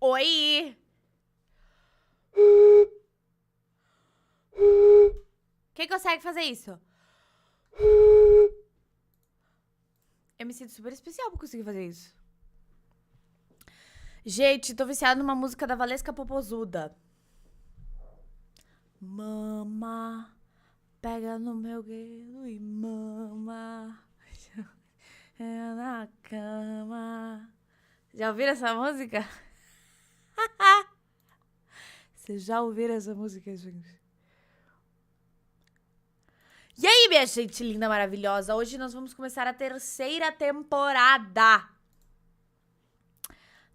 Oi! Quem consegue fazer isso? Eu me sinto super especial por conseguir fazer isso. Gente, tô viciada numa música da Valesca Popozuda. Mama, pega no meu dedo e mama. Na cama. Já ouviram essa música? Vocês já ouviram essa música, gente? E aí, minha gente linda, maravilhosa? Hoje nós vamos começar a terceira temporada.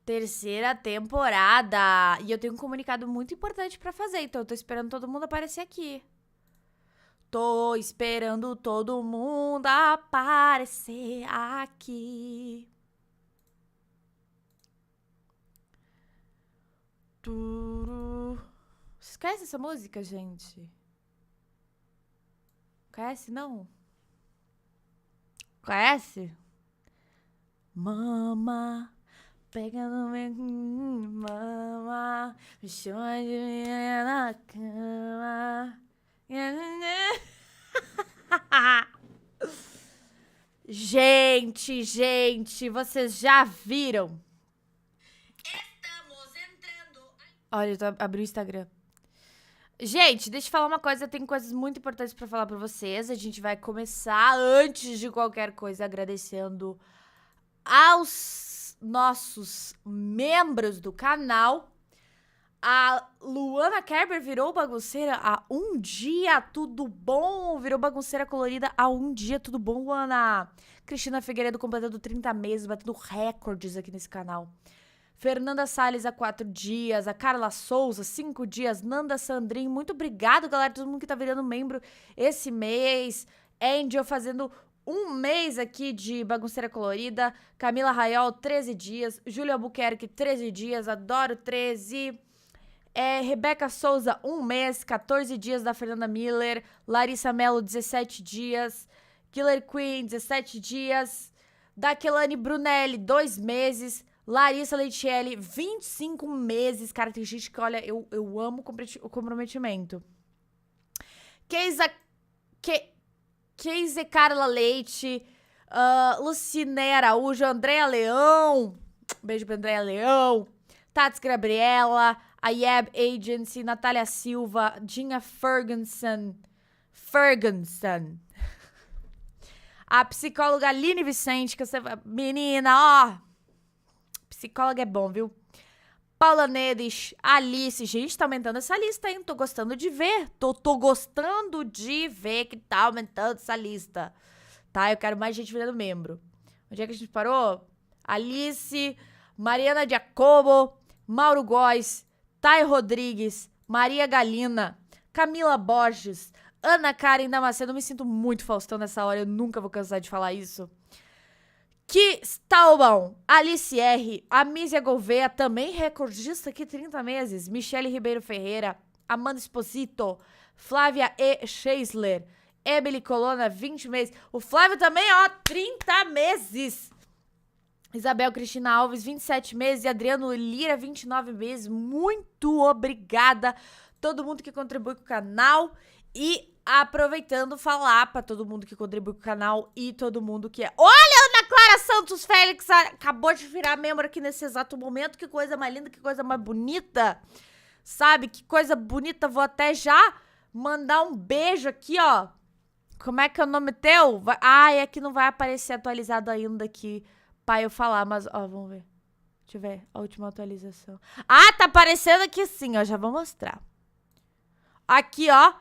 Terceira temporada. E eu tenho um comunicado muito importante pra fazer, então eu tô esperando todo mundo aparecer aqui. Tô esperando todo mundo aparecer aqui. Vocês conhecem essa música, gente? Conhece, não? Conhece? Mama, pega no meu... Mama, me chama de minha na cama. Gente, vocês já viram? Estamos entrando. Olha, eu abri o Instagram. Gente, deixa eu falar uma coisa, tem coisas muito importantes pra falar pra vocês. A gente vai começar, antes de qualquer coisa, agradecendo aos nossos membros do canal. A Luana Kerber virou bagunceira há um dia, tudo bom? Virou bagunceira colorida há um dia, tudo bom, Luana? Cristina Figueiredo completando 30 meses, batendo recordes aqui nesse canal. Fernanda Salles há 4 dias, a Carla Souza, 5 dias, Nanda Sandrin, muito obrigado, galera, todo mundo que tá virando membro esse mês. Angel fazendo um mês aqui de bagunceira colorida. Camila Raiol, 13 dias. Júlia Albuquerque, 13 dias, adoro 13. Rebeca Souza, 1 mês, 14 dias da Fernanda Miller. Larissa Mello, 17 dias. Killer Queen, 17 dias. Daquelane Brunelli, 2 meses. Larissa Leitielli, 25 meses. Cara, tem gente que, olha, eu amo o comprometimento. Keise Carla Leite, Luciné Araújo, Andréa Leão. Beijo pra Andréa Leão. Tats Gabriela, a Yeb Agency, Natália Silva, Dinha Ferguson. A psicóloga Aline Vicente, que você... Menina, ó... Psicóloga é bom, viu? Paula Nedes, Alice. Gente, tá aumentando essa lista, hein? Tô gostando de ver. Tô gostando de ver que tá aumentando essa lista. Tá? Eu quero mais gente virando membro. Onde é que a gente parou? Alice, Mariana Giacomo, Mauro Góes, Thay Rodrigues, Maria Galina, Camila Borges, Ana Karen Damasceno. Eu me sinto muito Faustão nessa hora. Eu nunca vou cansar de falar isso. Que Staubão, Alice R, Amísia Gouveia, também recordista aqui, 30 meses. Michele Ribeiro Ferreira, Amanda Esposito, Flávia E. Scheisler, Emily Colonna, 20 meses. O Flávio também, ó, 30 meses. Isabel Cristina Alves, 27 meses. E Adriano Lira, 29 meses. Muito obrigada todo mundo que contribui com o canal. E aproveitando falar pra todo mundo que contribui com o canal e todo mundo que é... Olha, Ana Clara Santos Félix acabou de virar membro aqui nesse exato momento. Que coisa mais linda, que coisa mais bonita. Sabe? Que coisa bonita. Vou até já mandar um beijo aqui, ó. Como é que é o nome teu? É que não vai aparecer atualizado ainda aqui pra eu falar, mas... Ó, vamos ver. Deixa eu ver a última atualização. Ah, tá aparecendo aqui sim, ó. Já vou mostrar. Aqui, ó.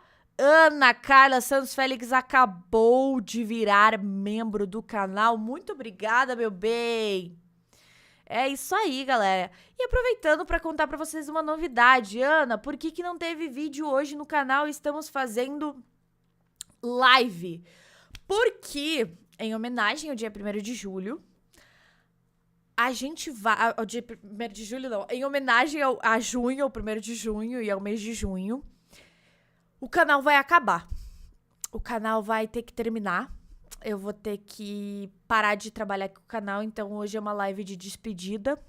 Ana Carla Santos Félix acabou de virar membro do canal. Muito obrigada, meu bem. É isso aí, galera. E aproveitando para contar para vocês uma novidade. Ana, por que não teve vídeo hoje no canal? Estamos fazendo live. Porque, em homenagem ao dia 1º de julho, a gente vai... Ao dia 1º de julho, não. Em homenagem a junho, ao 1º de junho e ao mês de junho, o canal vai acabar. O canal vai ter que terminar. Eu vou ter que parar de trabalhar com o canal. Então, hoje é uma live de despedida.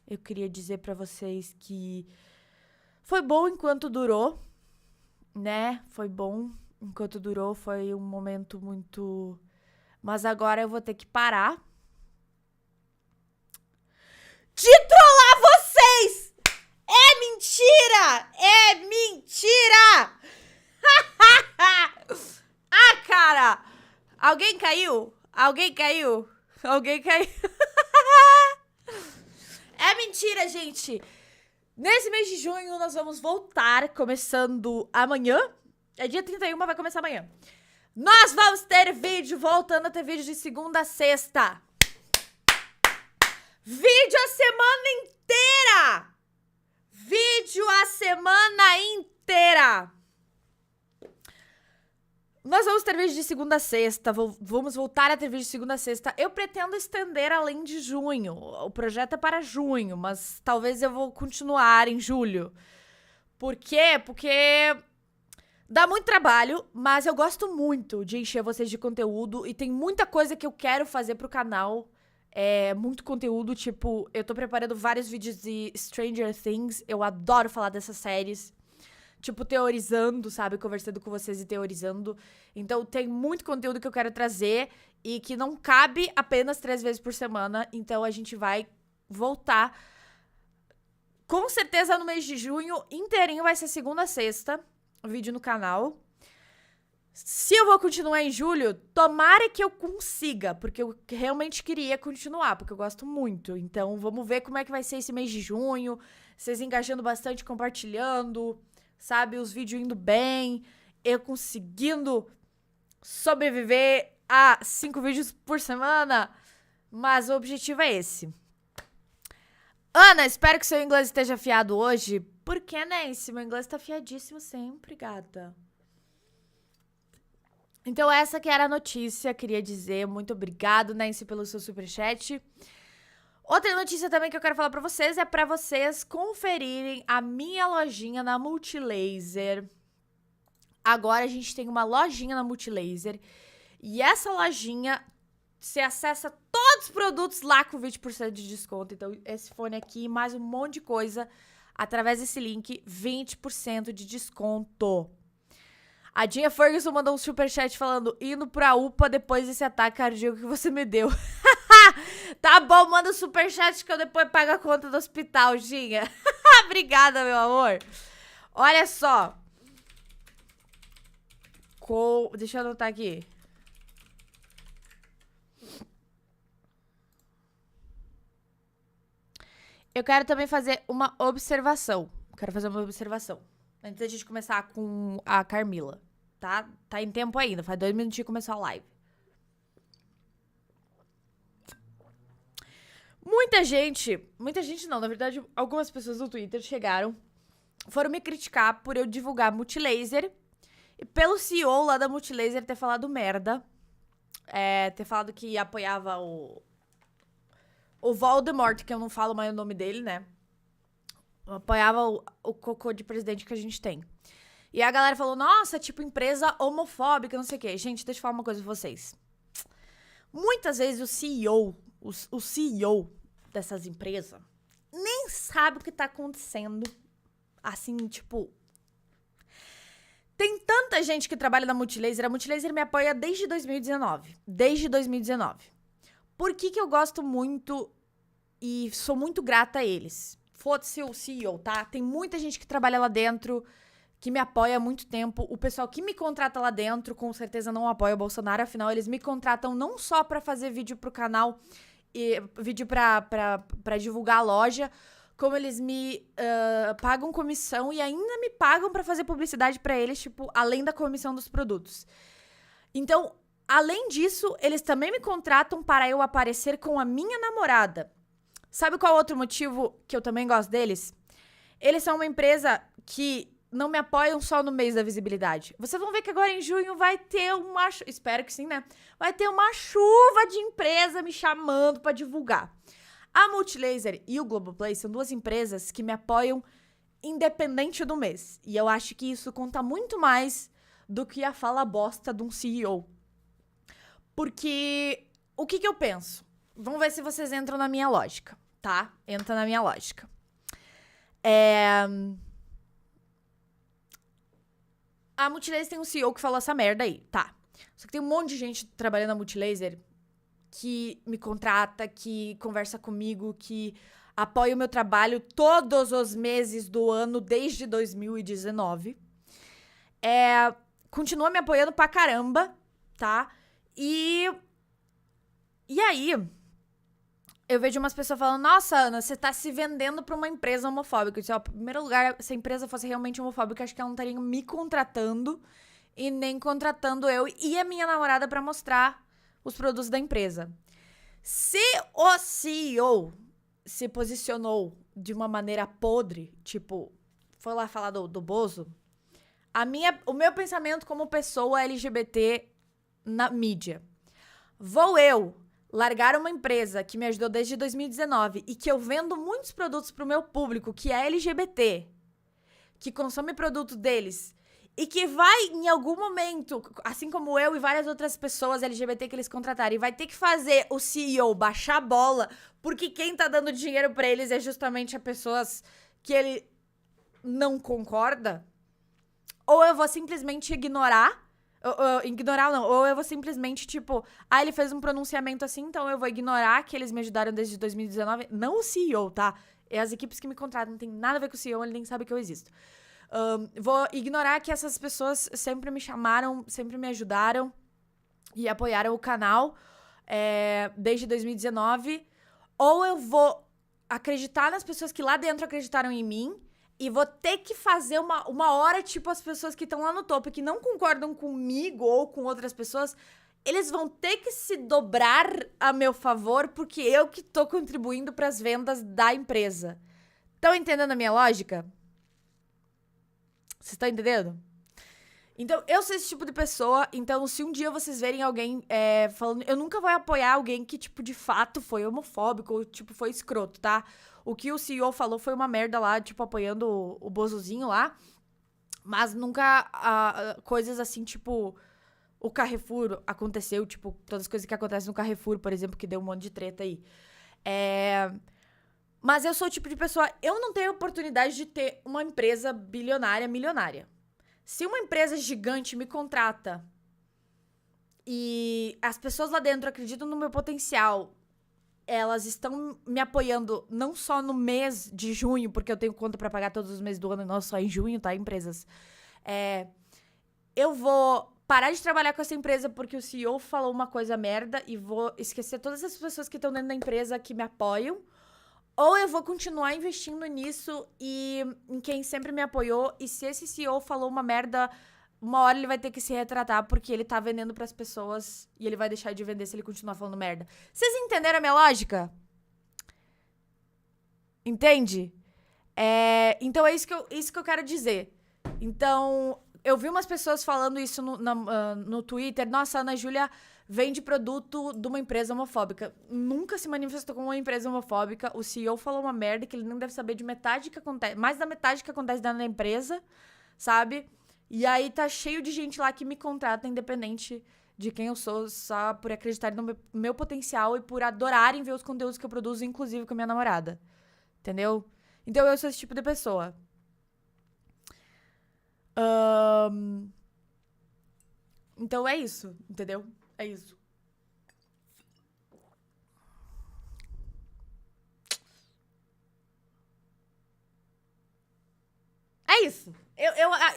Eu queria dizer pra vocês que foi bom enquanto durou, né? Foi bom enquanto durou, foi um momento muito... Mas agora eu vou ter que parar de trollar vocês! É mentira! É mentira! Ah, cara! Alguém caiu? Alguém caiu? Alguém caiu? É mentira, gente! Nesse mês de junho, nós vamos voltar, começando amanhã. É dia 31, mas vai começar amanhã. Nós vamos ter vídeo, voltando a ter vídeo de segunda a sexta. Vídeo a semana inteira! Vídeo a semana inteira! Nós vamos ter vídeo de segunda a sexta, vamos voltar a ter vídeo de segunda a sexta. Eu pretendo estender além de junho. O projeto é para junho, mas talvez eu vou continuar em julho. Por quê? Porque dá muito trabalho, mas eu gosto muito de encher vocês de conteúdo e tem muita coisa que eu quero fazer pro canal. É muito conteúdo, tipo, eu tô preparando vários vídeos de Stranger Things. Eu adoro falar dessas séries. Tipo, teorizando, sabe? Conversando com vocês e teorizando. Então, tem muito conteúdo que eu quero trazer e que não cabe apenas 3 vezes por semana. Então, a gente vai voltar. Com certeza, no mês de junho, inteirinho vai ser segunda a sexta, vídeo no canal. Se eu vou continuar em julho, tomara que eu consiga, porque eu realmente queria continuar, porque eu gosto muito. Então, vamos ver como é que vai ser esse mês de junho. Vocês engajando bastante, compartilhando... Sabe, os vídeos indo bem, eu conseguindo sobreviver a 5 vídeos por semana, mas o objetivo é esse. Ana, espero que seu inglês esteja afiado hoje. Por que, Nancy? Meu inglês tá afiadíssimo sempre, gata. Então essa que era a notícia, queria dizer muito obrigado, Nancy, pelo seu superchat. Outra notícia também que eu quero falar pra vocês é pra vocês conferirem a minha lojinha na Multilaser. Agora a gente tem uma lojinha na Multilaser. E essa lojinha, você acessa todos os produtos lá com 20% de desconto. Então esse fone aqui e mais um monte de coisa através desse link, 20% de desconto. A Dinha Ferguson mandou um superchat falando, indo pra UPA depois desse ataque cardíaco que você me deu. Tá bom, manda o superchat que eu depois pago a conta do hospital, Dinha. Obrigada, meu amor. Olha só. Deixa eu anotar aqui. Eu quero também fazer uma observação. Antes da gente começar com a Carmilla, tá? Tá em tempo ainda, faz 2 minutinhos que começou a live. Muita gente não, na verdade, algumas pessoas no Twitter foram me criticar por eu divulgar Multilaser e pelo CEO lá da Multilaser ter falado merda, ter falado que apoiava o Voldemort, que eu não falo mais o nome dele, né? Apoiava o cocô de presidente que a gente tem. E a galera falou, nossa, tipo, empresa homofóbica, não sei o quê. Gente, deixa eu falar uma coisa pra vocês. Muitas vezes o CEO dessas empresas nem sabe o que tá acontecendo. Assim, tipo... Tem tanta gente que trabalha na Multilaser. A Multilaser me apoia desde 2019. Desde 2019. Por que eu gosto muito e sou muito grata a eles? Foda-se o CEO, tá? Tem muita gente que trabalha lá dentro, que me apoia há muito tempo. O pessoal que me contrata lá dentro, com certeza não apoia o Bolsonaro. Afinal, eles me contratam não só pra fazer vídeo pro canal, e vídeo pra divulgar a loja, como eles me pagam comissão e ainda me pagam pra fazer publicidade pra eles, tipo, além da comissão dos produtos. Então, além disso, eles também me contratam para eu aparecer com a minha namorada. Sabe qual outro motivo que eu também gosto deles? Eles são uma empresa que não me apoiam só no mês da visibilidade. Vocês vão ver que agora em junho vai ter uma... Espero que sim, né? Vai ter uma chuva de empresa me chamando pra divulgar. A Multilaser e o Globoplay são 2 empresas que me apoiam independente do mês. E eu acho que isso conta muito mais do que a fala bosta de um CEO. Porque o que eu penso? Vamos ver se vocês entram na minha lógica. tá? Entra na minha lógica. A Multilaser tem um CEO que falou essa merda aí, tá? Só que tem um monte de gente trabalhando na Multilaser que me contrata, que conversa comigo, que apoia o meu trabalho todos os meses do ano desde 2019. Continua me apoiando pra caramba, tá? E aí, eu vejo umas pessoas falando, nossa, Ana, você tá se vendendo pra uma empresa homofóbica. Eu disse, ó, em primeiro lugar, se a empresa fosse realmente homofóbica, acho que ela não estaria me contratando e nem contratando eu e a minha namorada pra mostrar os produtos da empresa. Se o CEO se posicionou de uma maneira podre, tipo, foi lá falar do Bozo, o meu pensamento como pessoa LGBT na mídia. Vou eu largar uma empresa que me ajudou desde 2019 e que eu vendo muitos produtos pro meu público que é LGBT, que consome produto deles e que vai, em algum momento, assim como eu e várias outras pessoas LGBT que eles contratarem, vai ter que fazer o CEO baixar a bola, porque quem tá dando dinheiro pra eles é justamente as pessoas que ele não concorda, ou eu vou simplesmente ignorar, ou eu vou simplesmente, tipo, ele fez um pronunciamento assim, então eu vou ignorar que eles me ajudaram desde 2019, não o CEO, tá? É as equipes que me contratam, não tem nada a ver com o CEO, ele nem sabe que eu existo. Vou ignorar que essas pessoas sempre me chamaram, sempre me ajudaram e apoiaram o canal desde 2019. Ou eu vou acreditar nas pessoas que lá dentro acreditaram em mim e vou ter que fazer uma hora, tipo, as pessoas que estão lá no topo e que não concordam comigo ou com outras pessoas, eles vão ter que se dobrar a meu favor porque eu que tô contribuindo para as vendas da empresa. Estão entendendo a minha lógica? Vocês estão entendendo? Então, eu sou esse tipo de pessoa. Então, se um dia vocês verem alguém falando... Eu nunca vou apoiar alguém que, tipo, de fato foi homofóbico ou, tipo, foi escroto, tá? O que o CEO falou foi uma merda lá, tipo, apoiando o Bozozinho lá. Mas nunca coisas assim, tipo... O Carrefour aconteceu, tipo, todas as coisas que acontecem no Carrefour, por exemplo, que deu um monte de treta aí. Mas eu sou o tipo de pessoa... Eu não tenho oportunidade de ter uma empresa bilionária, milionária. Se uma empresa gigante me contrata e as pessoas lá dentro acreditam no meu potencial, elas estão me apoiando não só no mês de junho, porque eu tenho conta pra pagar todos os meses do ano, não só em junho, tá, empresas? Eu vou parar de trabalhar com essa empresa porque o CEO falou uma coisa merda e vou esquecer todas as pessoas que estão dentro da empresa que me apoiam. Ou eu vou continuar investindo nisso e em quem sempre me apoiou. E se esse CEO falou uma merda, uma hora ele vai ter que se retratar porque ele tá vendendo pras pessoas e ele vai deixar de vender se ele continuar falando merda. Vocês entenderam a minha lógica? Entende? Então é isso que eu quero dizer. Então, eu vi umas pessoas falando isso no Twitter. Nossa, a Ana Júlia vende produto de uma empresa homofóbica. Nunca se manifestou como uma empresa homofóbica. O CEO falou uma merda que ele não deve saber de metade que acontece, mais da metade que acontece dentro da empresa, sabe? E aí tá cheio de gente lá que me contrata, independente de quem eu sou, só por acreditarem no meu potencial e por adorarem ver os conteúdos que eu produzo, inclusive com a minha namorada. Entendeu? Então eu sou esse tipo de pessoa. Então é isso, entendeu? É isso. É isso.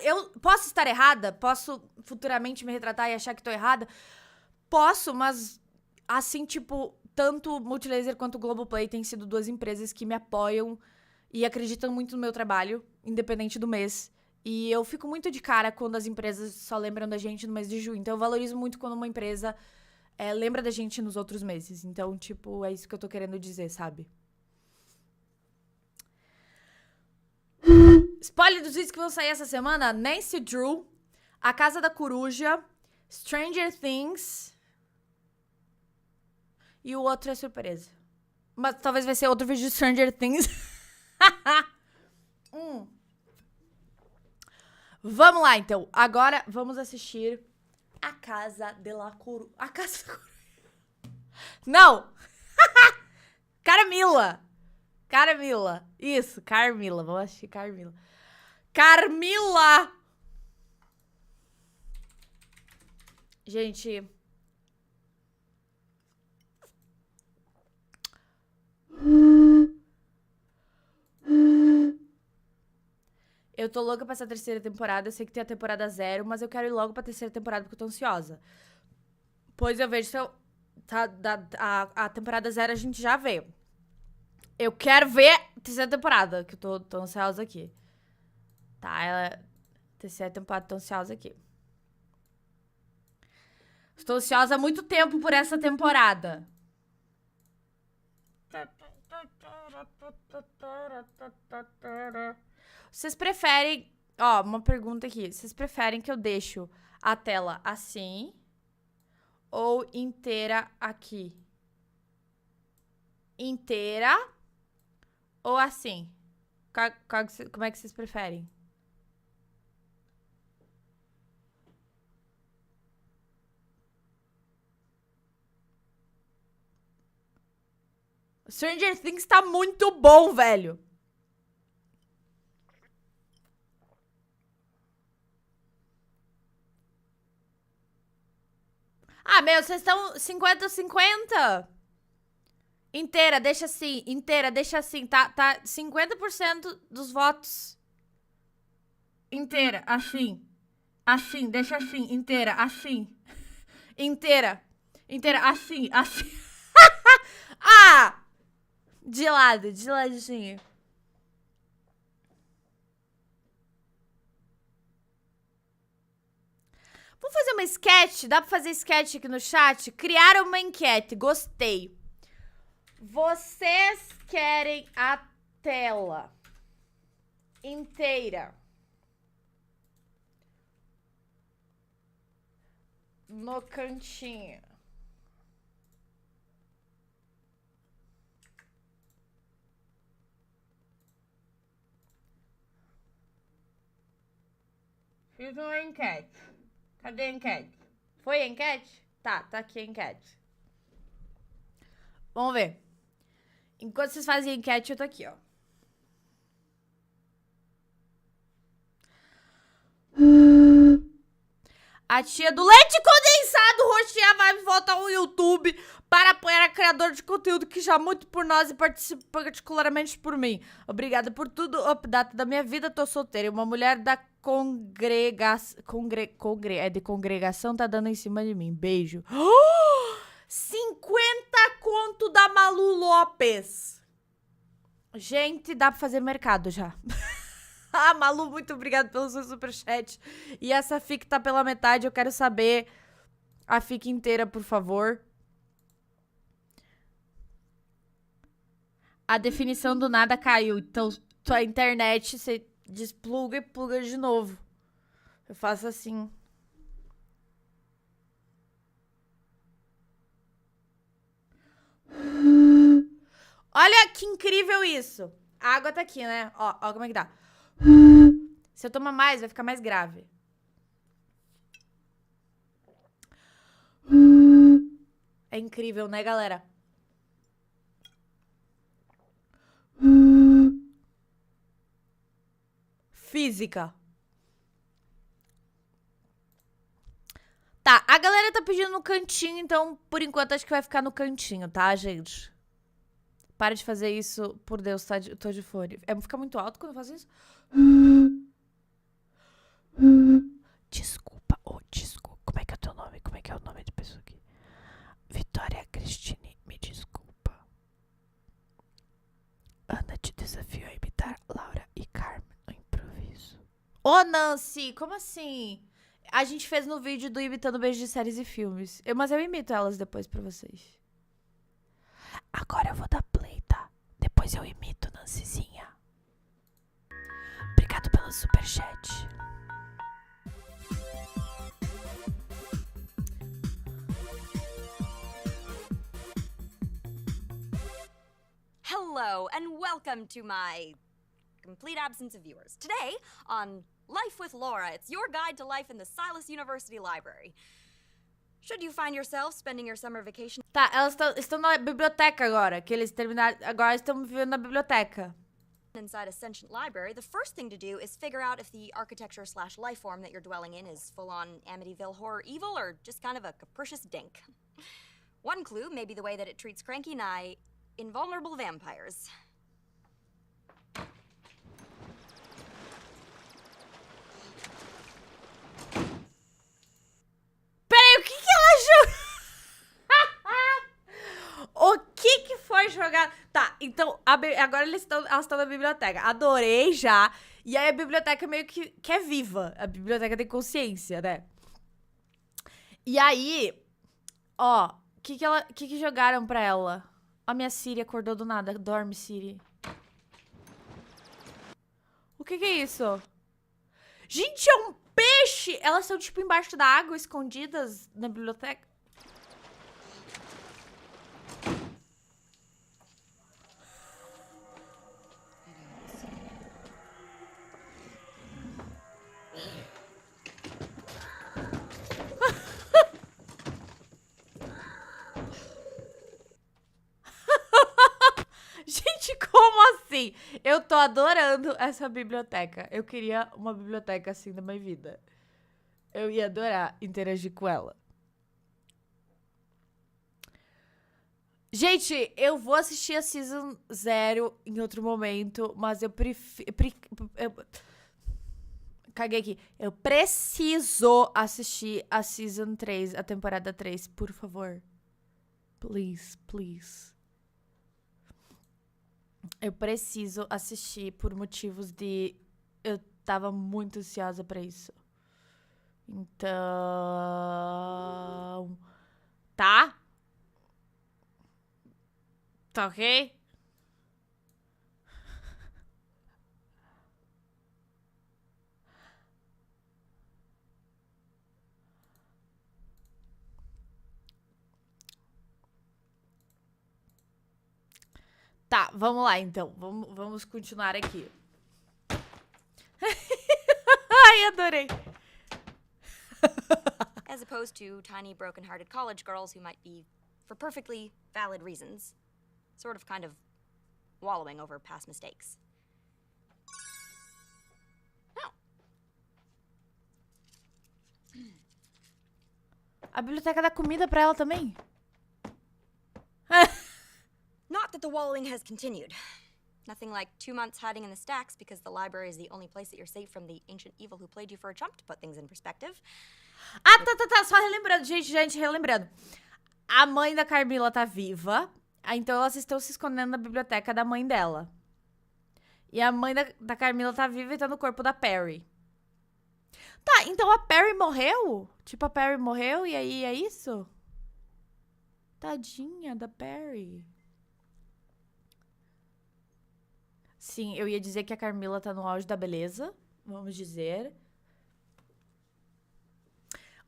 Eu posso estar errada? Posso futuramente me retratar e achar que tô errada? Posso, mas assim, tipo, tanto Multilaser quanto o Globoplay têm sido duas empresas que me apoiam e acreditam muito no meu trabalho, independente do mês. E eu fico muito de cara quando as empresas só lembram da gente no mês de junho. Então eu valorizo muito quando uma empresa lembra da gente nos outros meses. Então, tipo, é isso que eu tô querendo dizer, sabe? Spoiler dos vídeos que vão sair essa semana: Nancy Drew, A Casa da Coruja, Stranger Things. E o outro é surpresa. Mas talvez vai ser outro vídeo de Stranger Things. Vamos lá, então. Agora vamos assistir A Casa de la Coruja. A Casa da Coruja. Não! Carmilla! Carmilla. Isso, Carmilla. Vamos assistir Carmilla. Carmilla! Gente... Eu tô louca pra essa terceira temporada. Eu sei que tem a temporada 0, mas eu quero ir logo pra terceira temporada porque eu tô ansiosa. Pois eu vejo se eu... A temporada 0 a gente já vê. Eu quero ver a terceira temporada, que eu tô ansiosa aqui. Tá, terceira temporada, tô ansiosa aqui. Estou ansiosa há muito tempo por essa temporada. Vocês preferem... Ó, uma pergunta aqui. Vocês preferem que eu deixo a tela assim ou inteira aqui? Inteira ou assim? Como é que vocês preferem? Stranger Things tá muito bom, velho. Ah, meu, vocês estão 50-50? Inteira, deixa assim. Inteira, deixa assim. Tá 50% dos votos. Inteira, assim. Assim, deixa assim. Inteira, assim. Inteira. Inteira, assim, assim. Ah! De ladinho. Vamos fazer uma sketch? Dá pra fazer sketch aqui no chat? Criar uma enquete, gostei. Vocês querem a tela inteira no cantinho? Fiz uma enquete. Cadê a enquete? Foi a enquete? Tá aqui a enquete. Vamos ver. Enquanto vocês fazem a enquete, eu tô aqui, ó. A tia do leite condensado roxear vai voltar ao YouTube para apoiar a criadora de conteúdo que já muito por nós e participa particularmente por mim. Obrigada por tudo. Update da minha vida, tô solteira. Uma mulher da congregação tá dando em cima de mim. Beijo. 50 conto da Malu Lopes. Gente, dá pra fazer mercado já. Ah, Malu, muito obrigada pelo seu superchat. E essa fic tá pela metade, eu quero saber a fic inteira, por favor. A definição do nada caiu, então tua internet, você despluga e pluga de novo. Eu faço assim. Olha que incrível isso. A água tá aqui, né? Ó como é que dá. Se eu tomar mais, vai ficar mais grave. É incrível, né, galera? Física. Tá, a galera tá pedindo no cantinho, então, por enquanto, acho que vai ficar no cantinho, tá, gente? Para de fazer isso, por Deus, tá? Tô de fone. Fica muito alto quando eu faço isso? Desculpa, desculpa. Como é que é o teu nome? Como é que é o nome de pessoa aqui? Vitória Cristine, me desculpa. Ana te desafiou a imitar Laura e Carmen no improviso. Ô, Nancy, como assim? A gente fez no vídeo do Imitando Beijo de Séries e Filmes. Mas eu imito elas depois pra vocês. Agora eu vou dar play, tá? Depois eu imito, Nancyzinha. Obrigado pelo superchat. Hello, and welcome to my complete absence of viewers. Today, on Life with Laura, it's your guide to life in the Silas University Library. Should you find yourself spending your summer vacation Tá, elas estão na biblioteca agora, que eles terminaram. Agora estão vivendo na biblioteca. inside a sentient library, the first thing to do is figure out if the architecture/life form that you're dwelling in is full-on Amityville horror evil or just kind of a capricious dink. One clue may be the way that it treats cranky, nigh invulnerable vampires. Peraí, o que ela jogou? O que foi jogado? Tá, então, agora elas estão na biblioteca. Adorei já. E aí a biblioteca meio que é viva. A biblioteca tem consciência, né? E aí, ó, o que jogaram pra ela? A minha Siri acordou do nada. Dorme, Siri. O que é isso? Gente, é um peixe! Elas estão, tipo, embaixo da água, escondidas na biblioteca. Gente, como assim? Eu tô adorando essa biblioteca. Eu queria uma biblioteca assim na minha vida. Eu ia adorar interagir com ela. Gente, eu vou assistir a Season 0 em outro momento, mas eu prefiro... Caguei aqui. Eu preciso assistir a Season 3, a temporada 3, por favor. Please, please. Eu preciso assistir por motivos de... Eu tava muito ansiosa pra isso. Então... Tá? Tá ok? Tá, vamos lá então. Vamos continuar aqui. Ai, adorei. As opposed to tiny, broken-hearted college girls who might be, for perfectly valid reasons, sort of kind of wallowing over past mistakes. Oh. A biblioteca dá comida pra ela também? Not that the wallowing has continued. Nothing like 2 months hiding in the stacks because the library is the only place that you're safe from the ancient evil who played you for a chump, to put things in perspective. Ah, tá. Só relembrando, gente, relembrando. A mãe da Carmilla tá viva, então elas estão se escondendo na biblioteca da mãe dela. E a mãe da Carmilla tá viva e tá no corpo da Perry. Tá, então a Perry morreu? Tipo, a Perry morreu e aí é isso? Tadinha da Perry. Sim, eu ia dizer que a Carmilla tá no auge da beleza, vamos dizer.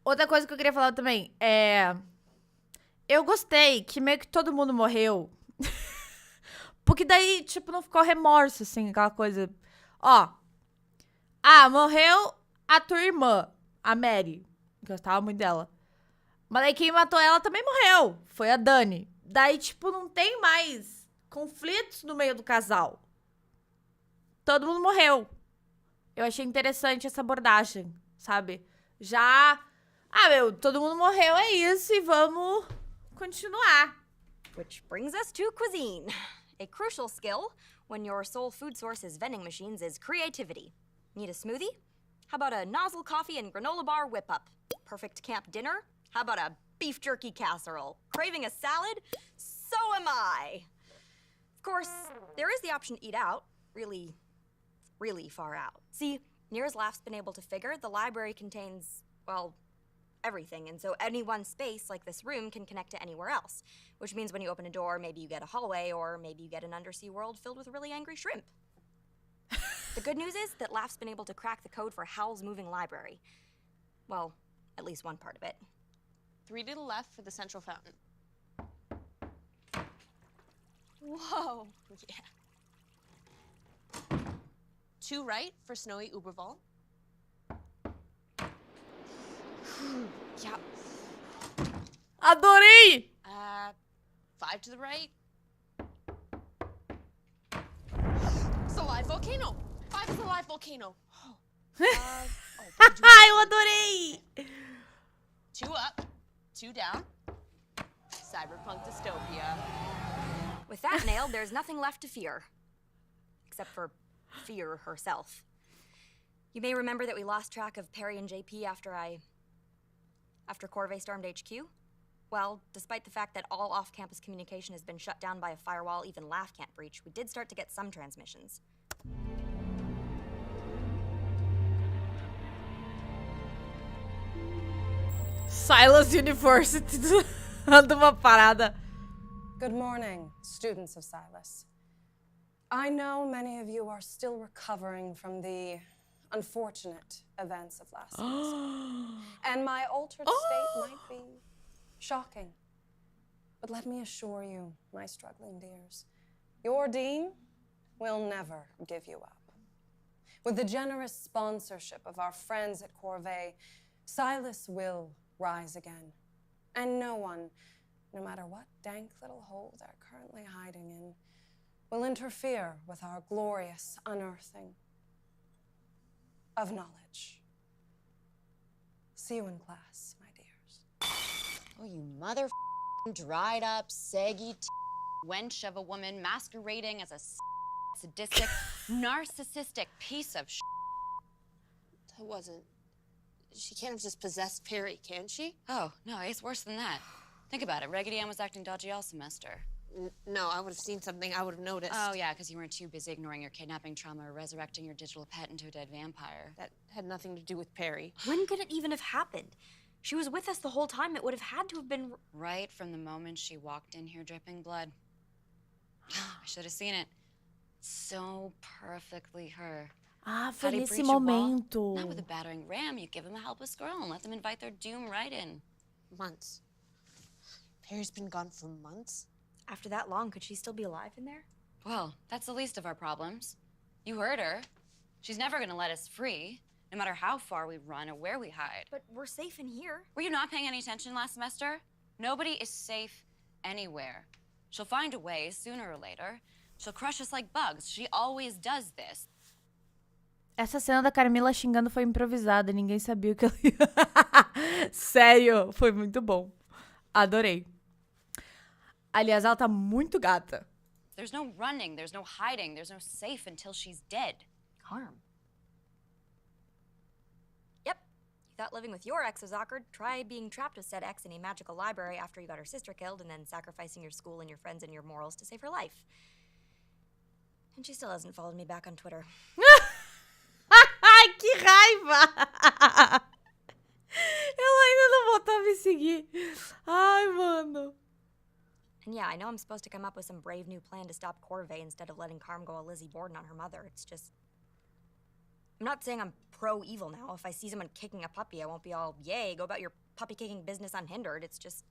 Outra coisa que eu queria falar também é... Eu gostei que meio que todo mundo morreu. Porque daí, tipo, não ficou remorso, assim, aquela coisa... Ó. Ah, morreu a tua irmã, a Mary. Gostava muito dela. Mas daí quem matou ela também morreu. Foi a Dani. Daí, tipo, não tem mais conflitos no meio do casal. Todo mundo morreu. Eu achei interessante essa abordagem, sabe? Já... Ah, todo mundo morreu, é isso, e vamos continuar. Which brings us to cuisine. A crucial skill when your sole food source is vending machines is creativity. Need a smoothie? How about a nozzle coffee and granola bar whip-up? Perfect camp dinner? How about a beef jerky casserole? Craving a salad? So am I. Of course, there is the option to eat out. Really far out. See, near as Laugh's been able to figure, the library contains, well, everything, and so any one space, like this room, can connect to anywhere else. Which means when you open a door, maybe you get a hallway, or maybe you get an undersea world filled with really angry shrimp. The good news is that Laugh's been able to crack the code for Howl's moving library. Well, at least one part of it. 3 to the left for the central fountain. Whoa, yeah. 2 right for snowy Uberval. Yeah. Adorei! 5 to the right. It's a live volcano. 5 is a live volcano. Ai, eu adorei! 2 up, 2 down. Cyberpunk dystopia. With that nailed, there's nothing left to fear. Except for fear herself. You may remember that we lost track of Perry and JP after Corvée stormed HQ. Well, despite the fact that all off-campus communication has been shut down by a firewall even Laugh can't breach, we did start to get some transmissions. Silas University de uma parada. Good morning, students of Silas. I know many of you are still recovering from the unfortunate events of last semester. And my altered state might be shocking. But let me assure you, my struggling dears, your dean will never give you up. With the generous sponsorship of our friends at Corvée, Silas will rise again. And no one, no matter what dank little hole they're currently hiding in, will interfere with our glorious unearthing of knowledge. See you in class, my dears. Oh, you mother dried up, saggy wench of a woman masquerading as a sadistic, narcissistic piece of That wasn't. She can't have just possessed Perry, can she? Oh, no, it's worse than that. Think about it. Raggedy Ann was acting dodgy all semester. No, I would have seen something. I would have noticed. Oh, yeah, because you weren't too busy ignoring your kidnapping trauma or resurrecting your digital pet into a dead vampire. That had nothing to do with Perry. When could it even have happened? She was with us the whole time. It would have had to have been... Right from the moment she walked in here dripping blood. I should have seen it. So perfectly her. Ah, foi How do you nesse breach a wall? momento. Not with a battering ram. You give them a helpless girl and let them invite their doom right in. Months. Perry's been gone for months. After that long, could she still be alive in there? Well, that's the least of our problems. You heard her. She's never gonna let us free, no matter how far we run or where we hide. But we're safe in here. Were you not paying any attention last semester? Nobody is safe anywhere. She'll find a way sooner or later. She'll crush us like bugs. She always does this. Essa cena da Carmilla xingando foi improvisada. Ninguém sabia o que ela ia... Sério, foi muito bom. Adorei. Aliás, ela tá muito gata. There's no running, there's no hiding, there's no safe until she's dead. Harm. Yep. You thought living with your ex was awkward? Try being trapped with said ex in a magical library after you got her sister killed and then sacrificing your school and your friends and your morals to save her life. And she still hasn't followed me back on Twitter. Ai, que raiva! Ela ainda não voltou a me seguir. Ai, mano. And yeah, I know I'm supposed to come up with some brave new plan to stop Corvée instead of letting Carm go all Lizzie Borden on her mother. It's just... I'm not saying I'm pro-evil now. If I see someone kicking a puppy, I won't be all, yay, go about your puppy-kicking business unhindered. It's just...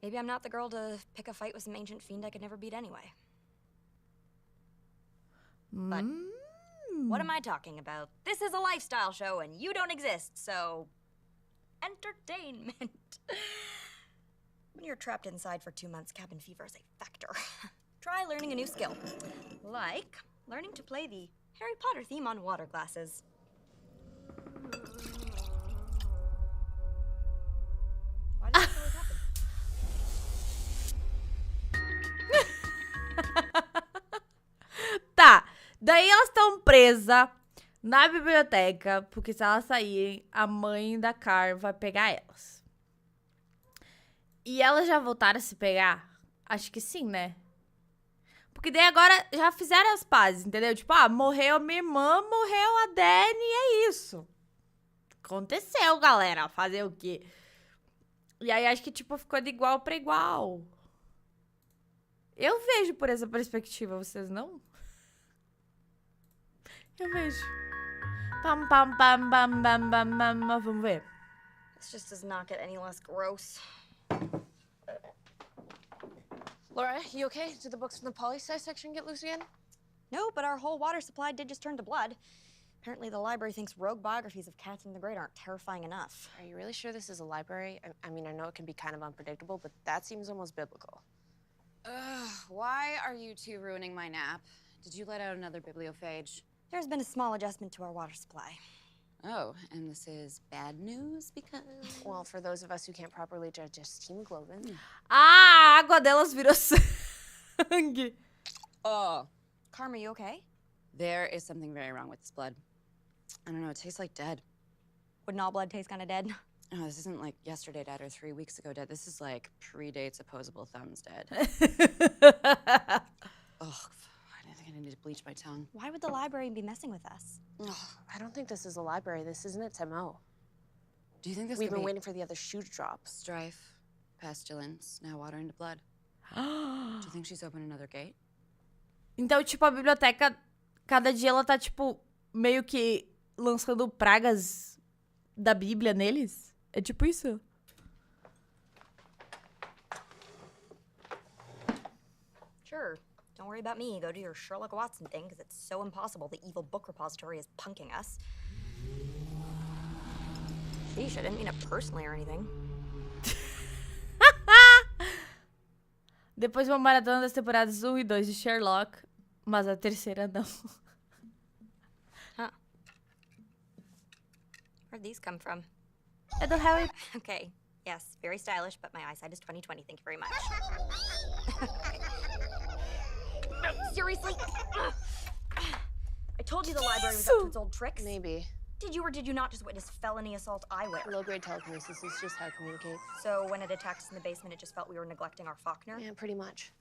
Maybe I'm not the girl to pick a fight with some ancient fiend I could never beat anyway. But what am I talking about? This is a lifestyle show and you don't exist, so... Entertainment. When you're trapped inside for 2 months, cabin fever is a factor. Try learning a new skill. Like learning to play the Harry Potter theme on water glasses. Why does this always happen? Tá, daí elas estão presas na biblioteca, porque se elas saírem, a mãe da Car vai pegar elas. E elas já voltaram a se pegar? Acho que sim, né? Porque daí agora já fizeram as pazes, entendeu? Tipo, morreu a minha irmã, morreu a Dani e é isso. Aconteceu, galera. Fazer o quê? E aí acho que, tipo, ficou de igual pra igual. Eu vejo por essa perspectiva, vocês não? Eu vejo. Pam, pam, pam, pam, pam, pam, pam. Vamos ver. This just does not get any less gross. Laura, you okay? Did the books from the poli-sci section get loose again? No, but our whole water supply did just turn to blood. Apparently the library thinks rogue biographies of Catherine the Great aren't terrifying enough. Are you really sure this is a library? I mean, I know it can be kind of unpredictable, but that seems almost biblical. Ugh, why are you two ruining my nap? Did you let out another bibliophage? There's been a small adjustment to our water supply. Oh, and this is bad news because... Well, for those of us who can't properly digest hemoglobin. Ah, a água delas virou sangue. Oh, Carm, are you okay? there is something very wrong with this blood. I don't know, it tastes like dead. Wouldn't all blood taste kind of dead? Oh, this isn't like yesterday dead or 3 weeks ago dead. This is like predates opposable thumbs dead. Ugh, I think I need to bleach my tongue. Why would the library be messing with us? Ugh. I don't think this is a library. This isn't its MO. Do you think this We've could been be waiting for the other shoe to drop. strife, pestilence, now water into blood? Do you think she's opened another gate? Então, tipo, a biblioteca, cada dia ela tá, tipo, meio que lançando pragas da Bíblia neles. É tipo isso. Sure. Don't worry about me. Go do your Sherlock Watson thing, because it's so impossible the evil book repository is punking us. Sheesh, I didn't mean it personally or anything. Depois de uma maratona das temporadas 1 e 2 de Sherlock, mas a terceira não. Huh. Where'd these come from? É do Harry. Okay, yes, very stylish, but my eyesight is 20/20. Thank you very much. No, seriously? I told you the library was up to its old tricks. Maybe. Did you or did you not just witness felony assault eyewear? Low-grade telekinesis is just how I communicate. So when it attacked us in the basement, it just felt we were neglecting our Faulkner? Yeah, pretty much.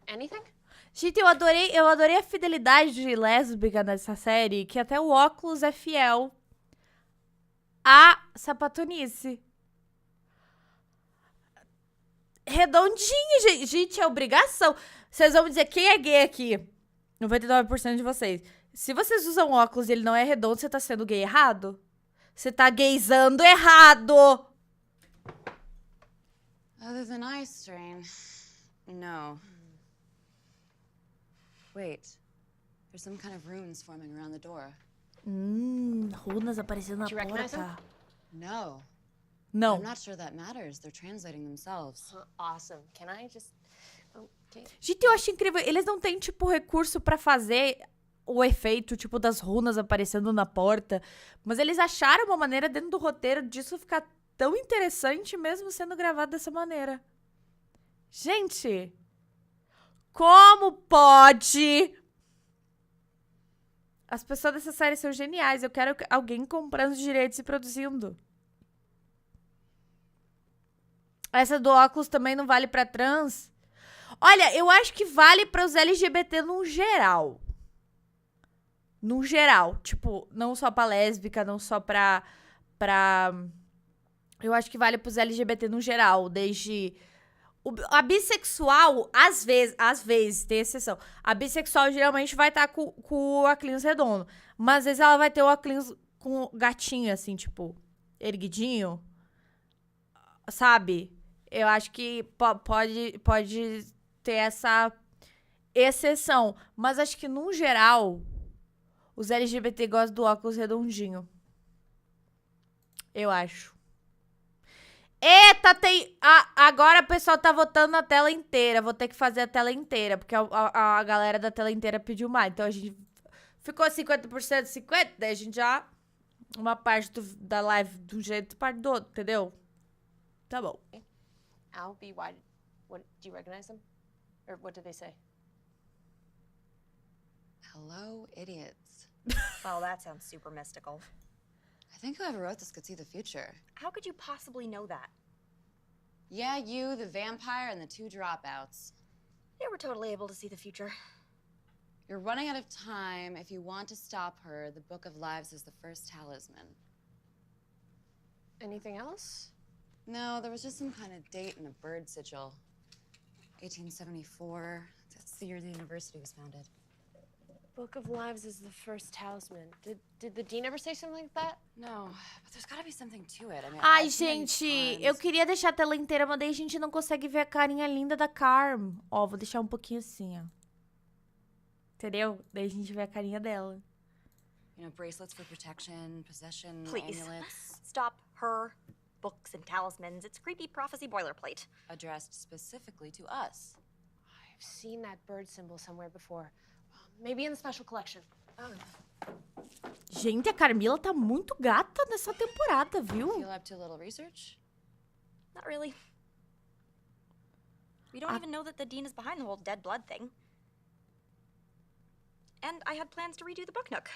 Anything? Gente, eu adorei a fidelidade de lésbica nessa série, que até o óculos é fiel à sapatonice. Redondinho, gente. Gente, é obrigação. Vocês vão me dizer quem é gay aqui? 99% de vocês. Se vocês usam óculos e ele não é redondo, você tá sendo gay errado? Você tá gaysando errado! Other than eye strain, no. Wait, there's some kind of runes forming around the door. Runas aparecendo na Did you recognize porta. No, Não. I'm not sure that matters. They're translating themselves. Awesome. Can I just... Okay. Gente, eu acho incrível. Eles não têm, tipo, recurso pra fazer o efeito, tipo, das runas aparecendo na porta. Mas eles acharam uma maneira dentro do roteiro disso ficar tão interessante mesmo sendo gravado dessa maneira. Gente, como pode? As pessoas dessa série são geniais. Eu quero alguém comprando os direitos e produzindo. Essa do óculos também não vale pra trans? Olha, eu acho que vale para os LGBT no geral. No geral. Tipo, não só pra lésbica, não só pra... Eu acho que vale pros LGBT no geral. Desde... A bissexual, às vezes, tem exceção. A bissexual geralmente vai estar com o óculos redondo. Mas às vezes ela vai ter o óculos com gatinho, assim, tipo, erguidinho. Sabe? Eu acho que pode ter essa exceção. Mas acho que, no geral, os LGBT gostam do óculos redondinho. Eu acho. Eita, tem... agora o pessoal tá votando na tela inteira. Vou ter que fazer a tela inteira, porque a galera da tela inteira pediu mais. Então a gente ficou 50%, 50%. Daí a gente já... Uma parte da live de um jeito, parte do outro, entendeu? Tá bom. Al, B, why... What, do you recognize them? Or what did they say? Hello, idiots. Well, that sounds super mystical. I think whoever wrote this could see the future. How could you possibly know that? Yeah, you, the vampire, and the 2 dropouts. Yeah, we're totally able to see the future. You're running out of time. If you want to stop her, the Book of Lives is the first talisman. Anything else? No, there was just some kind of date and a bird sigil. 1874. That's the year the university was founded. Book of Lives is the first talisman. Did the dean ever say something like that? No, but there's gotta be something to it. I mean, Ai, I've seen it gente, times. eu queria deixar a tela inteira, mas daí a gente não consegue ver a carinha linda da Carm. Ó, vou deixar um pouquinho assim, ó. Entendeu? Daí a gente vê a carinha dela. You know, bracelets for protection, possession, Please. amulets. Stop her. Books and talismans. It's creepy prophecy boilerplate. Addressed specifically to us. I've seen that bird symbol somewhere before. Maybe in the special collection. Gente, a Carmilla tá muito gata nessa temporada, viu? Feel up to a little research? Not really. We don't even know that the dean is behind the whole dead blood thing. And I had plans to redo the book nook.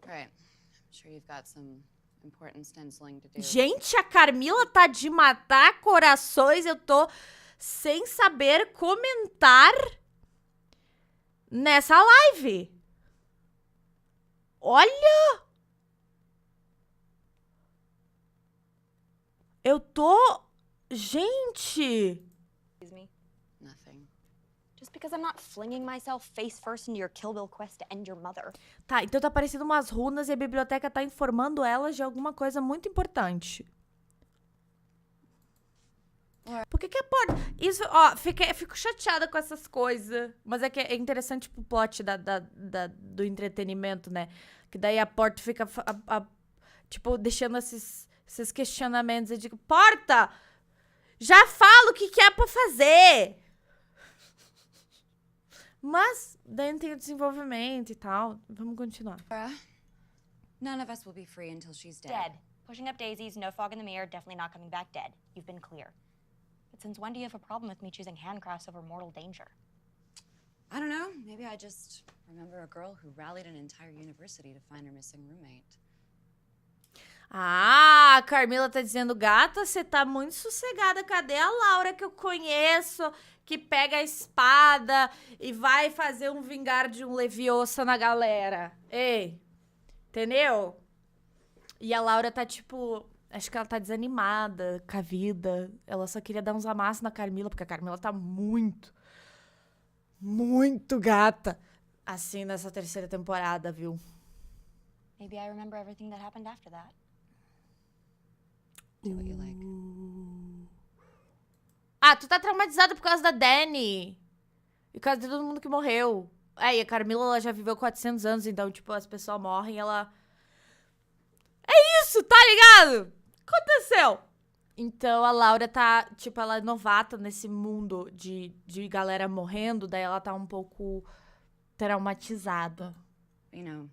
Right. I'm sure you've got some important stenciling to do. Gente, a Carmilla tá de matar corações. Eu tô sem saber comentar nessa live. Olha! Eu tô... Gente! Excuse me. Nothing. Just because I'm not flinging myself face first into your Kill Bill quest to end your mother. Tá, então tá aparecendo umas runas e a biblioteca tá informando elas de alguma coisa muito importante. Por que que a porta... Isso, ó, fico chateada com essas coisas. Mas é que é interessante pro plot do entretenimento, né? Que daí a porta fica, tipo, deixando esses questionamentos. Eu digo, porta! Já fala o que é pra fazer! Mas daí não tem o desenvolvimento e tal. Vamos continuar. Bora, none of us will be free until she's dead. Dead. Pushing up daisies, no fog in the mirror, definitely not coming back dead. You've been clear. But since when do you have a problem with me choosing handcrafts over mortal danger? I don't know. Maybe I just remember a girl who rallied an entire university to find her missing roommate. Ah, a Carmilla tá dizendo, gata, você tá muito sossegada. Cadê a Laura que eu conheço, que pega a espada e vai fazer um vingar de um Leviosa na galera? Ei, entendeu? E a Laura tá tipo, acho que ela tá desanimada com a vida. Ela só queria dar uns amassos na Carmilla, porque a Carmilla tá muito gata. Assim, nessa terceira temporada, viu? Maybe I remember everything that happened after that. Do what you like. Ah, tu tá traumatizado por causa da Dani. E por causa de todo mundo que morreu. É, e a Carmilla, ela já viveu 400 anos, então, tipo, as pessoas morrem e ela... É isso, tá ligado? Aconteceu. Então, a Laura tá, tipo, ela é novata nesse mundo de galera morrendo, daí ela tá um pouco traumatizada. You know,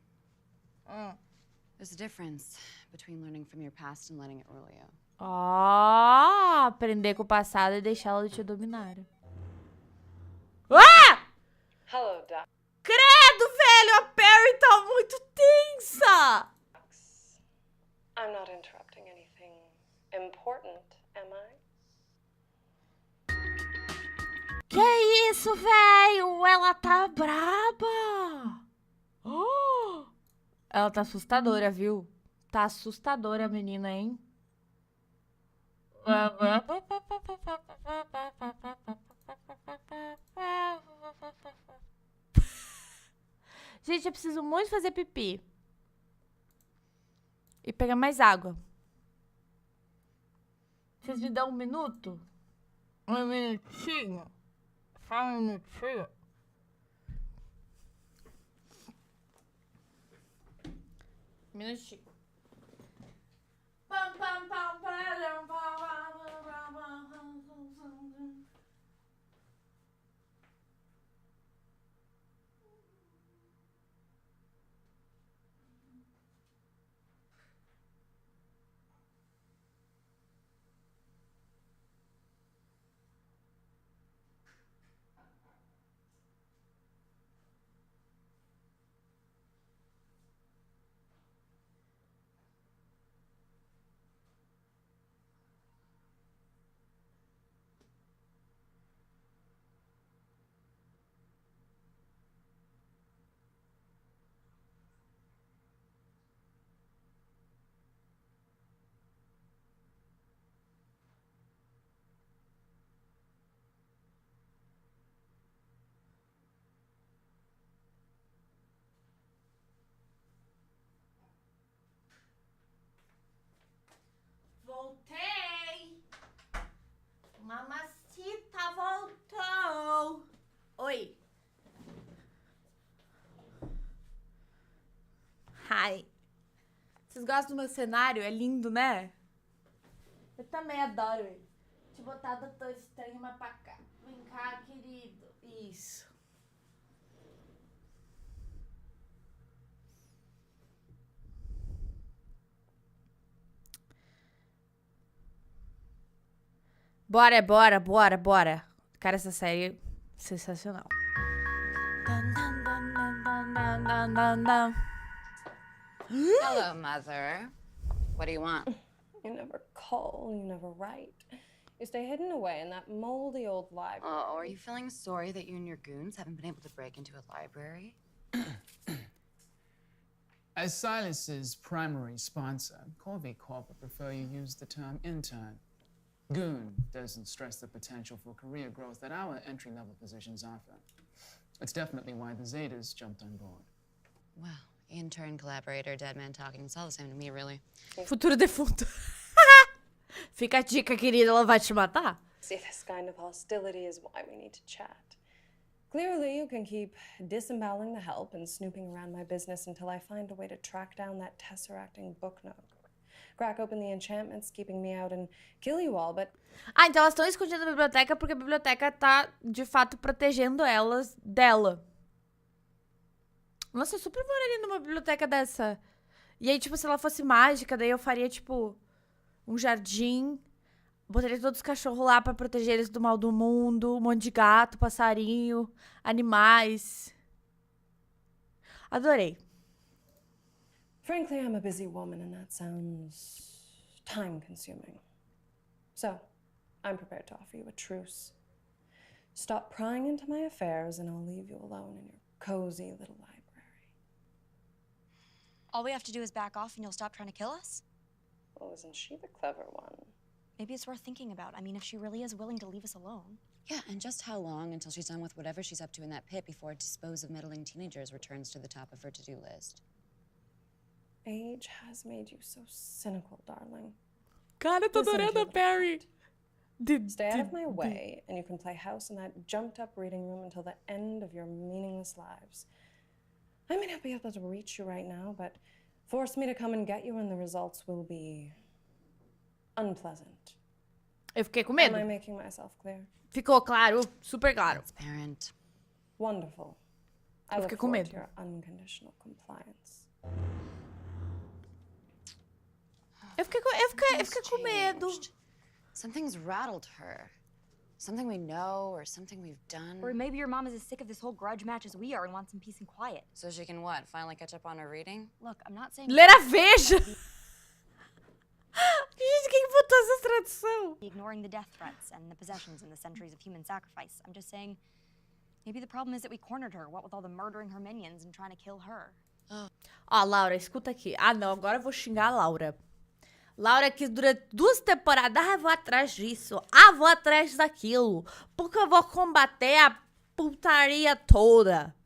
there's a difference between learning from your past and letting it rule you. Ó, aprender com o passado e deixá-lo te dominar. Ah! Hello, Doc. Credo, velho, a Perry tá muito tensa. I'm not interrupting anything important, am I? Que isso, velho? Ela tá braba. Oh! Ela tá assustadora, viu? Tá assustadora a menina, hein? Gente, eu preciso muito fazer pipi. E pegar mais água. Vocês me dão um minuto? Um minutinho? Só um minutinho? Minutinho. gosta do meu cenário? É lindo, né? Eu também adoro ele. Deixa eu botar o Doutor Estranho mais pra cá. Vem cá, querido. Isso. Bora, bora, bora, bora. Cara, essa série é sensacional. Hello, Mother. What do you want? You never call, you never write. You stay hidden away in that moldy old library. Oh, are you feeling sorry that you and your goons haven't been able to break into a library? As Silas's primary sponsor, Corby Corp would prefer you use the term intern. Goon doesn't stress the potential for career growth that our entry-level positions offer. It's definitely why the Zetas jumped on board. Well, intern, collaborator, dead man talking, it's all the same to me, really. Futuro defunto. Fica a dica, querida, ela vai te matar? See, this kind of hostility is why we need to chat. Clearly, you can keep disemboweling the help and snooping around my business until I find a way to track down that tesseracting book note. Crack open the enchantments keeping me out and kill you all, but... Ah, então elas estão escondidas na biblioteca porque a biblioteca tá, de fato, protegendo elas dela. Nossa, eu super moraria numa biblioteca dessa. E aí, tipo, se ela fosse mágica, daí eu faria, tipo, um jardim. Botaria todos os cachorros lá pra proteger eles do mal do mundo. Um monte de gato, passarinho, animais. Adorei. Frankly, I'm a busy woman and that sounds time-consuming. So, I'm prepared to offer you a truce. Stop prying into my affairs and I'll leave you alone in your cozy little library. All we have to do is back off and you'll stop trying to kill us? Well, isn't she the clever one? Maybe it's worth thinking about. I mean, if she really is willing to leave us alone. Yeah, and just how long until she's done with whatever she's up to in that pit before dispose of meddling teenagers returns to the top of her to-do list? Age has made you so cynical, darling. Cara, eu tô Listen, adorando a dear Perry. Stay out of my way, and you can play house in that jumped-up reading room until the end of your meaningless lives. I may not be able to reach you right now, but force me to come and get you and the results will be unpleasant. Eu fiquei com Am medo. I making myself clear? Ficou claro, super claro. Transparent. Wonderful. I Eu look fiquei com forward medo. to your unconditional compliance. Eu fiquei com medo. Changed. Something's rattled her. Something we know or something we've done. Or maybe your mom is as sick of this whole grudge match as we are and wants some peace and quiet. So she can what? Finally catch up on her reading? Look, I'm not saying Ler a Veja. Gente, quem botou essa tradução? ignoring the death threats and the possessions and the centuries of human sacrifice. I'm just saying, maybe the problem is that we cornered her, what with all the murdering her minions and trying to kill her. Ó, Laura, escuta aqui. Ah, não, agora eu vou xingar a Laura. Laura que durante 2 temporadas, ah, vou atrás disso, ah, vou atrás daquilo, porque eu vou combater a putaria toda.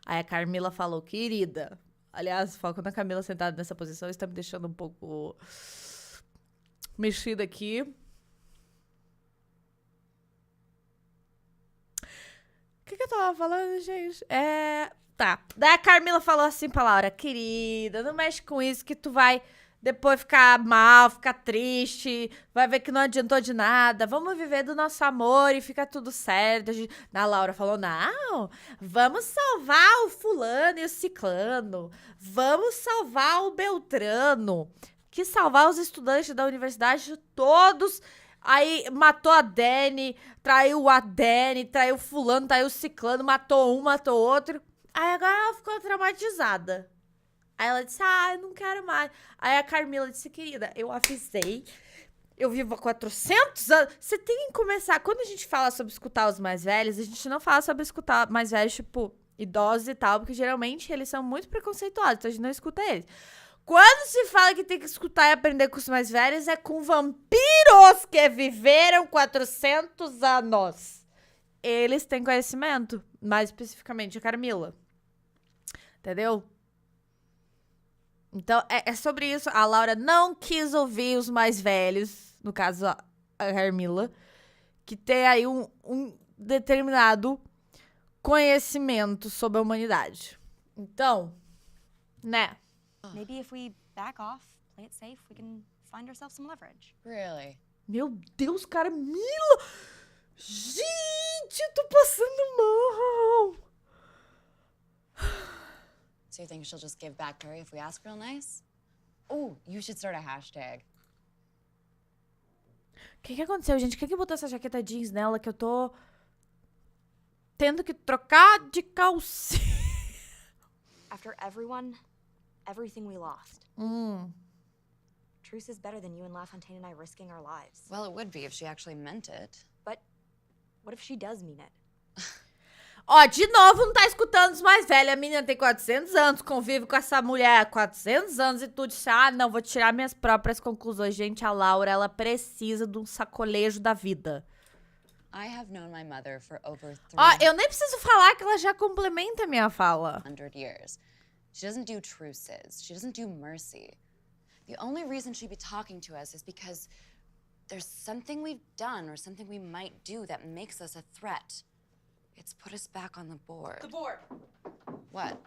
Aí a Carmilla falou, querida, aliás, quando a Camila sentada nessa posição, está me deixando um pouco mexida aqui. O que eu tava falando, gente? Tá. Daí a Carmilla falou assim pra Laura, querida, não mexe com isso que tu vai depois ficar mal, ficar triste, vai ver que não adiantou de nada, vamos viver do nosso amor e fica tudo certo. A Laura falou, não, vamos salvar o fulano e o ciclano, vamos salvar o Beltrano, que salvar os estudantes da universidade todos. Aí matou a Dani, traiu o fulano, traiu o ciclano, matou um, matou outro. Aí agora ela ficou traumatizada. Aí ela disse, eu não quero mais. Aí a Carmilla disse, querida, eu avisei, eu vivo há 400 anos. Você tem que começar, quando a gente fala sobre escutar os mais velhos, a gente não fala sobre escutar mais velhos, tipo, idosos e tal, porque geralmente eles são muito preconceituosos, então a gente não escuta eles. Quando se fala que tem que escutar e aprender com os mais velhos, é com vampiros que viveram 400 anos. Eles têm conhecimento, mais especificamente a Carmilla. Entendeu? Então, é sobre isso. A Laura não quis ouvir os mais velhos, no caso a Carmilla, que tem aí um determinado conhecimento sobre a humanidade. Então, né? Maybe if we back off, play it safe, we can find ourselves some leverage. Really? Meu Deus, Carmilla! Gente, eu tô passando mal! So you think she'll just give back Perry if we ask real nice? Oh, you should start a hashtag. O que aconteceu, gente? Quem que botou essa jaqueta jeans nela que eu tô tendo que trocar de calcinha? After everything we lost. Truce is better than you and LaFontaine and I risking our lives. Well, it would be if she actually meant it. But what if she does mean it? Ó, de novo, não tá escutando os mais velhos. A menina tem 400 anos, convive com essa mulher há 400 anos e tu disse, ah, não, vou tirar minhas próprias conclusões. Gente, a Laura, ela precisa de um sacolejo da vida. I have known my mother for over Ó, eu nem preciso falar que ela já complementa a minha fala. 300 years. She doesn't do truces. She doesn't do mercy. The only reason she'd be talking to us is because there's something we've done or something we might do that makes us a threat. It's put us back on the board. The board. What?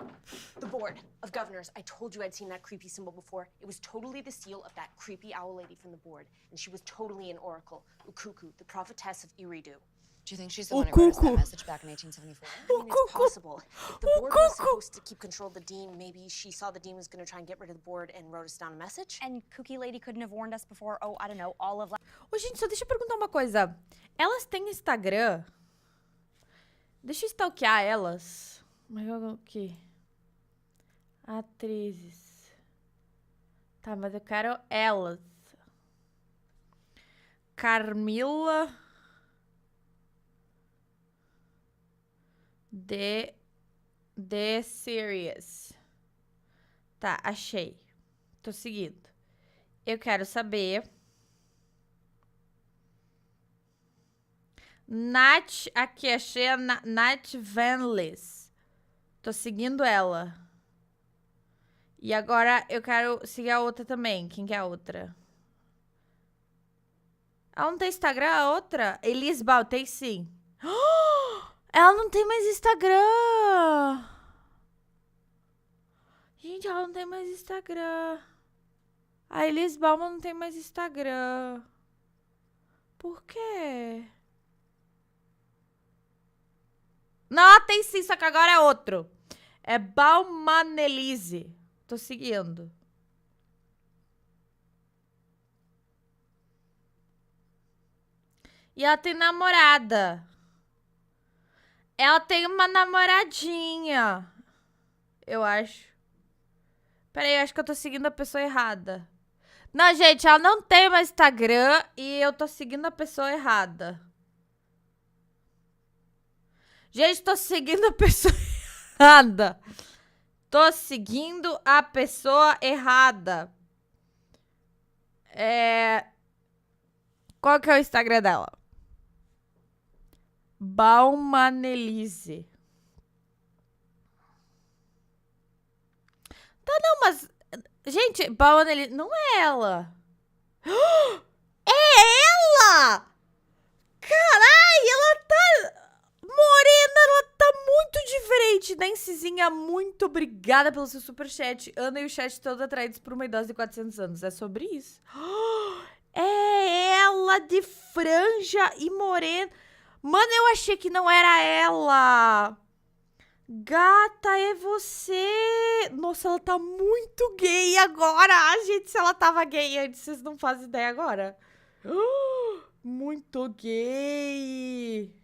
The board of governors. I told you I'd seen that creepy symbol before. It was totally the seal of that creepy owl lady from the board. And she was totally an oracle. Ukuku, the prophetess of Eridu. Do you think she's the one who wrote us that Ukuku. message back in 1874? I mean, it's possible. If the board was supposed to keep control of the dean, maybe she saw the dean was going to try and get rid of the board and wrote us down a message? And Kooky Lady couldn't have warned us before, oh, I don't know, all of Ô, gente, só deixa eu perguntar uma coisa. Elas têm Instagram? Deixa eu stalkear elas. Mas o quê? Atrizes. Tá, mas eu quero elas. Carmilla. The Series. Tá, achei. Tô seguindo. Eu quero saber... Nath, aqui, achei a Nath Vanless. Tô seguindo ela. E agora eu quero seguir a outra também. Quem que é a outra? Ela não tem Instagram, a outra? Elisbal, tem sim. Ela não tem mais Instagram. Gente, ela não tem mais Instagram. A Elisbal não tem mais Instagram. Por quê? Não, ela tem sim, só que agora é outro. É Balmanelise. Tô seguindo. E ela tem namorada. Ela tem uma namoradinha. Eu acho. Peraí, eu acho que eu tô seguindo a pessoa errada. Não, gente, ela não tem mais Instagram e eu tô seguindo a pessoa errada. Gente, tô seguindo a pessoa errada. Tô seguindo a pessoa errada. Qual que é o Instagram dela? Balmanelise. Tá, não, mas... Gente, Balmanelise... Não é ela. É ela! Caralho, ela tá... Morena, ela tá muito diferente. Nancyzinha, muito obrigada pelo seu superchat. Ana e o chat todo atraídos por uma idosa de 400 anos. É sobre isso. É ela de franja e morena. Mano, eu achei que não era ela. Gata, é você. Nossa, ela tá muito gay agora. Ah, gente, se ela tava gay antes, vocês não fazem ideia agora. Muito gay.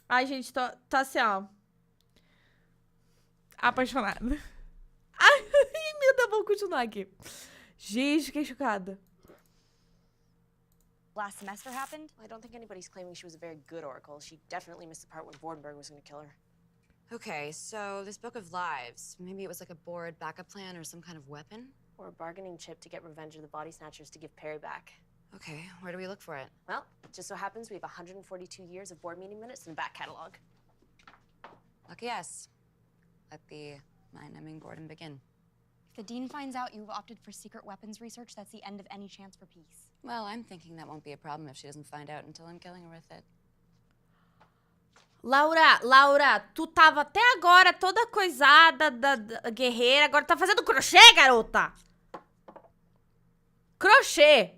Ai, gente, tô assim, ó. Apaixonada. Ai, meu Deus, vamos continuar aqui. Gente, fiquei chocada. last semester happened. I don't think anybody's claiming she was a very good oracle. She definitely missed the part when Vordenberg was going to kill her. Okay, so this book of lives, maybe it was like a board backup plan or some kind of weapon? Or a bargaining chip to get revenge of the body snatchers to give Perry back. Okay, where do we look for it? Well, it just so happens we have 142 years of board meeting minutes in the back catalog. Lucky us. Let the mind-numbing boredom begin. If the dean finds out you've opted for secret weapons research, that's the end of any chance for peace. Well, I'm thinking that won't be a problem if she doesn't find out until I'm killing her with it. Laura, tu tava até agora toda coisada da guerreira, agora tá fazendo crochê, garota! Crochê!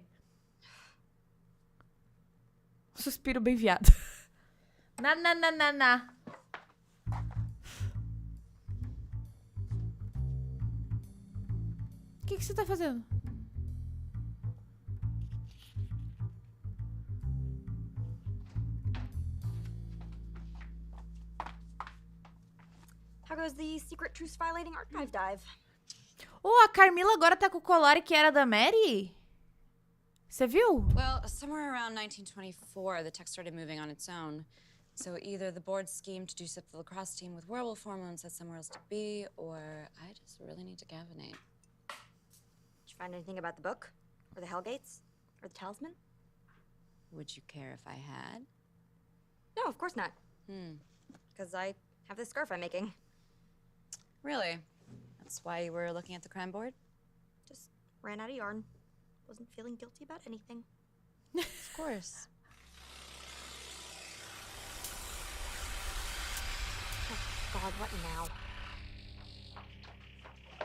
Suspiro bem viado. Na. O que você tá fazendo? How goes the secret truth violating archive dive? Oh, a Carmilla agora tá com o colar que era da Mary? Você viu? Well, somewhere around 1924, the tech started moving on its own. So either the board schemed to do up the lacrosse team with werewolf hormones that's somewhere else to be, or I just really need to cavinate. Did you find anything about the book? Or the Hellgates? Or the talisman? Would you care if I had? No, of course not. Because I have this scarf I'm making. Really? That's why you were looking at the crime board? Just ran out of yarn. Wasn't feeling guilty about anything. Of course. Oh, God, what now?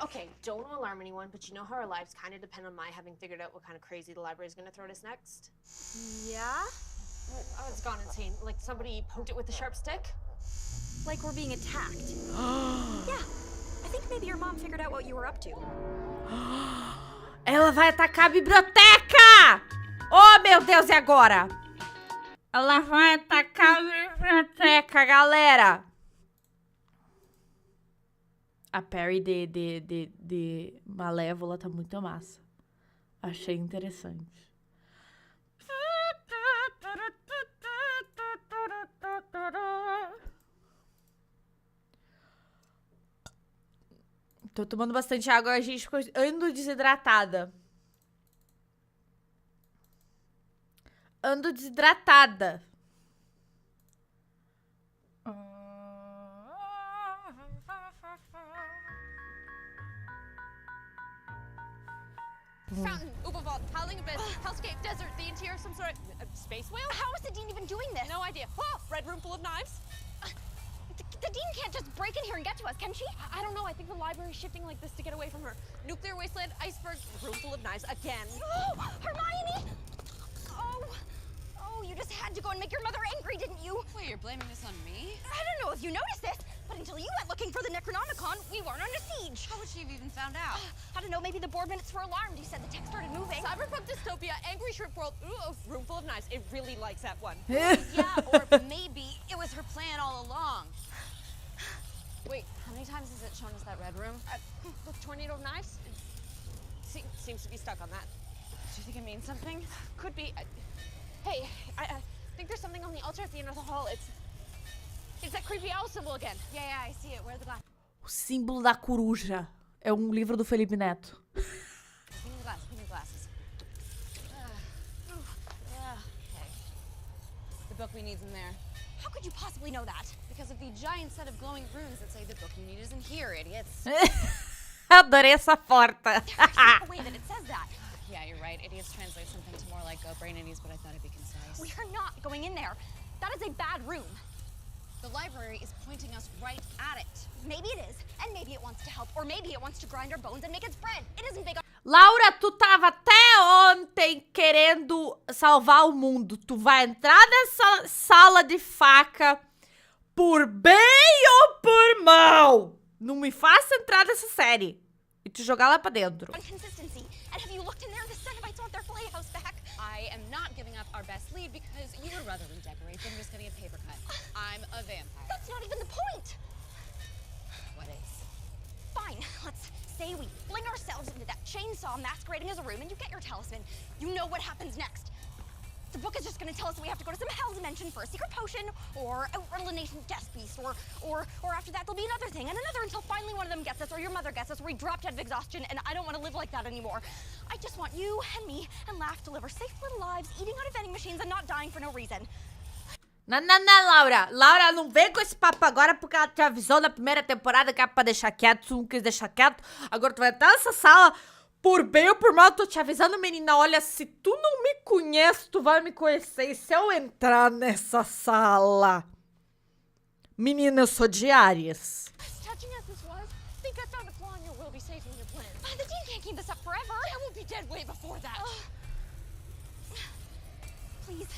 Okay, don't alarm anyone, but you know how our lives kind of depend on my having figured out what kind of crazy the library is going to throw at us next? Yeah? Oh, it's gone insane. Like somebody poked it with a sharp stick? Like we're being attacked. Yeah. I think maybe your mom figured out what you were up to. Ela vai atacar a biblioteca! Oh, meu Deus, e agora? Ela vai atacar a biblioteca, galera! A Perry de Malévola tá muito massa. Achei interessante. Tô tomando bastante água, a gente ando desidratada. Ando desidratada. Fountain, Uberwald, howling abyss, hellscape, desert, the interior, some sort of space whale? How is the dean even doing this? No idea. Oh, red room full of knives? The dean can't just break in here and get to us, can she? I don't know. I think the library's shifting like this to get away from her. Nuclear wasteland, iceberg, room full of knives again. Oh, Hermione! Oh, you just had to go and make your mother angry, didn't you? Wait, you're blaming this on me? I don't know if you noticed this, but until you went looking for the Necronomicon, we weren't under siege. How would she have even found out? I don't know, maybe the board minutes were alarmed. You said the tech started moving. Cyberpunk dystopia, angry shrimp world, ooh, room full of knives. It really likes that one. Yeah, or maybe it was her plan all along. Wait, how many times has it shown us that red room? With tornado knives? Seems to be stuck on that. Do you think it means something? Could be. Hey, I think there's something on the altar at the end of the hall. It's that creepy owl symbol again. Yeah, I see it. Where are the glasses? O símbolo da coruja. É um livro do Felipe Neto. Give me the glasses. Okay. The book we need's in there. How could you possibly know that? Because of the giant set of glowing runes that say the book you need isn't here, idiots. Adorei essa porta. There's no way that it says that. Yeah, you're right. Idiots translate something to more like brain idiots, but I thought it'd be concise. We are not going in there. That is a bad room. The library is pointing us right at it. Maybe it is, and maybe it wants to help, or maybe it wants to grind our bones and make its bread. It isn't big on... Laura, tu tava até ontem querendo salvar o mundo. Tu vai entrar nessa sala de faca por bem ou por mal. Não me faça entrar nessa série e te jogar lá pra dentro. Consistency. And have you looked in there? The Cenobites want their playhouse back. I am not giving up our best lead because you would rather redecorate than just getting a paper cut. I'm a vampire. That's not even the point. What is? Fine, let's say we fling ourselves into that chainsaw masquerading as a room and you get your talisman. You know what happens next. The book is just gonna tell us we have to go to some hell dimension for a secret potion, or outrun a nation death beast, or after that there'll be another thing and another until finally one of them gets us, or your mother gets us, or we drop dead of exhaustion, and I don't want to live like that anymore. I just want you and me and Laugh to live our safe little lives, eating out of vending machines and not dying for no reason. Não, Laura. Laura, não vem com esse papo agora porque ela te avisou na primeira temporada que era pra deixar quieto, tu não quis deixar quieto. Agora tu vai entrar nessa sala, por bem ou por mal, eu tô te avisando, menina. Olha, se tu não me conhece, tu vai me conhecer. E se eu entrar nessa sala, Menina, eu sou de Áries. As touching as this was, I think I found a flaw in your will be safe in your plan. The dean can't keep this up forever. I will be dead way before that. Please,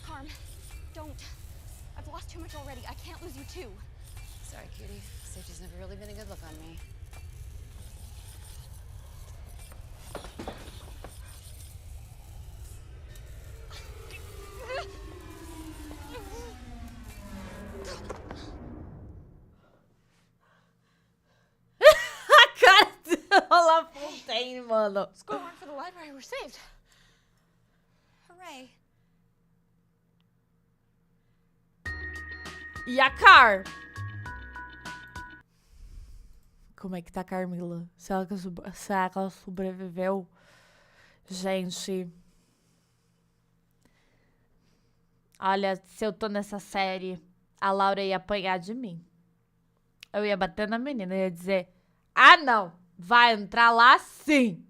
Carm, don't. I've lost too much already. I can't lose you too. Sorry, cutie. Safety's never really been a good look on me. A cara dela Fontaine, mano. Score one for the library. We're saved. Hooray. E a Car? Como é que tá a Carmilla? Será que ela sobreviveu? Gente. Olha, se eu tô nessa série, a Laura ia apanhar de mim. Eu ia bater na menina e ia dizer: ah, não! Vai entrar lá sim!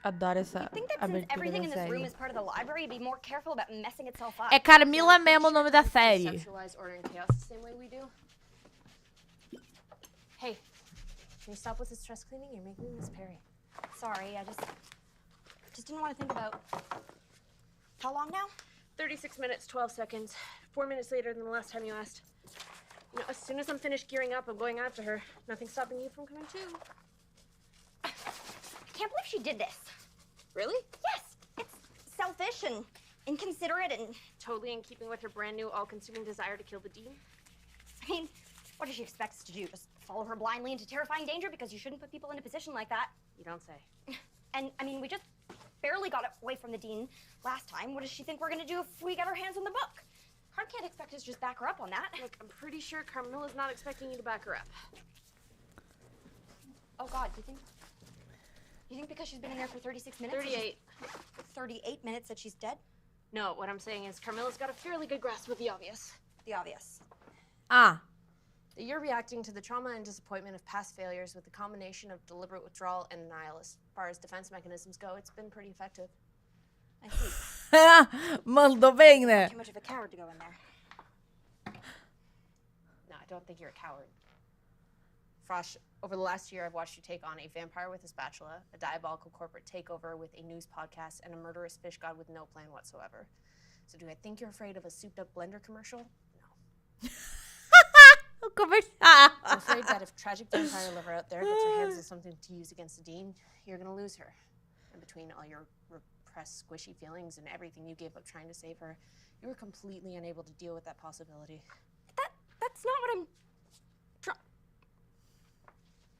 Adoro essa I think that since abertura everything in da this room série. is part of the library, you'd be more careful about messing itself up. É Carmilla mesmo o nome da série. Conceptualize order and chaos the same way we do. Hey, can you stop with the stress cleaning? You're making me Miss Perry. Sorry, I just didn't want to think about. How long now? 36 minutes, 12 seconds. 4 minutes later than the last time you asked. You know, as soon as I'm finished gearing up, I'm going after her. Nothing's stopping you from coming too. I can't believe she did this. Really? Yes, it's selfish and inconsiderate and, Totally in keeping with her brand new, all-consuming desire to kill the dean. I mean, what does she expect us to do? Just follow her blindly into terrifying danger because you shouldn't put people in a position like that? You don't say. And, I mean, we just barely got away from the dean last time. What does she think we're gonna do if we get our hands on the book? Carm can't expect us to just back her up on that. Look, I'm pretty sure Carmilla's not expecting you to back her up. Oh, God, do you think because she's been in there for 36 minutes? 38. 38 minutes that she's dead? No, what I'm saying is Carmilla's got a fairly good grasp of the obvious. The obvious. Ah, That you're reacting to the trauma and disappointment of past failures with a combination of deliberate withdrawal and denial. As far as defense mechanisms go, it's been pretty effective. I see. mandou bem, né? Too much of a coward to go in there. No, I don't think you're a coward. Frosh, over the last year, I've watched you take on a vampire with a spatula, a diabolical corporate takeover with a news podcast, and a murderous fish god with no plan whatsoever. So do I think you're afraid of a souped-up blender commercial? No. O comercial. I'm afraid that if tragic vampire lover out there gets her hands on something to use against the dean, you're gonna lose her. And between all your repressed, squishy feelings and everything you gave up trying to save her, you were completely unable to deal with that possibility. That's not what I'm...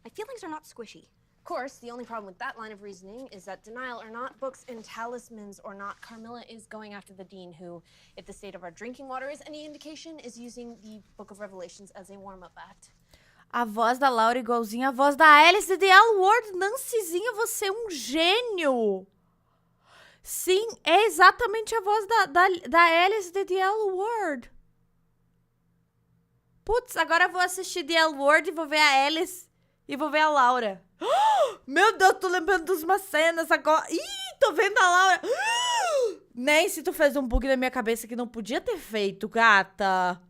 My feelings are not squishy. Of course, the only problem with that line of reasoning is that denial are not books and talismans or not. Carmilla is going after the dean who, if the state of our drinking water is any indication, is using the Book of Revelations as a warm-up act. A voz da Laura igualzinha a voz da Alice de L Word. Nancyzinha, você é um gênio. Sim, é exatamente a voz da Alice de The L Word. Putz, agora eu vou assistir The L Word e vou ver a Alice e vou ver a Laura. Meu Deus, tô lembrando de umas cenas agora. Ih, tô vendo a Laura. Nancy, tu fez um bug na minha cabeça que não podia ter feito, gata.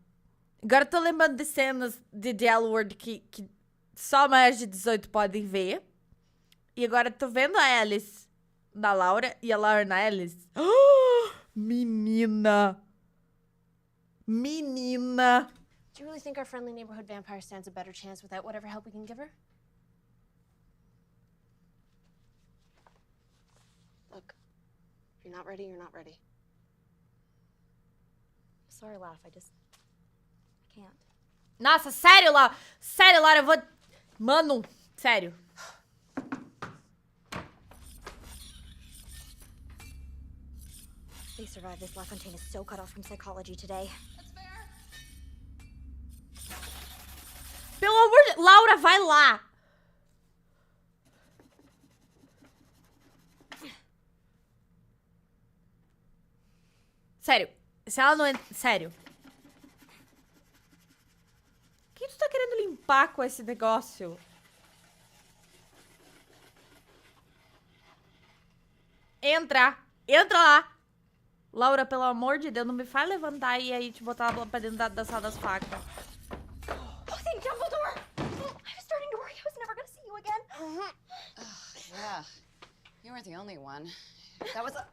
Agora eu tô lembrando de cenas de The L Word que só maiores de 18 podem ver. E agora eu tô vendo a Alice na Laura e a Laura na Alice. Menina. Menina. Do you really think our friendly neighborhood vampire stands a better chance without whatever help we can give her? Look, if you're not ready, you're not ready. Sorry, Laugh, I can't. Nossa, sério, Laura? Sério, Laura, eu vou... Mano, sério. They survived this. LaFontaine is so cut off from psychology today. Pelo amor de... Laura, vai lá. Sério. Se ela não... Sério. O que tu tá querendo limpar com esse negócio? Entra lá. Laura, pelo amor de Deus, não me faz levantar e aí te botar lá pra dentro da sala das facas. Oh, thank Dumbledore! I was starting to worry I was never gonna see you again. Yeah, you weren't the only one. That was the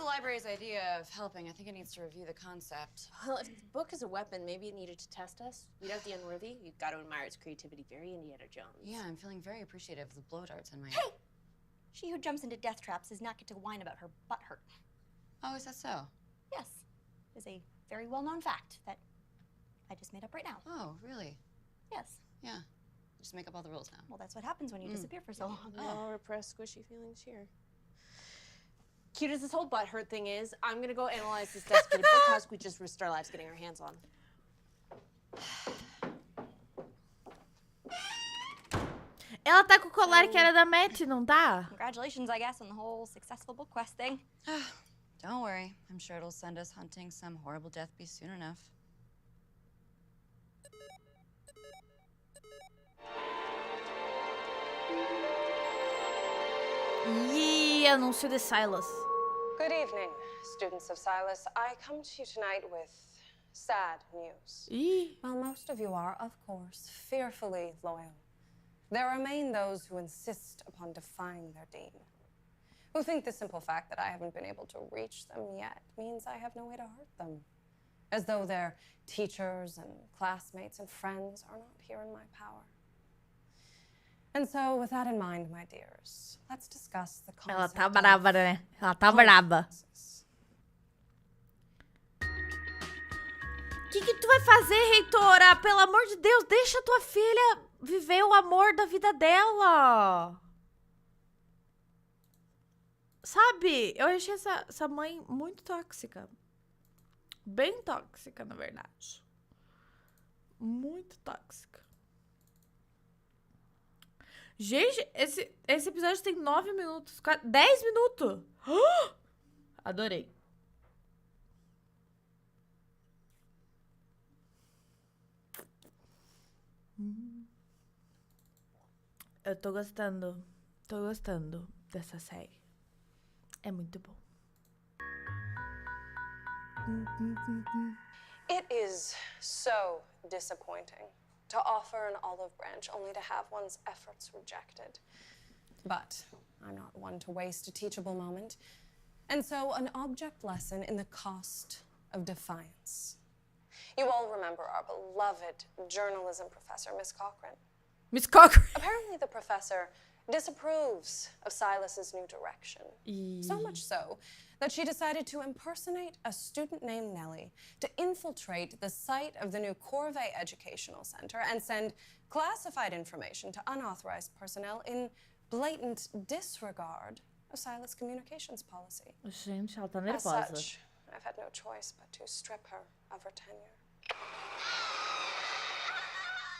library's idea of helping. I think it needs to review the concept. Well, if the book is a weapon, maybe it needed to test us. Weed out the unworthy. You've got to admire its creativity. Very Indiana Jones. Yeah, I'm feeling very appreciative of the blow darts in my... Hey! She who jumps into death traps does not get to whine about her butt hurt. Oh, is that so? Yes. It is a very well-known fact that I just made up right now. Oh, really? Yes. Yeah. Just make up all the rules now. Well, that's what happens when you disappear for so long. No repressed squishy feelings here. Cute as this whole butt hurt thing is, I'm gonna go analyze this desiccated book house we just risked our lives getting our hands on. Ela tá com o colar que era da Matt, não tá? Congratulations, I guess, on the whole successful book quest thing. Don't worry. I'm sure it'll send us hunting some horrible death beast soon enough. Ih, anúncio de Silas. Good evening, students of Silas. I come to you tonight with sad news. Ih. While most of you are, of course, fearfully loyal, there remain those who insist upon defying their dean, who think the simple fact that I haven't been able to reach them yet means I have no way to hurt them, as though their teachers and classmates and friends are not here in my power. And so, with that in mind, my dears, let's discuss the Ela concept tá brava, né? Ela tá brava. O que tu vai fazer, reitora? Pelo amor de Deus, deixa tua filha viver o amor da vida dela. Sabe? Eu achei essa mãe muito tóxica. Bem tóxica, na verdade. Muito tóxica. Gente, esse episódio tem 9 minutos. 10 minutos. Adorei. Eu tô gostando. Tô gostando dessa série. É muito bom. It is so disappointing to offer an olive branch only to have one's efforts rejected. But I'm not one to waste a teachable moment. And so an object lesson in the cost of defiance. You all remember our beloved journalism professor, Miss Cochran. Miss Cochran. Apparently the professor disapproves of Silas's new direction. So much so that she decided to impersonate a student named Nellie to infiltrate the site of the new Corvée Educational Center and send classified information to unauthorized personnel in blatant disregard of Silas' communications policy. Gente, ela tá As nervosa. such, I've had no choice but to strip her of her tenure.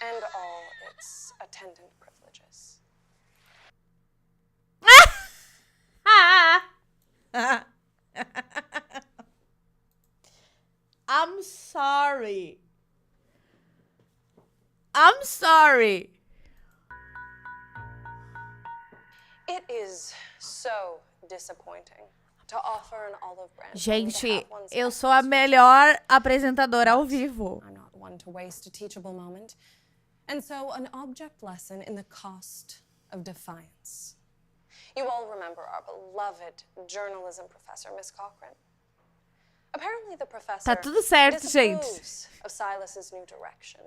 And all its attendant privileges. I'm sorry. I'm sorry. It is so disappointing to offer an olive branch. Gente, eu sou a melhor apresentadora ao vivo. I'm not one to waste a teachable moment. And so an object lesson in the cost of defiance. You all remember our beloved journalism professor, Miss Cochran. Apparently the professor Tá tudo certo, gente. disapproves of Silas's new direction.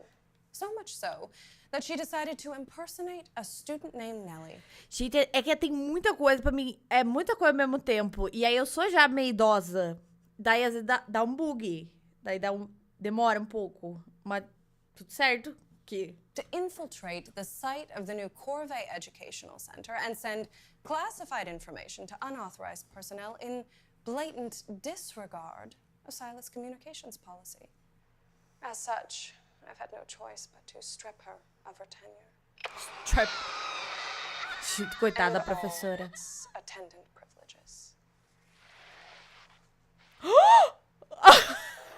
So much so that she decided to impersonate a student named Nellie. Gente, é que tem muita coisa pra mim. É muita coisa ao mesmo tempo. E aí eu sou já meio idosa. Daí às vezes dá um bug. Daí demora um pouco. Mas tudo certo. Que... To infiltrate the site of the new Corvée Educational Center and send classified information to unauthorized personnel in blatant disregard of Silas' communications policy. As such, I've had no choice but to strip her of her tenure. Gente, coitada da And all professora. its attendant privileges.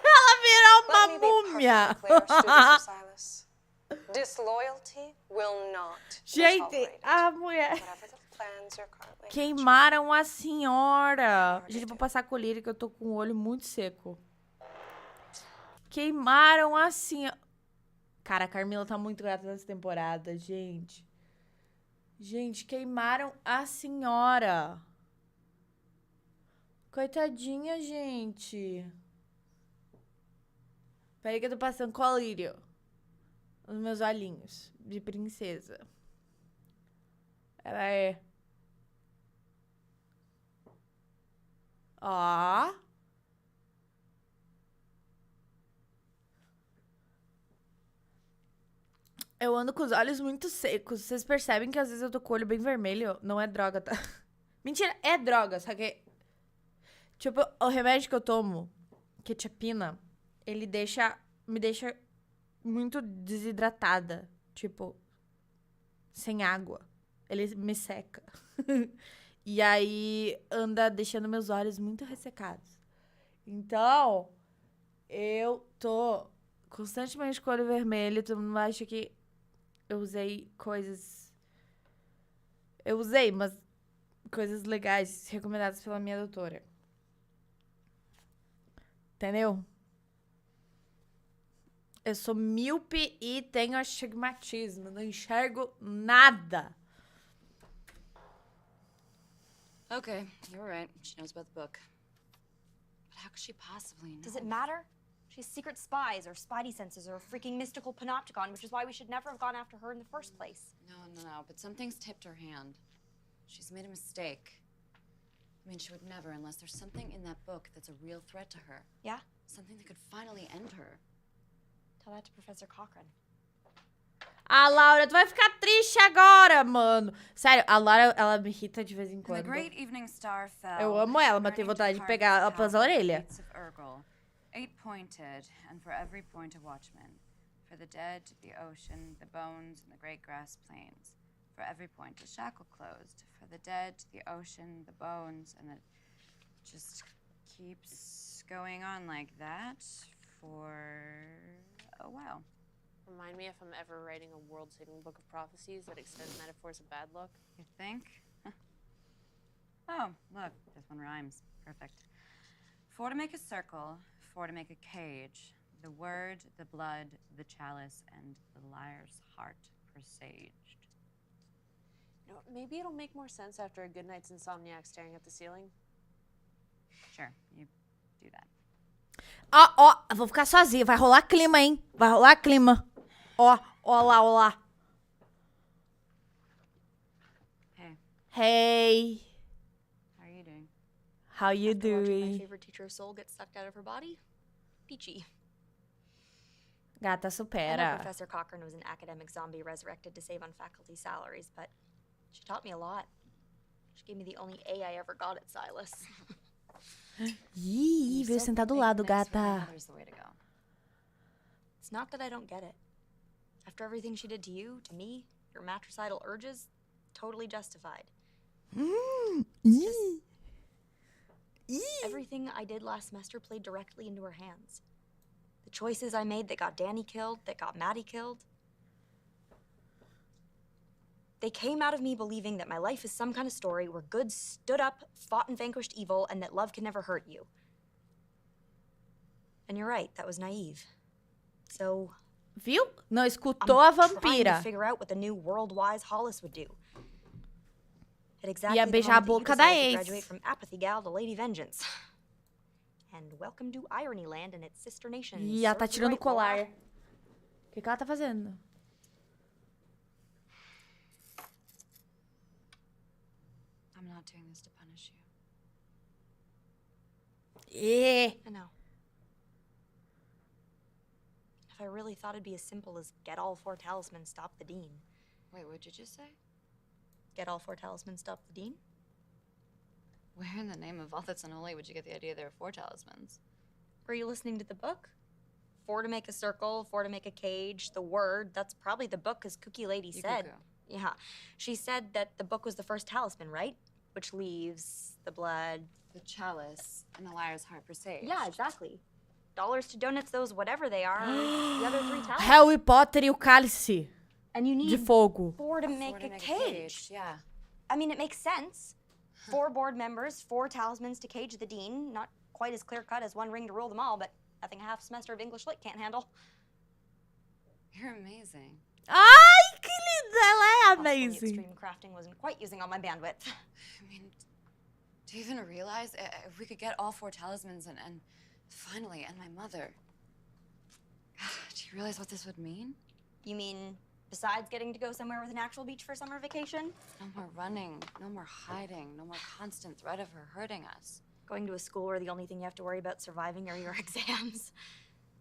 Ela virou uma Let me be múmia. perfectly clear, students of Silas. Disloyalty will not be Gente, tolerated. a mulher... Whatever the plans you're currently Queimaram a senhora. Gente, vou passar colírio que eu tô com o olho muito seco. Queimaram a senhora. Cara, a Carmilla tá muito gata nessa temporada, gente. Gente, queimaram a senhora. Coitadinha, gente. Peraí que eu tô passando colírio nos meus olhinhos de princesa. Ela é... Ó. Eu ando com os olhos muito secos. Vocês percebem que às vezes eu tô com o olho bem vermelho? Não é droga, tá? Mentira, é droga, só que... Tipo, o remédio que eu tomo, quetiapina, ele me deixa muito desidratada. Tipo, sem água. Ele me seca. E aí, anda deixando meus olhos muito ressecados. Então, eu tô constantemente com o olho vermelho. Todo mundo acha que eu usei coisas... Eu usei, mas coisas legais recomendadas pela minha doutora. Entendeu? Eu sou míope e tenho astigmatismo. Não enxergo nada. Okay, you're right. She knows about the book. But how could she possibly know? Does it matter? She has secret spies or spidey senses or a freaking mystical panopticon, which is why we should never have gone after her in the first place. No, but something's tipped her hand. She's made a mistake. I mean, she would never unless there's something in that book that's a real threat to her. Yeah? Something that could finally end her. Tell that to Professor Cochran. Ah, Laura, tu vai ficar triste agora, mano. Sério, a Laura, ela me irrita de vez em And the quando. great evening star fell. Eu amo ela, mas tenho vontade de pegar ela pelas orelhas. 8-pointed, and for every point a watchman. For the dead, the ocean, the bones, and the great grass plains. For every point a shackle closed. For the dead, the ocean, the bones, and it just keeps going on like that for a while. Remind me if I'm ever writing a world-saving book of prophecies that extends metaphors of bad luck. You think? Oh, look, this one rhymes. Perfect. 4 to make a circle, 4 to make a cage. The word, the blood, the chalice, and the liar's heart presaged. You know, maybe it'll make more sense after a good night's insomniac staring at the ceiling. Sure, you do that. Ó, eu vou ficar sozinha. Vai rolar clima, hein? Vai rolar clima. Ó lá. Hey, Hey, how are you doing? how you After watching my doing? favorite teacher's soul get sucked out of her body? Peachy. Gata, I know supera. Professor Cochran was an academic zombie resurrected to save on faculty salaries, but she taught me a lot. She gave me the only A I ever got at Silas. Ih, You veio so sentar do think lado, mixed with gata. another's the way to go. It's not that I don't get it. After everything she did to you, to me, your matricidal urges, totally justified. Everything I did last semester played directly into her hands. The choices I made that got Danny killed, that got Maddie killed. They came out of me believing that my life is some kind of story where good stood up, fought and vanquished evil, and that love can never hurt you. And you're right, that was naive. So Viu? Não I'm escutou a trying to vampira. figure out what the new world-wise Hollis would do. At Ia exactly the beijar a moment boca that da you decided to ex. graduate from Apathy Gal to Lady Vengeance. And welcome to Irony Land and its sister nations. Ih, ela tá Serves you tirando o right, Laura. colar. O que ela tá fazendo? I'm not doing this to punish you. Ê, I know. If I really thought it'd be as simple as get all 4 talismans, stop the dean. Wait, what'd you just say? Get all 4 talismans, stop the dean? Where in the name of all that's unholy would you get the idea there are 4 talismans? Were you listening to the book? 4 to make a circle, 4 to make a cage. The word, that's probably the book, as Cookie Lady said. Yukuku. Yeah. She said that the book was the first talisman, right? Which leaves the blood. The chalice and the liar's heart presaged. Yeah, exactly. dollars to donuts, those whatever they are, the other 3 talents. Harry Potter e o Cálice And you de need Fogo. 4 to make a cage. Yeah. I mean, it makes sense. 4 board members, 4 talismans to cage the dean. Not quite as clear-cut as 1 ring to rule them all, but nothing a half semester of English lit can't handle. You're amazing. Ai, que linda! Ela é Also, the amazing. extreme crafting wasn't quite using all my bandwidth. I mean, do you even realize if we could get all 4 talismans and finally end my mother? Do you realize what this would mean? You mean, besides getting to go somewhere with an actual beach for summer vacation? No more running, no more hiding, no more constant threat of her hurting us. Going to a school where the only thing you have to worry about surviving are your exams.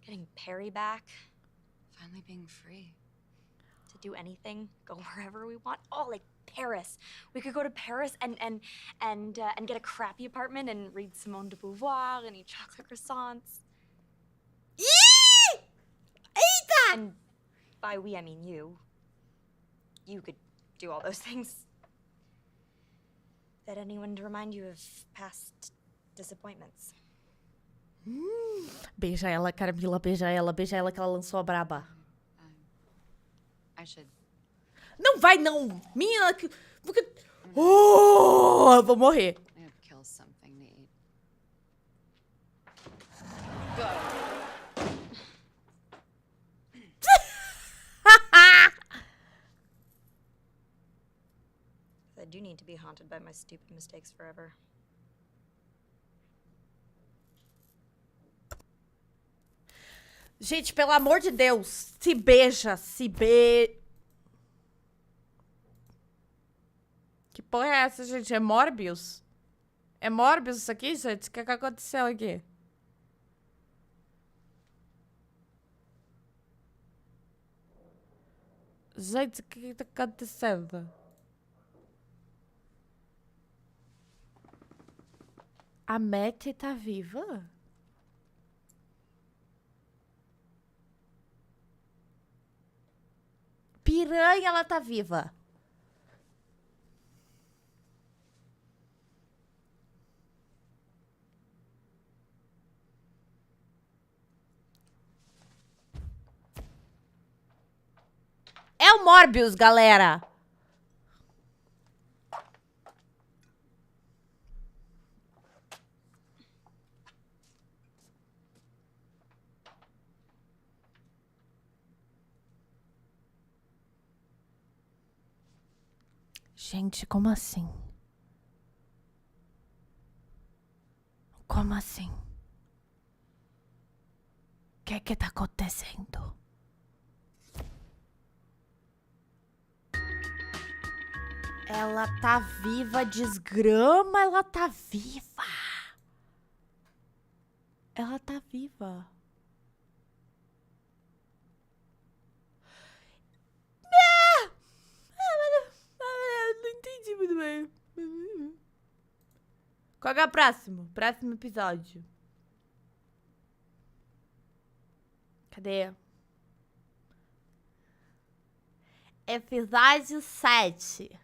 Getting Perry back. Finally being free. To do anything, go wherever we want. Oh, like Paris. We could go to Paris and get a crappy apartment and read Simone de Beauvoir and eat chocolate croissants. Ih! Eita! And by we, I mean you. You could do all those things. That anyone to remind you of past disappointments. Beija ela, Carmilla, beija ela que ela lançou a braba. I should. Não vai, não! Menina, que... Oh, eu vou morrer. I would kill something to eat. I do need to be haunted by my stupid mistakes forever. Gente, pelo amor de Deus, se beija, se be... Que porra é essa, gente? É Morbius? É Morbius isso aqui, gente? O que aconteceu aqui? Gente, o que tá acontecendo? A Matt tá viva? Piranha, ela tá viva. É o Morbius, galera. Gente, como assim? Como assim? O que tá acontecendo? Ela tá viva, desgrama, ela tá viva. Ela tá viva. Não entendi muito bem. Qual que é o próximo? Próximo episódio. Cadê? Episódio 7.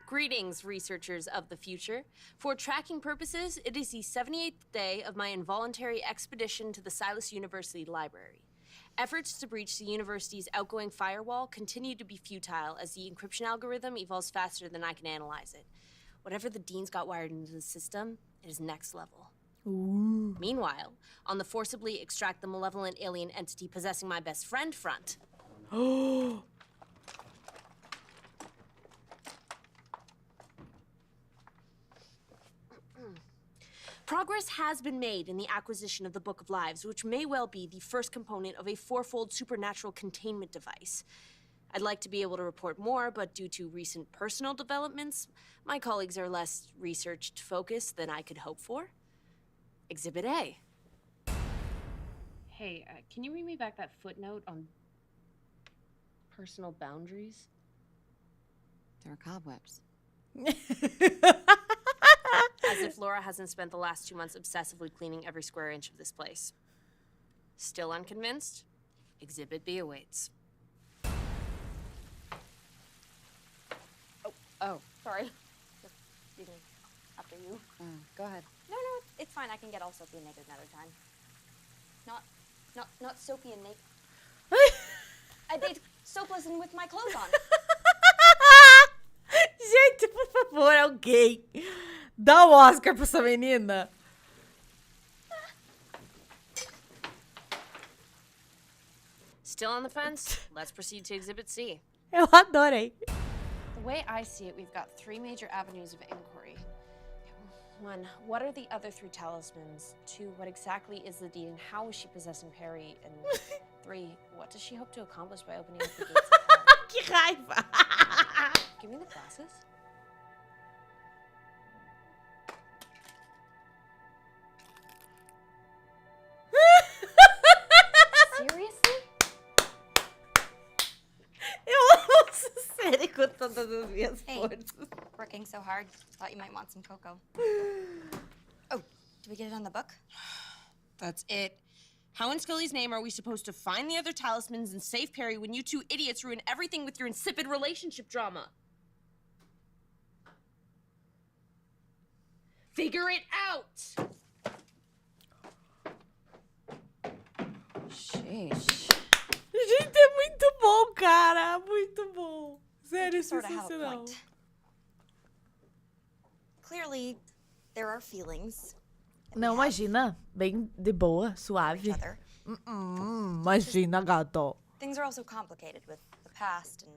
Greetings, researchers of the future. For tracking purposes, it is the 78th day of my involuntary expedition to the Silas University Library. Efforts to breach the university's outgoing firewall continue to be futile as the encryption algorithm evolves faster than I can analyze it. Whatever the dean's got wired into the system, it is next level. Ooh. Meanwhile, on the forcibly extract the malevolent alien entity possessing my best friend front, progress has been made in the acquisition of the Book of Lives, which may well be the first component of a 4-fold supernatural containment device. I'd like to be able to report more, but due to recent personal developments, my colleagues are less research-focused than I could hope for. Exhibit A. Hey, can you read me back that footnote on personal boundaries? There are cobwebs. As if Laura hasn't spent the last 2 months obsessively cleaning every square inch of this place. Still unconvinced? Exhibit B awaits. Oh, Sorry. Excuse me. After you. go ahead. No, it's fine. I can get all soapy and naked another time. Not soapy and naked. I bathe soapless and with my clothes on. Gente, por favor, alguém dá um Oscar pra essa menina. Still on the fence? Let's proceed to Exhibit C. Eu adorei. The way I see it, we've got 3 major avenues of inquiry. 1, what are the other 3 talismans? 2, what exactly is the deed and how is she possessing Perry? And 3, what does she hope to accomplish by opening up the gates of hell? Que raiva. Give me the glasses. Seriously? Eu amo essa série com todas as minhas Hey. forças. Working so hard. Thought you might want some cocoa. Oh, did we get it on the book? That's it. How in Scully's name are we supposed to find the other talismans and save Perry when you 2 idiots ruin everything with your insipid relationship drama? Figure it out! Sheesh. Gente, é muito bom, cara. Muito bom. Sério, Sort of have a sensacional. point. Clearly, there are feelings Não, imagina. Bem de boa, for each suave. other. Imagina, gato. Things are also complicated with the past and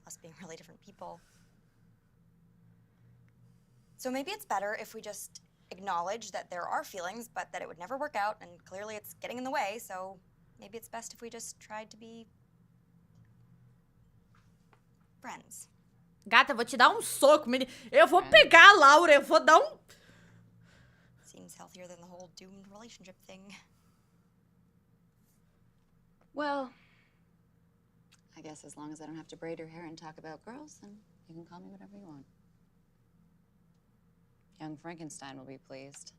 us being really different people. So maybe it's better if we just acknowledge that there are feelings, but that it would never work out, and clearly it's getting in the way, so maybe it's best if we just tried to be friends. Gata, eu vou te dar um soco, menina. Eu vou pegar a Laura, eu vou dar um... Seems healthier than the whole doomed relationship thing. Well, I guess as long as I don't have to braid her hair and talk about girls, then you can call me whatever you want. Young Frankenstein will be pleased.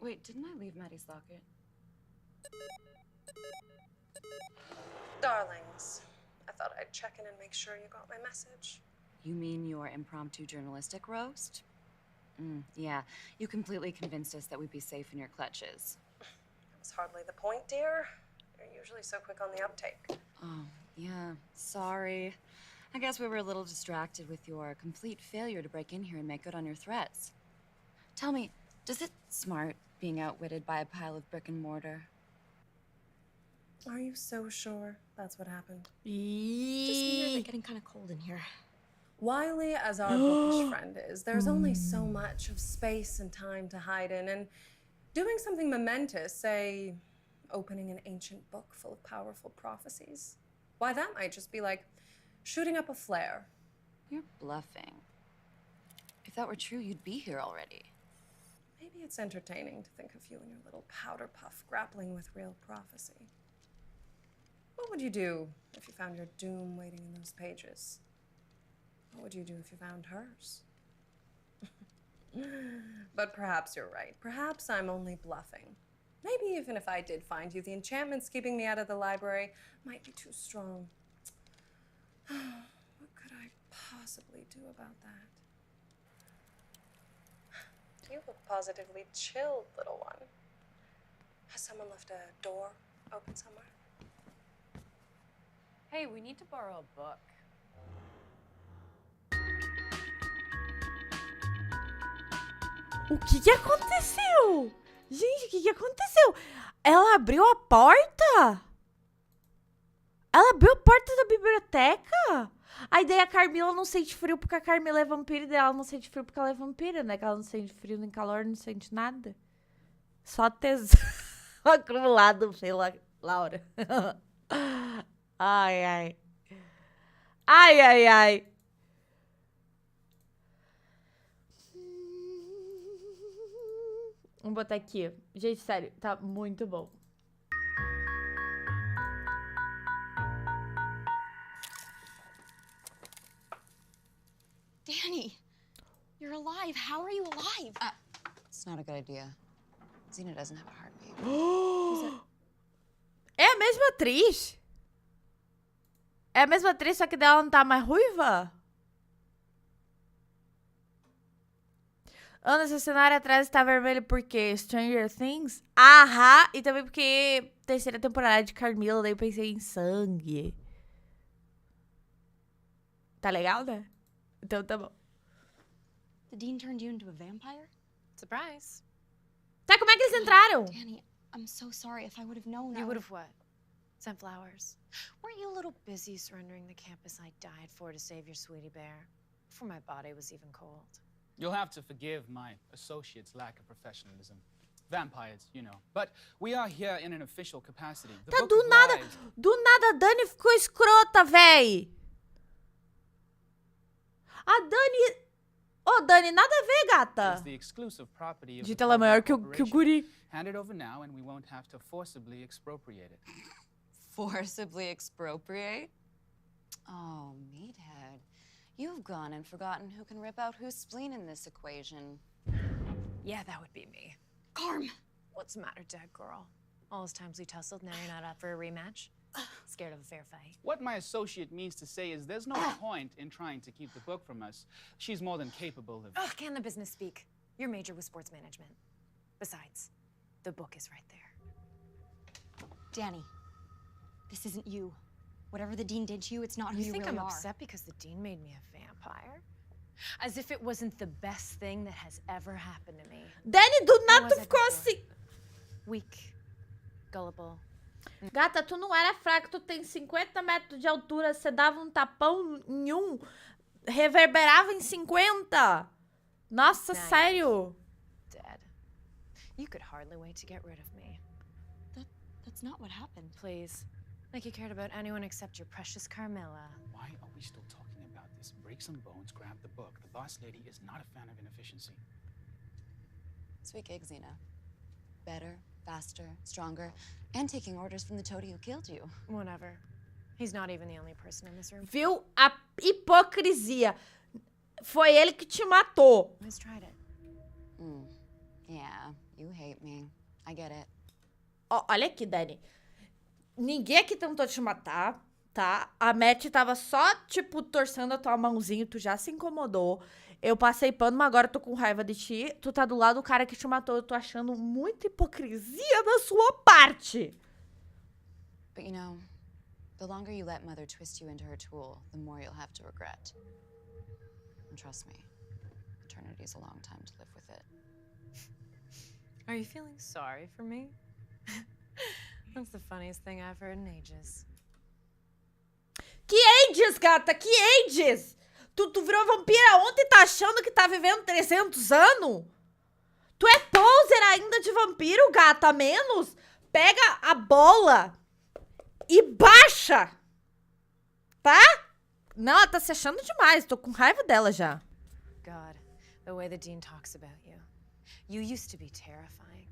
Wait, didn't I leave Maddie's locket? Darlings, I thought I'd check in and make sure you got my message. You mean your impromptu journalistic roast? Yeah, you completely convinced us that we'd be safe in your clutches. That was hardly the point, dear. You're usually so quick on the uptake. Oh, yeah, sorry. I guess we were a little distracted with your complete failure to break in here and make good on your threats. Tell me, does it smart being outwitted by a pile of brick and mortar? Are you so sure that's what happened? Just me, or is Ih, it getting kind of cold in here? Wily as our bookish friend is, there's only so much of space and time to hide in, and doing something momentous, say, opening an ancient book full of powerful prophecies, why, that might just be like shooting up a flare. You're bluffing. If that were true, you'd be here already. Maybe it's entertaining to think of you and your little powder puff grappling with real prophecy. What would you do if you found your doom waiting in those pages? What would you do if you found hers? But perhaps you're right. Perhaps I'm only bluffing. Maybe even if I did find you, the enchantments keeping me out of the library might be too strong. What could I possibly do about that? You look positively chilled, little one. Has someone left a door open somewhere? Hey, we need to borrow a book. o que aconteceu? Gente, o que aconteceu? Ela abriu a porta? Ela abriu a porta da biblioteca? Aí daí a Carmilla não sente frio porque a Carmilla é vampira e daí ela não sente frio porque ela é vampira, né? Que ela não sente frio nem calor, não sente nada. Só tesão acumulado pela Laura. Ai, ai. Ai, ai, ai. Vamos botar aqui. Gente, sério, tá muito bom. Danny, you're alive. How are you alive? It's not a good idea. Xena doesn't have a heartbeat. É a mesma atriz? É a mesma atriz, só que dela não tá mais ruiva? Ana, seu cenário atrás está vermelho porque Stranger Things? Aham! E também porque terceira temporada de Carmilla, daí eu pensei em sangue. Tá legal, né? Então tá bom. The Dean turned you into a vampire? Surprise. Tá, como é que eles entraram? Danny, I'm so sorry. If I would have known, You would have what? Sent flowers. Weren't you a little busy surrendering the campus I died for to save your sweetie bear? Before my body was even cold. You'll have to forgive my associates' lack of professionalism. Vampires, you know. But we are here in an official capacity. The Tá, Book do of nada a Dani ficou escrota, véi. A Dani... Ô, Dani, nada a ver, gata. is the exclusive property of De the tela maior que o corporation. guri. Hand it over now and we won't have to forcibly expropriate it. Forcibly expropriate? Oh, meathead. You've gone and forgotten who can rip out whose spleen in this equation. Yeah, that would be me. Carm. What's the matter, dead girl? All those times we tussled, now you're not up for a rematch? Scared of a fair fight? What my associate means to say is there's no point in trying to keep the book from us. She's more than capable of... Ugh, can the business speak? Your major was sports management. Besides, the book is right there. Danny, this isn't you. Whatever the Dean did to you, it's not who You you think really I'm are. upset because the Dean made me a vampire? As if it wasn't the best thing that has ever happened to me. Dani, do nada was tu I ficou before? assim. Weak, gullible. Gata, tu não era fraca, tu tem 50 metros de altura, você dava um tapão em um, reverberava em 50. Nossa, Nice. sério? Dead. You could hardly wait to get rid of me. That's not what happened. Please. Like you cared about anyone except your precious Carmilla. Why are we still talking about this? Break some bones, grab the book. The boss lady is not a fan of inefficiency. Sweet gig, Xena. Better, faster, stronger, and taking orders from the toady who killed you. Whatever. He's not even the only person in this room. Viu a hipocrisia? Foi ele que te matou. Who's tried it? Yeah, you hate me. I get it. Ó, olha aqui, Dani. Ninguém aqui tentou te matar, tá? A Matt tava só, tipo, torcendo a tua mãozinha, tu já se incomodou. Eu passei pano, mas agora eu tô com raiva de ti. Tu tá do lado do cara que te matou. Eu tô achando muita hipocrisia da sua parte. But you know, the longer you let Mother twist you into her tool, the more you'll have to regret. And trust me, eternity's a long time to live with it. Are you feeling sorry for me? That's the funniest thing I've heard in ages. Que ages, gata? Que ages? Tu virou vampira ontem e tá achando que tá vivendo 300 anos? Tu é poser ainda de vampiro, gata? Menos? Pega a bola e baixa. Tá? Não, ela tá se achando demais. Tô com raiva dela já. God, the way the Dean talks about you. You used to be terrifying.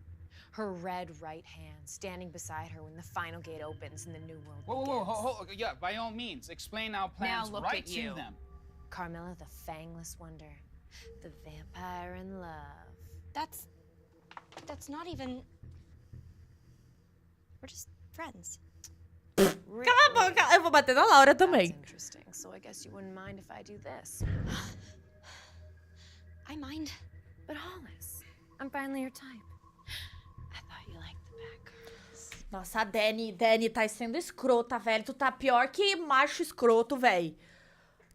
Her red right hand standing beside her when the final gate opens and the new world begins. Yeah, by all means, explain our plans Now look right at to you. them. Carmilla, the fangless wonder. The vampire in love. That's not even... We're just friends. Cala a boca. Eu vou bater na Laura That's também. interesting. So I guess you wouldn't mind if I do this. I mind. But Hollis, I'm finally your type. I thought you liked the bad girls. Nossa, a Dani tá sendo escrota, velho. Tu tá pior que macho escroto, velho.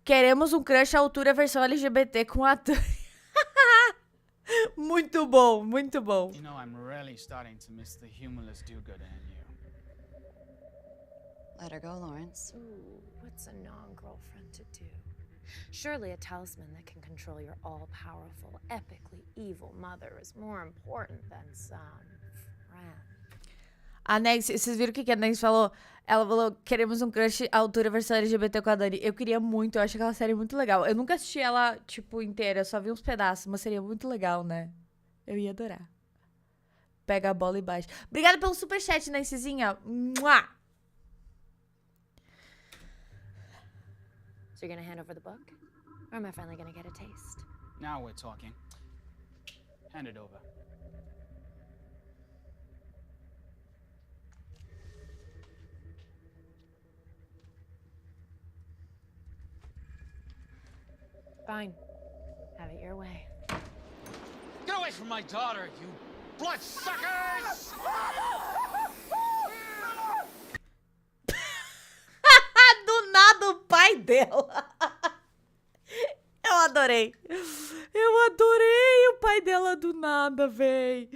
Queremos um crush à altura versão LGBT com a Dani. Muito bom, muito bom. You know, I'm really starting to miss the humorless do-gooder in you. Let her go, Lawrence. Ooh, what's a non-girlfriend to do? Surely a talisman that can control your all-powerful, epically evil mother is more important than some friend. A Nex, vocês viram o que a Nex falou? Ela falou, queremos um crush à altura versão LGBT com a Dani. Eu queria muito, eu acho aquela série muito legal. Eu nunca assisti ela, tipo, inteira, eu só vi uns pedaços, mas seria muito legal, né? Eu ia adorar. Pega a bola e baixa. Obrigada pelo superchat, Nancyzinha. Mua! So you're gonna hand over the book? Or am I finally gonna get a taste? Now we're talking. Hand it over. Fine. Have it your way. Get away from my daughter, you bloodsuckers! Do nada o pai dela. Eu adorei. Eu adorei o pai dela do nada, véi.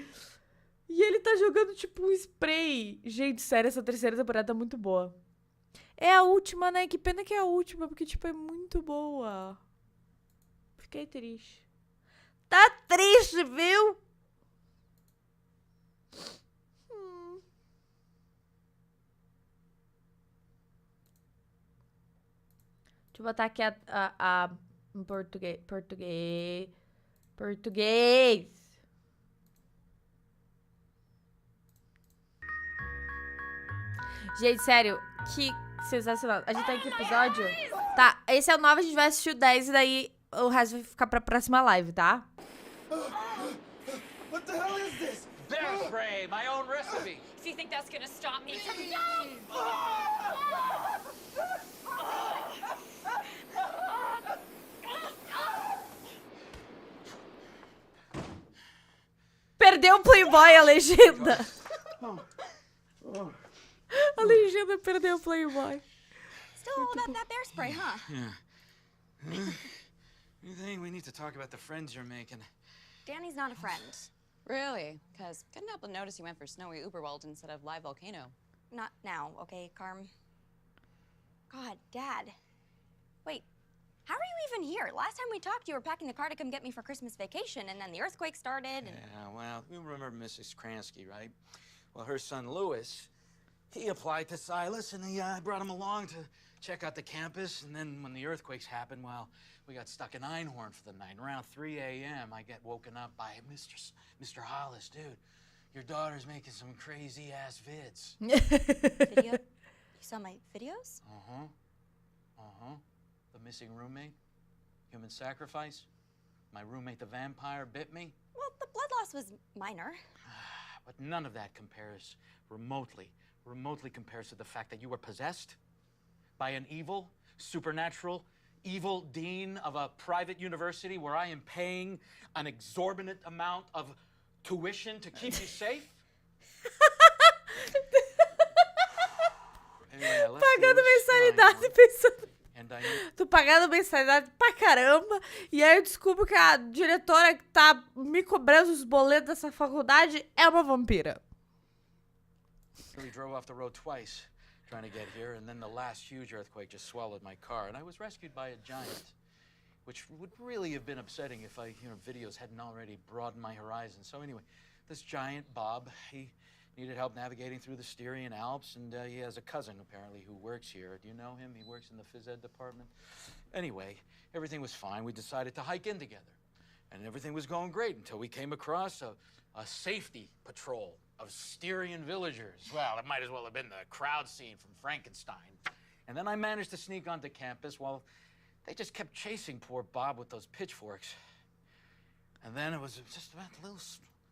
E ele tá jogando tipo um spray. Gente, sério, essa terceira temporada tá muito boa. É a última, né? Que pena que é a última, porque tipo é muito boa. Fiquei triste. Tá triste, viu? Deixa eu botar aqui em português. Português. Gente, sério, que sensacional. A gente tá em que episódio? Tá, esse é o 9, a gente vai assistir o 10 e daí o resto vai ficar pra próxima live, tá? What the hell is this? Bear spray, my own recipe. Do you think that's gonna stop me from... Perdeu o Playboy, a legenda. A legenda perdeu o Playboy. Still all about that bear spray, huh? Yeah. You think we need to talk about the friends you're making? Danny's not a friend. Really? Because couldn't help but notice you went for snowy Uberwald instead of live volcano. Not now, okay, Carm? God, Dad. Wait, how are you even here? Last time we talked, you were packing the car to come get me for Christmas vacation, and then the earthquake started, and... Yeah, well, you remember Mrs. Kransky, right? Well, her son, Louis, he applied to Silas, and he brought him along to check out the campus, and then when the earthquakes happened, well, we got stuck in Einhorn for the night. Around 3 a.m., I get woken up by Mr. Hollis. Dude, your daughter's making some crazy-ass vids. Video? You saw my videos? Uh-huh. Uh-huh. The missing roommate, human sacrifice, my roommate the vampire bit me. Well, the blood loss was minor. But none of that compares remotely compares to the fact that you were possessed by an evil, supernatural, evil dean of a private university where I am paying an exorbitant amount of tuition to keep you safe? Anyway, let's see Pagando what's mensalidade fine. pensando. And I Tô pagando mensalidade pra caramba. E aí eu descubro que a diretora que tá me cobrando os boletos dessa faculdade é uma vampira. We drove off the road twice trying to get here, and then the last huge earthquake just swallowed my car, and I was rescued by a giant, which would really have been upsetting if videos hadn't already broadened my horizon. So anyway, this giant, Bob, he needed help navigating through the Styrian Alps, and he has a cousin, apparently, who works here. Do you know him? He works in the phys ed department. Anyway, everything was fine. We decided to hike in together, and everything was going great until we came across a safety patrol of Styrian villagers. Well, it might as well have been the crowd scene from Frankenstein. And then I managed to sneak onto campus while they just kept chasing poor Bob with those pitchforks. And then it was just about little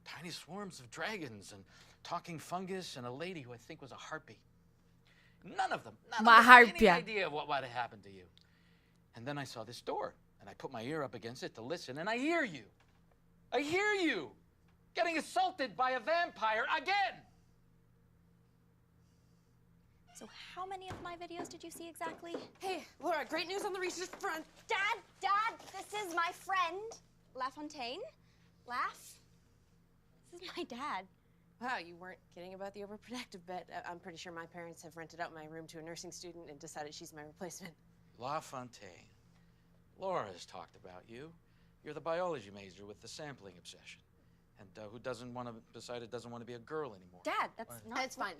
tiny swarms of dragons and talking fungus and a lady who I think was a harpy. None of them had any idea of what might have happened to you. And then I saw this door, and I put my ear up against it to listen, and I hear you. I hear you getting assaulted by a vampire again. So how many of my videos did you see exactly? Hey, Laura, great news on the research front. Dad, this is my friend, LaFontaine. Laugh? This is my dad. Wow, you weren't kidding about the overprotective bit. I'm pretty sure my parents have rented out my room to a nursing student and decided she's my replacement. LaFontaine. Laura's talked about you. You're the biology major with the sampling obsession. And who doesn't want to be a girl anymore? Dad, that's not... It's fine.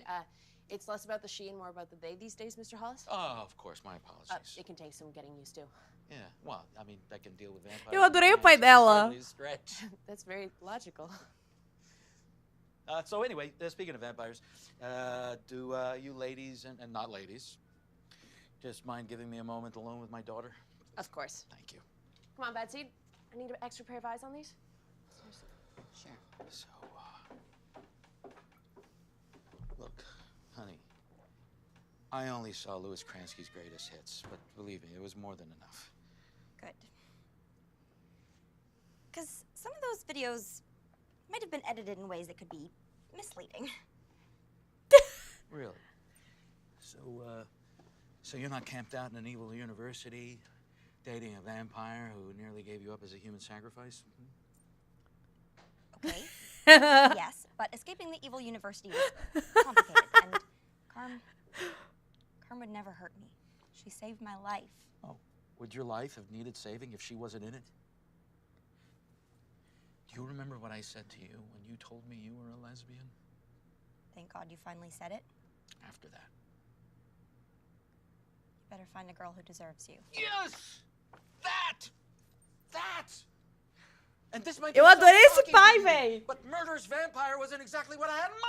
It's less about the she and more about the they these days, Mr. Hollis. Oh, of course, my apologies. It can take some getting used to. Yeah, well, I mean, I can deal with vampires. Eu adorei o pai dela. That's very logical. So anyway, speaking of vampires, do you ladies and not ladies just mind giving me a moment alone with my daughter? Of course. Thank you. Come on, Betsy. I need an extra pair of eyes on these. Sure. So, look, honey, I only saw Louis Kransky's greatest hits, but believe me, it was more than enough. Good. Because some of those videos might have been edited in ways that could be misleading. Really? So you're not camped out in an evil university, dating a vampire who nearly gave you up as a human sacrifice? Okay. Yes, but escaping the evil university was complicated, and Carm would never hurt me. She saved my life. Oh, would your life have needed saving if she wasn't in it? Do you remember what I said to you when you told me you were a lesbian? Thank God you finally said it. After that. You better find a girl who deserves you. Yes! That! And this might be Eu so adorei esse shocking pai, to you, véi. but murderous vampire wasn't exactly what I had in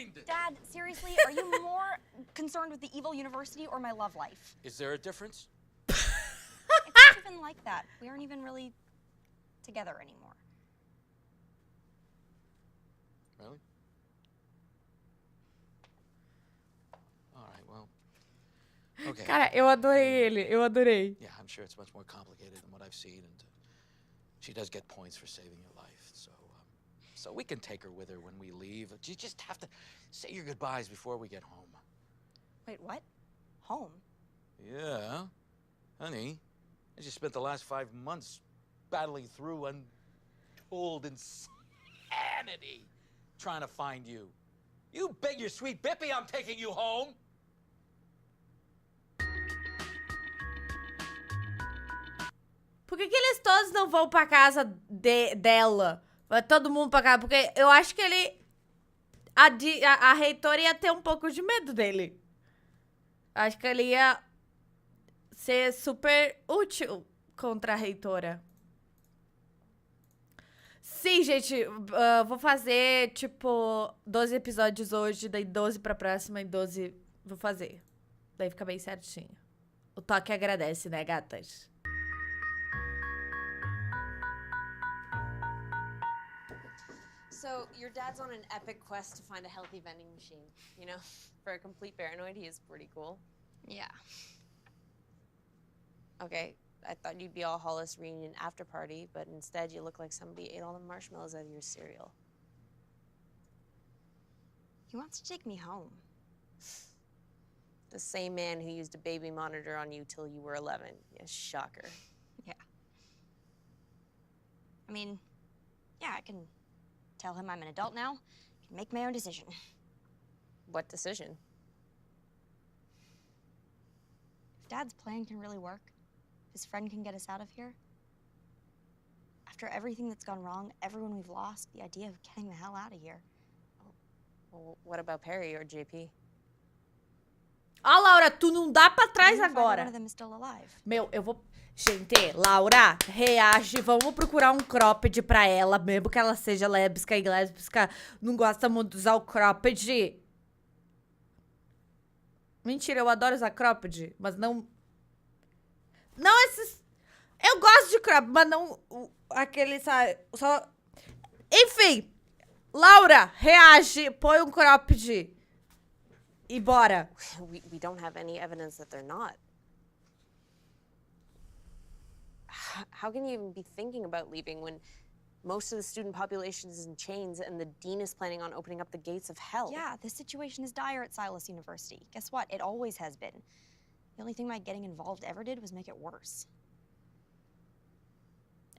mind! Dad, seriously, are you more concerned with the evil university or my love life? Is there a difference? It's not even like that. We aren't even really together anymore. Really? All right, well. Okay. Cara, eu adorei ele. Eu adorei. Yeah, I'm sure it's much more complicated than what I've seen, and she does get points for saving your life. So we can take her with her when we leave. You just have to say your goodbyes before we get home. Wait, what? Home? Yeah, honey. I just spent the last 5 months battling through untold insanity trying to find you. You bet your sweet Bippy I'm taking you home. Por que eles todos não vão pra casa dela? Vai todo mundo pra casa? Porque eu acho que ele... A reitora ia ter um pouco de medo dele. Acho que ele ia ser super útil contra a reitora. Sim, gente. Vou fazer, tipo, 12 episódios hoje, daí 12 pra próxima e 12 vou fazer. Daí fica bem certinho. O toque agradece, né, gatas? So, your dad's on an epic quest to find a healthy vending machine. You know, for a complete paranoid, he is pretty cool. Yeah. Okay, I thought you'd be all Hollis reunion after party, but instead you look like somebody ate all the marshmallows out of your cereal. He wants to take me home. The same man who used a baby monitor on you till you were 11. Yeah, shocker. Yeah. I mean, yeah, I can tell him I'm an adult now. I can make my own decision. What decision? If Dad's plan can really work, his friend can get us out of here. After everything that's gone wrong, everyone we've lost, the idea of getting the hell out of here. Well, what about Perry or JP? Ó, Laura, tu não dá pra trás Even if either agora. one of them is still alive. Meu, eu vou... Gente, Laura, reage. Vamos procurar um cropped pra ela, mesmo que ela seja lésbica e lésbica não gosta muito de usar o cropped. Mentira, eu adoro usar cropped, mas não... Não esses... Eu gosto de cropped, mas não aquele, sabe... Só... Enfim, Laura, reage. Põe um cropped. E bora. We don't have any evidence that they're not. How can you even be thinking about leaving when most of the student population is in chains and the dean is planning on opening up the gates of hell? Yeah, the situation is dire at Silas University. Guess what? It always has been. The only thing my getting involved ever did was make it worse.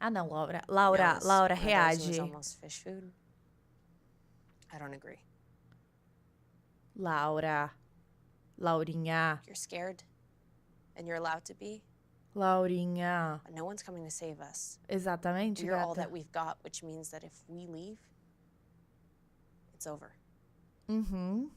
Ah, não, Laura, Alice reage. was almost fish food. I don't agree. Laurinha, You're scared, and you're allowed to be. Laurinha. But no one's coming to save us. Exatamente, We're all gata. that we've got, which means that if we leave, it's over. Uhum.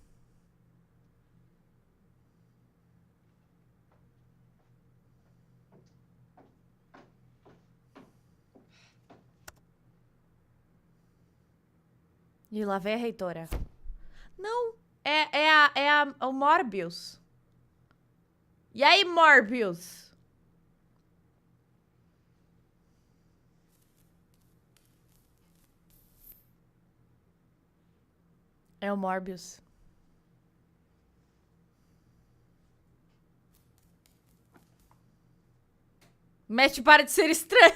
E lá vem a reitora. Não, é o Morbius. E aí, Morbius? É o Morbius. Matt, para de ser estranho.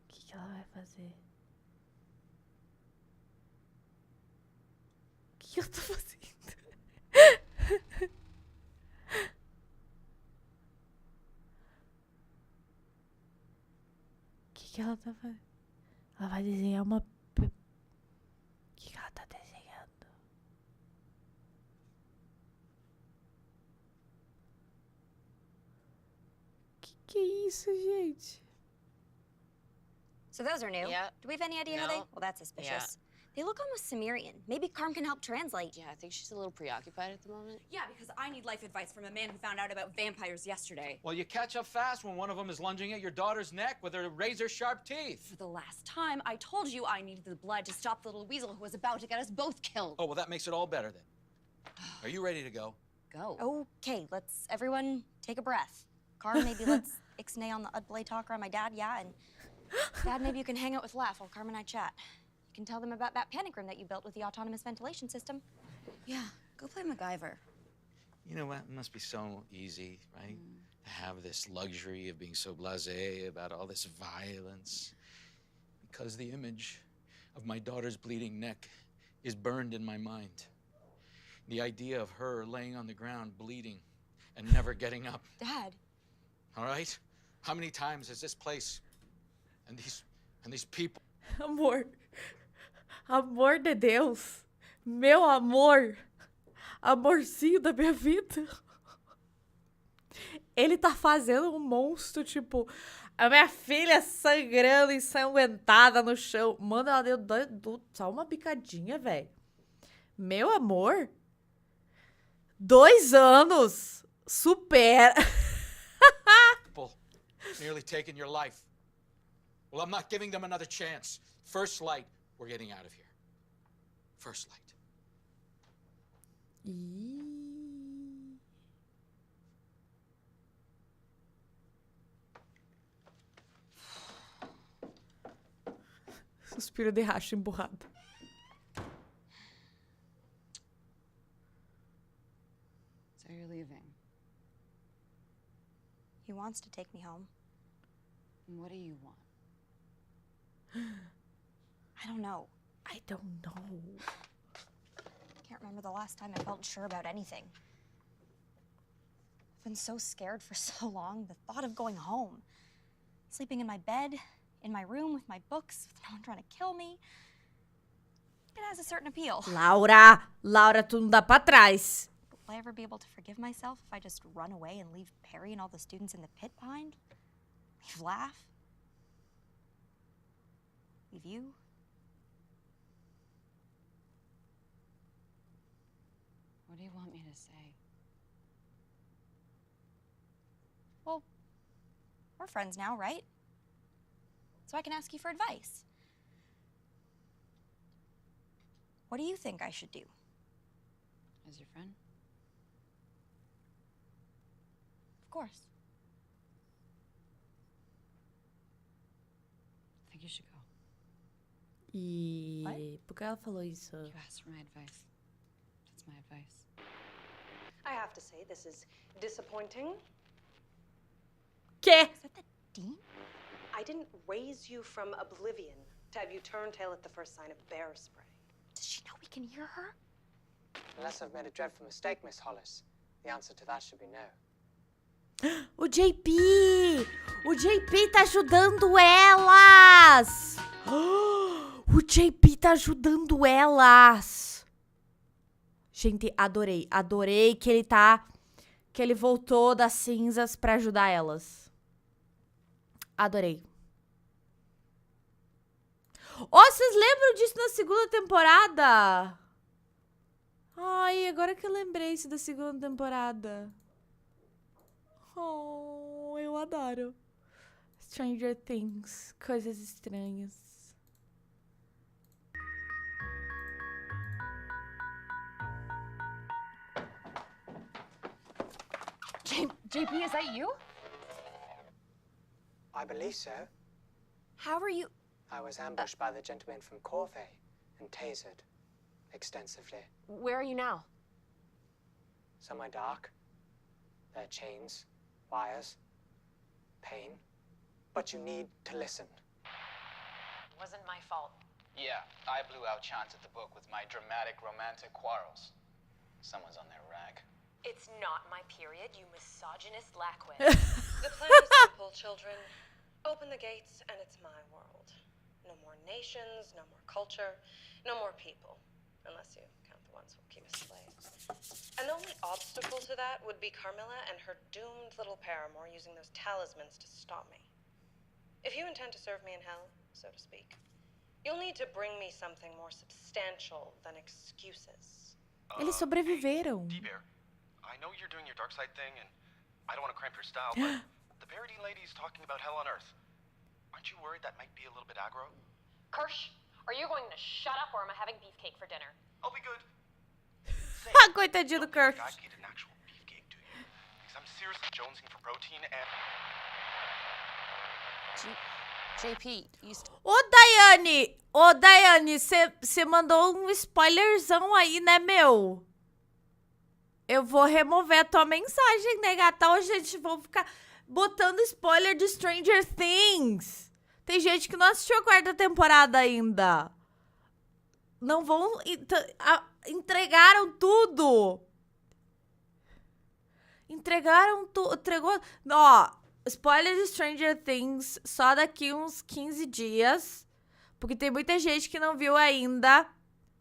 O que ela vai fazer? O que eu tô fazendo? O que ela tá fazendo? Ela vai desenhar uma... O que ela tá desenhando? Que é isso, gente? So those are new. Yeah. Do we have any idea who they? No. Well, that's suspicious. They look almost Sumerian. Maybe Carm can help translate. Yeah, I think she's a little preoccupied at the moment. Yeah, because I need life advice from a man who found out about vampires yesterday. Well, you catch up fast when one of them is lunging at your daughter's neck with her razor-sharp teeth. For the last time, I told you I needed the blood to stop the little weasel who was about to get us both killed. Oh, well, that makes it all better then. Are you ready to go? Go. Okay, let's everyone take a breath. Carm, maybe let's ixnay on the Udblay talker on my dad, yeah, and Dad, maybe you can hang out with Laugh while Carm and I chat. You can tell them about that panic room that you built with the autonomous ventilation system. Yeah, go play MacGyver. You know what? It must be so easy, right? To have this luxury of being so blasé about all this violence. Because the image of my daughter's bleeding neck is burned in my mind. The idea of her laying on the ground bleeding and never getting up. Dad. All right? How many times has this place and these people... Amor. Amor de Deus. Meu amor. Amorzinho da minha vida. Ele tá fazendo um monstro, tipo... A minha filha sangrando, ensanguentada no chão. Mano, ela deu só uma picadinha, velho. Meu amor. 2 anos. Supera. people nearly taken your life. Well, I'm not giving them another chance. First light, we're getting out of here. First light. Suspiro de racha emburrado. So you're leaving. He wants to take me home. And what do you want? I don't know. I don't know. Can't remember the last time I felt sure about anything. I've been so scared for so long. The thought of going home. Sleeping in my bed, in my room with my books, with no one trying to kill me. It has a certain appeal. Laura, tu não dá pra trás. Will I ever be able to forgive myself if I just run away and leave Perry and all the students in the pit behind? Leave Laugh? Leave you? What do you want me to say? Well, we're friends now, right? So I can ask you for advice. What do you think I should do? As your friend? Of course. I think you should go. E por que ela falou isso? You asked for my advice. That's my advice. I have to say, this is disappointing. Que? Is that the dean? I didn't raise you from oblivion to have you turn tail at the first sign of bear spray. Does she know we can hear her? Unless I've made a dreadful mistake, Miss Hollis. The answer to that should be no. O JP! O JP tá ajudando elas! O JP tá ajudando elas! Gente, adorei. Adorei que ele tá... Que ele voltou das cinzas pra ajudar elas. Adorei. Vocês lembram disso na segunda temporada? Ai, agora que eu lembrei isso da segunda temporada. Oh, eu adoro. Stranger Things. Coisas estranhas. JP, is that you? I believe so. How are you? I was ambushed by the gentlemen from Corvée and tasered extensively. Where are you now? Somewhere dark. There are chains, wires, pain. But you need to listen. It wasn't my fault. Yeah, I blew out chance at the book with my dramatic romantic quarrels. Someone's on their rag. It's not my period, you misogynist lackwit. The plan is simple, children. Open the gates and it's my world. No more nations, no more culture, no more people. Unless you count the ones who'll keep us slaves. And the only obstacle to that would be Carmilla and her doomed little paramour using those talismans to stop me. If you intend to serve me in hell, so to speak, you'll need to bring me something more substantial than excuses. Eles sobreviveram. D-Bear, I know you're doing your dark side thing, and I don't want to cramp your style, but the Paradine lady's talking about hell on Earth. Aren't you worried that might be a little bit aggro? Kirsch, are you going to shut up or am I having beefcake for dinner? I'll be good. Ah, coitadinho do Kirk. I get an actual beefcake, do you? Because I'm seriously jonesing for protein and... JP, you Ô, Daiane, você mandou um spoilerzão aí, né, meu? Eu vou remover a tua mensagem, né, gata? Hoje a gente vai ficar botando spoiler de Stranger Things. Tem gente que não assistiu a 4ª temporada ainda. Não vão... Entregaram tudo. Entregaram tudo. Entregou... Ó, spoiler de Stranger Things só daqui uns 15 dias. Porque tem muita gente que não viu ainda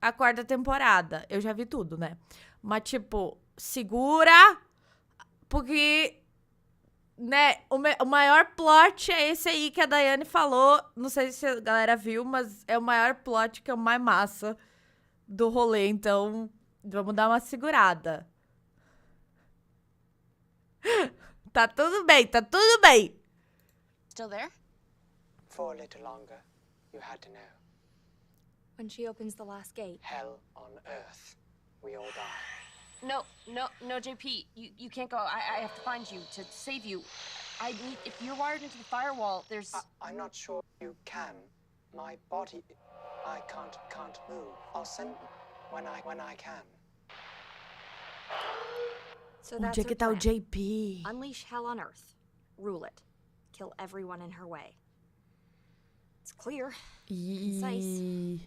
a 4ª temporada. Eu já vi tudo, né? Mas, tipo, segura. Porque... Né, o maior plot é esse aí que a Daiane falou. Não sei se a galera viu, mas é o maior plot, que é o mais massa do rolê. Então, vamos dar uma segurada. Tá tudo bem, tá tudo bem. still there? For a little longer, you had to know. When she opens the last gate. Hell on earth. We all die. No, JP, you can't go. I have to find you to save you. I need, if you're wired into the firewall, there's... I'm not sure you can. My body, I can't move. I'll send when I can. So that's Onde é her que tá o plan. JP? Unleash hell on Earth. Rule it. Kill everyone in her way. It's clear. Concise.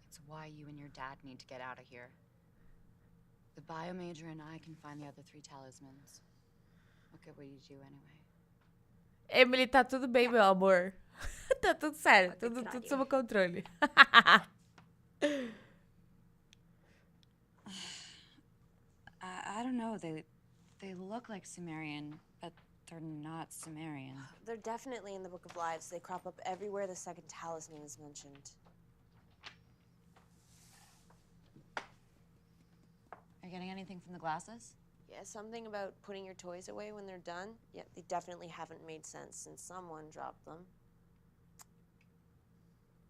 It's why you and your dad need to get out of here. The bio major and I can find the other 3 talismans. Look at what you do anyway. Emily, tá tudo bem, meu amor. Tá tudo certo. Tudo sob controle. I don't know. They look like Sumerian, but they're not Sumerian. They're definitely in the Book of Lives. They crop up everywhere the second talisman is mentioned. Are you getting anything from the glasses? Yeah, something about putting your toys away when they're done. Yeah, they definitely haven't made sense since someone dropped them.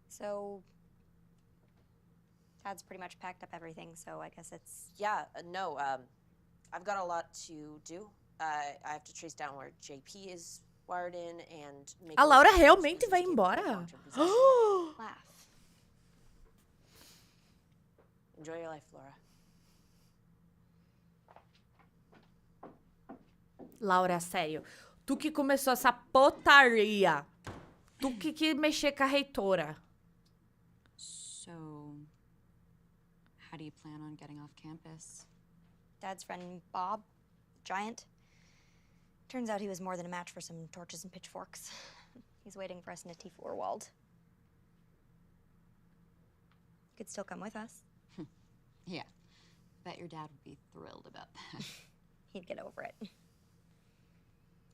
So, Dad's pretty much packed up everything, so I guess it's... Yeah, no, I've got a lot to do. I have to trace down where JP is wired in and make... A Laura realmente vai embora? Laugh. Enjoy your life, Laura. Laura, sério. Tu que começou essa potaria. Tu que quis mexer com a reitora. So, how do you plan on getting off campus? Dad's friend, Bob, giant. Turns out he was more than a match for some torches and pitchforks. He's waiting for us in a T4-walled. You could still come with us. Yeah, bet your dad would be thrilled about that. He'd get over it.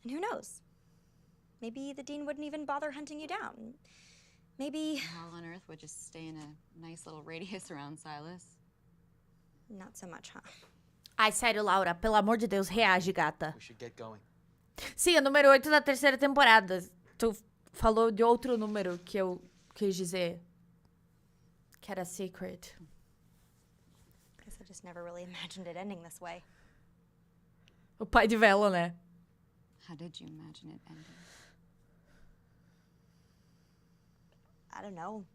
And who knows? Maybe the dean wouldn't even bother hunting you down. Maybe... Hell on Earth would just stay in a nice little radius around Silas. Not so much, huh? Ai, sério, Laura, pelo amor de Deus, reage, gata. We should get going. Sim, é o número 8 da 3ª temporada. Tu falou de outro número que eu quis dizer. Que era secret. Guess I just never really imagined it ending this way. O pai de vela, né? How did you imagine it ending? I don't know.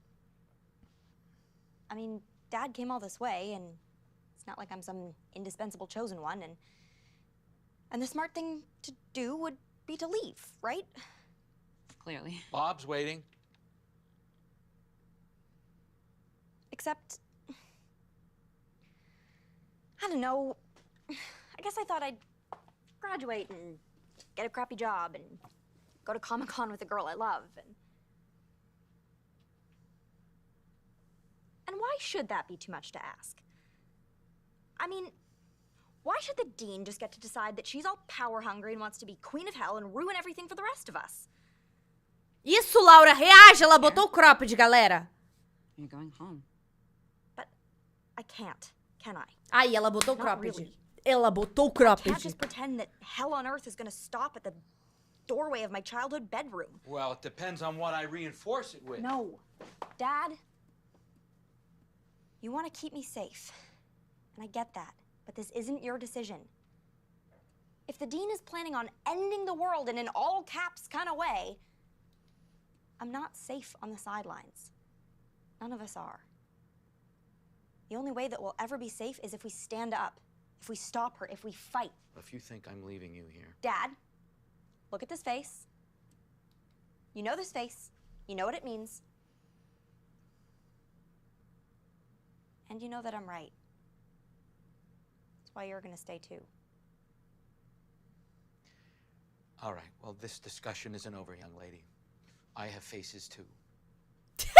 I mean, Dad came all this way, and it's not like I'm some indispensable chosen one, and the smart thing to do would be to leave, right? Clearly. Bob's waiting. Except, I don't know, I guess I thought I'd graduate and get a crappy job and go to Comic-Con with a girl I love, and why should that be too much to ask? I mean, why should the dean just get to decide that she's all power-hungry and wants to be queen of hell and ruin everything for the rest of us? Isso, Laura, reage! Ela botou o cropped, galera. You're going home. But I can't, can I? Aí, ela botou o Not cropped. really. Ela botou o I can't cropped. just pretend that hell on earth is gonna stop at the doorway of my childhood bedroom. Well, it depends on what I reinforce it with. No. Dad, you want to keep me safe, and I get that, but this isn't your decision. If the dean is planning on ending the world in an all-caps kind of way, I'm not safe on the sidelines. None of us are. The only way that we'll ever be safe is if we stand up, if we stop her, if we fight. If you think I'm leaving you here. Dad, look at this face. You know this face. You know what it means. And you know that I'm right. That's why you're gonna stay too. All right, well, this discussion isn't over, young lady. I have faces too.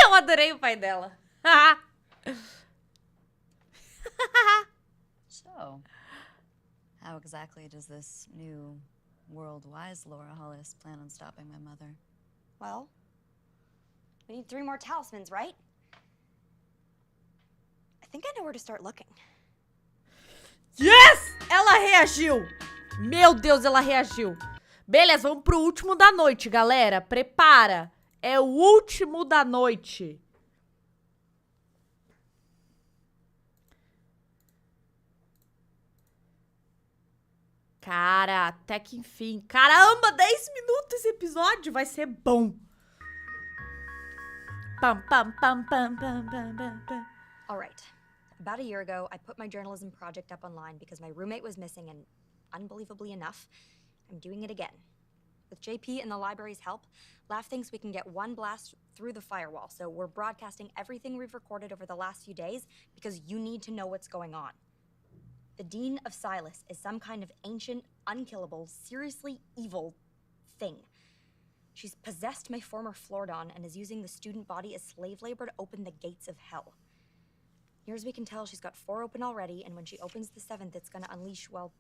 Eu adorei o pai dela. So, how exactly does this new world-wise Laura Hollis plan on stopping my mother? Well, we need 3 more talismans, right? I think I know where to start looking. Yes! Ela reagiu. Meu Deus, ela reagiu. Beleza, vamos pro último da noite, galera. Prepara. É o último da noite. Cara, até que enfim. Caramba, 10 minutos esse episódio. Vai ser bom. Pam, pam, pam, pam, pam, pam, pam, pam. All right. About a year ago, I put my journalism project up online because my roommate was missing, and unbelievably enough, I'm doing it again. With JP and the library's help, Laugh thinks we can get one blast through the firewall, so we're broadcasting everything we've recorded over the last few days because you need to know what's going on. The Dean of Silas is some kind of ancient, unkillable, seriously evil thing. She's possessed my former Flordon and is using the student body as slave labor to open the gates of hell. Near as we can tell, she's got 4 open already, and when she opens the 7th, it's gonna unleash, well,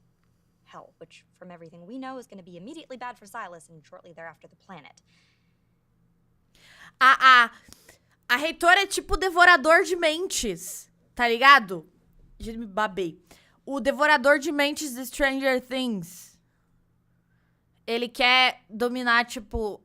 hell, which, from everything we know, is gonna be immediately bad for Silas and shortly thereafter the planet. A reitora é tipo o devorador de mentes, tá ligado? Já me babei. O devorador de mentes de Stranger Things. Ele quer dominar, tipo,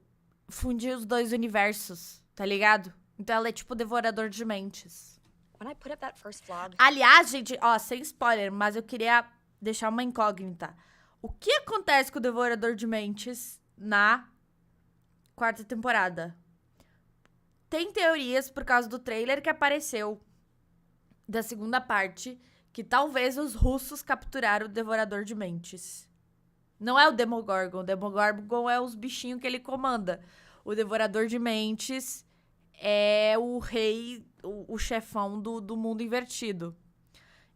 fundir os 2 universos, tá ligado? Então ela é tipo o devorador de mentes. When I put up that first vlog... Aliás, gente, ó, sem spoiler, mas eu queria deixar uma incógnita. O que acontece com o devorador de mentes na 4ª temporada? Tem teorias por causa do trailer que apareceu da 2ª parte que talvez os russos capturaram o devorador de mentes. Não é o Demogorgon é os bichinhos que ele comanda. O devorador de mentes é o rei, o chefão do mundo invertido.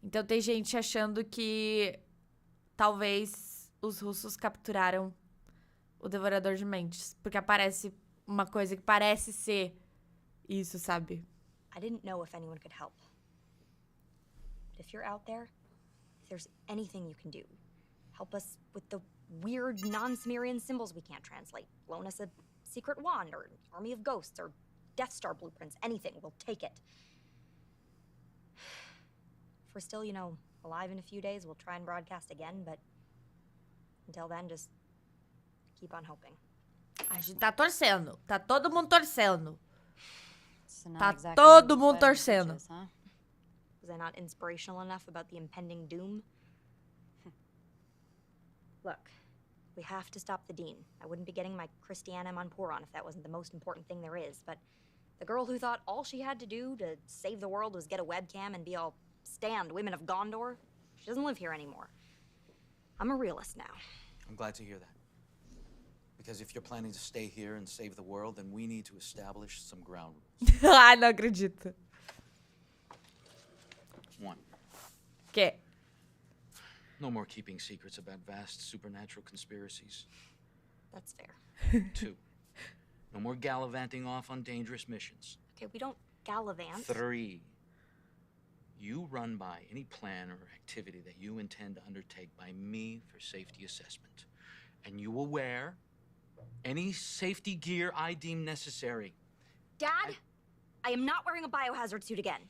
Então tem gente achando que talvez os russos capturaram o devorador de mentes. Porque aparece uma coisa que parece ser isso, sabe? I didn't know if anyone could help. But if you're out there, if there's anything you can do, help us with the weird non-Sumerian symbols we can't translate. Loan us a secret wand or an army of ghosts or Death Star blueprints, anything, we'll take it. If we're still, alive in a few days, we'll try and broadcast again, but until then, just keep on hoping. A gente tá torcendo. Tá todo mundo torcendo. So not Tá exactly todo mundo fighting torcendo. witches, huh? Was I not inspirational enough about the impending doom? Look, We have to stop the dean. I wouldn't be getting my Christiana Monpour on if that wasn't the most important thing there is, but the girl who thought all she had to do to save the world was get a webcam and be all, stand, women of Gondor, she doesn't live here anymore. I'm a realist now. I'm glad to hear that. Because if you're planning to stay here and save the world, then we need to establish some ground rules. Ai, não acredito. 1. Que? No more keeping secrets about vast supernatural conspiracies. That's fair. 2. No more gallivanting off on dangerous missions. Okay, we don't gallivant. 3. You run by any plan or activity that you intend to undertake by me for safety assessment. And you will wear any safety gear I deem necessary. Dad, I am not wearing a biohazard suit again.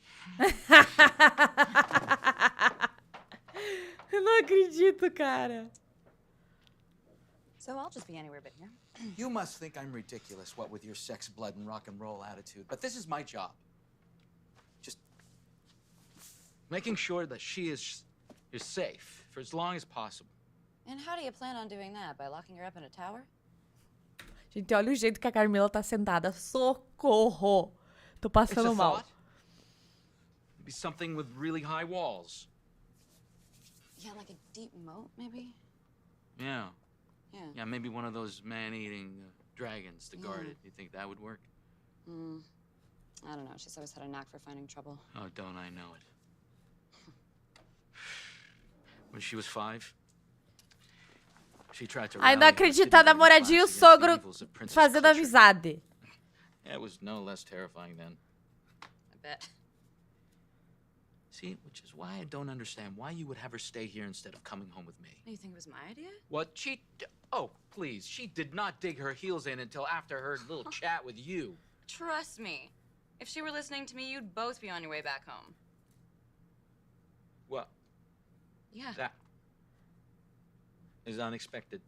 Eu não acredito, cara. So I'll just be anywhere but here. You must think I'm ridiculous, what with your sex, blood, and rock and roll attitude. But this is my job. Just making sure that she is safe for as long as possible. And how do you plan on doing that? By locking her up in a tower? Gente, olha o jeito que a Carmilla tá sentada. Socorro! Tô It's a passando mal. thought. Maybe something with really high walls. Yeah, like a deep moat, maybe? Yeah. Yeah. Yeah, maybe one of those man-eating dragons to guard it. You think that would work? I don't know. She's always had a knack for finding trouble. Oh, don't I know it. When she was 5, she tried to Ai, não rally her acredito. A kindergarten namoradinha e o class against the sogro evils of Princess fazendo culture. amizade. It was no less terrifying then. I bet. See, which is why I don't understand why you would have her stay here instead of coming home with me. You think it was my idea? What? Oh, please. She did not dig her heels in until after her little chat with you. Trust me. If she were listening to me, you'd both be on your way back home. What? Yeah. That is unexpected.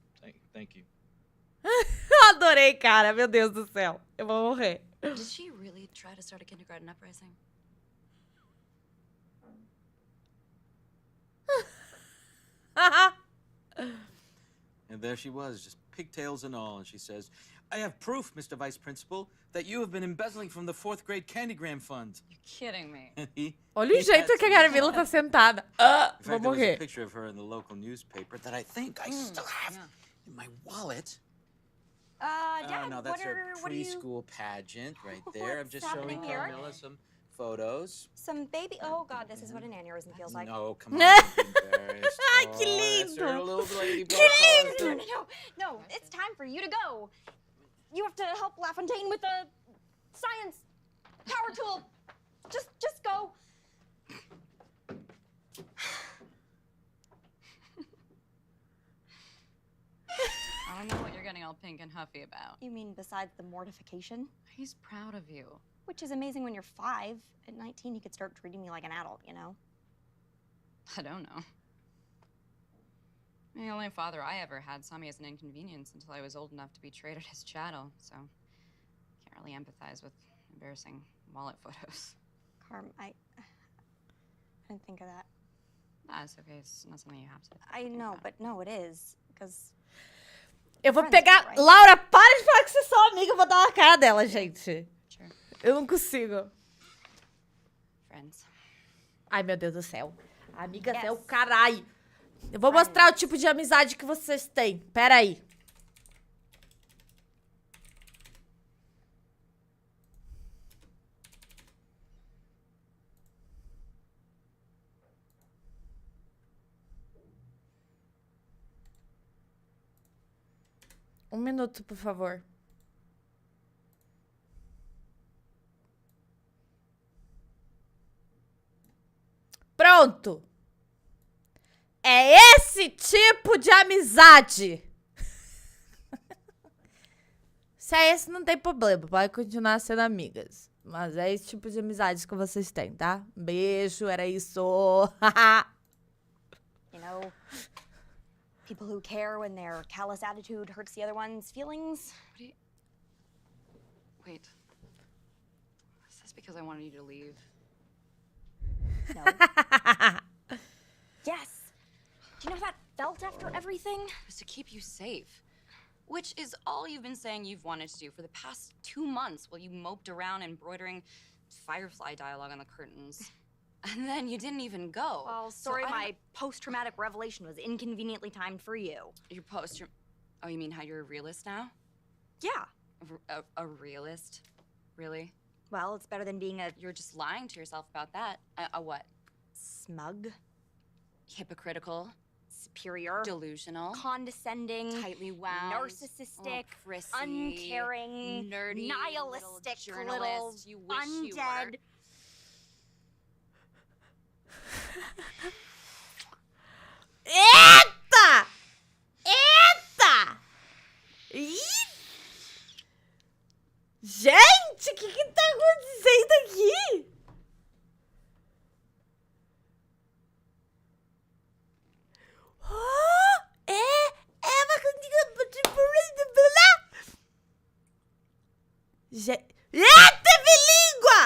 Thank you. Adorei, cara. Meu Deus do céu. Eu vou morrer. Did she really try to start a kindergarten uprising? And there she was, just pigtails and all, and she says, I have proof, Mr. Vice Principal, that you have been embezzling from the 4th grade Candygram Fund. You're kidding me. Olha o jeito que a Carmilla tá sentada. In Vou fact, there was a morrer. picture of her in the local newspaper that I think I still have in my wallet. Dad, Oh, no, that's her what are you... preschool pageant right there. I'm What's just showing happening here? Carmilla some photos. Some baby... Oh, God, this is what an aneurysm feels like. No, come on, don't be embarrassed. Ai, que That's her lindo. little lady Que boy. lindo. No, it's time for you to go. You have to help LaFontaine with the science power tool. Just go. I don't know what you're getting all pink and huffy about. You mean besides the mortification? He's proud of you. Which is amazing when you're 5. At 19, he could start treating me like an adult, you know? I don't know. The only father I ever had saw me as an inconvenience until I was old enough to be traded as chattel, so can't really empathize with embarrassing wallet photos. Carm, I didn't think of that. Ah, it's okay. It's not something you have to. I know, but no, it is. Because Eu vou pegar... Laura, para de falar que vocês são amigas. Eu vou dar uma cara dela, gente. Sure. Eu não consigo. Friends. Ai, meu Deus do céu. Amigas Yes. é o caralho. Eu vou mostrar o tipo de amizade que vocês têm. Pera aí. Um minuto, por favor. Pronto. É esse tipo de amizade. Se é esse, não tem problema. Pode continuar sendo amigas. Mas é esse tipo de amizade que vocês têm, tá? Beijo, era isso. you know, people who care when their callous attitude hurts the other one's feelings. What do you... Wait. Is this because I wanted you to leave? No. Yes. Do you know that felt after everything? It was to keep you safe. Which is all you've been saying you've wanted to do for the past 2 months while you moped around embroidering Firefly dialogue on the curtains. And then you didn't even go. Well, sorry, my post-traumatic revelation was inconveniently timed for you. Your oh, you mean how you're a realist now? Yeah. A realist? Really? Well, it's better than being You're just lying to yourself about that. A what? smug, Hypocritical. superior, Delusional. condescending, Tightly wound. narcissistic, prissy, uncaring, nerdy, nihilistic, little journalist you wish you were. undead. Eita! Eita! Ih! Gente, o que tá acontecendo aqui? Teve língua!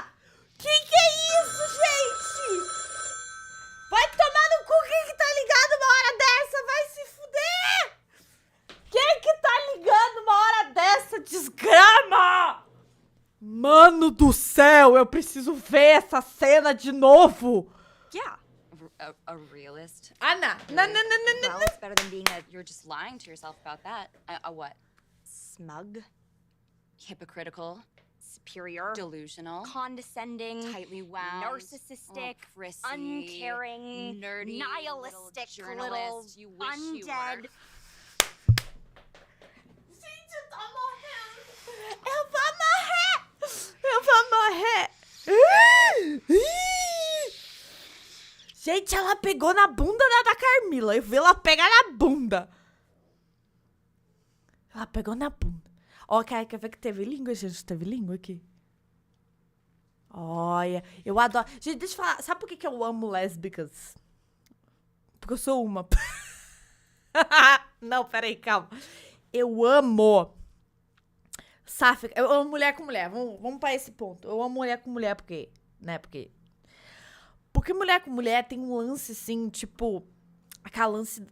Que é isso, gente? Vai tomar no cu, quem que tá ligado uma hora dessa? Vai se fuder! Quem que tá ligando uma hora dessa, desgrama? Mano do céu, eu preciso ver essa cena de novo. Yeah. A realist? Anna, no. Well, it's better than being You're just lying to yourself about that. A what? smug, Hypocritical. superior, Delusional. condescending, Tightly wound. narcissistic, prissy, uncaring, nerdy, nihilistic, little little journalist you wish you undead. were. Gente, eu tô morrendo. Eu vou morrer. Gente, ela pegou na bunda da Carmilla. Eu vi ela pegar na bunda. Ela pegou na bunda. Ó, quer ver que teve língua, gente? Teve língua aqui. Olha, eu adoro. Gente, deixa eu falar. Sabe por que eu amo lésbicas? Porque eu sou uma. Não, peraí, calma. Eu amo sáfica. Eu amo mulher com mulher. Vamos pra esse ponto. Eu amo mulher com mulher porque, né? Porque mulher com mulher tem um lance, assim, tipo... Aquele lance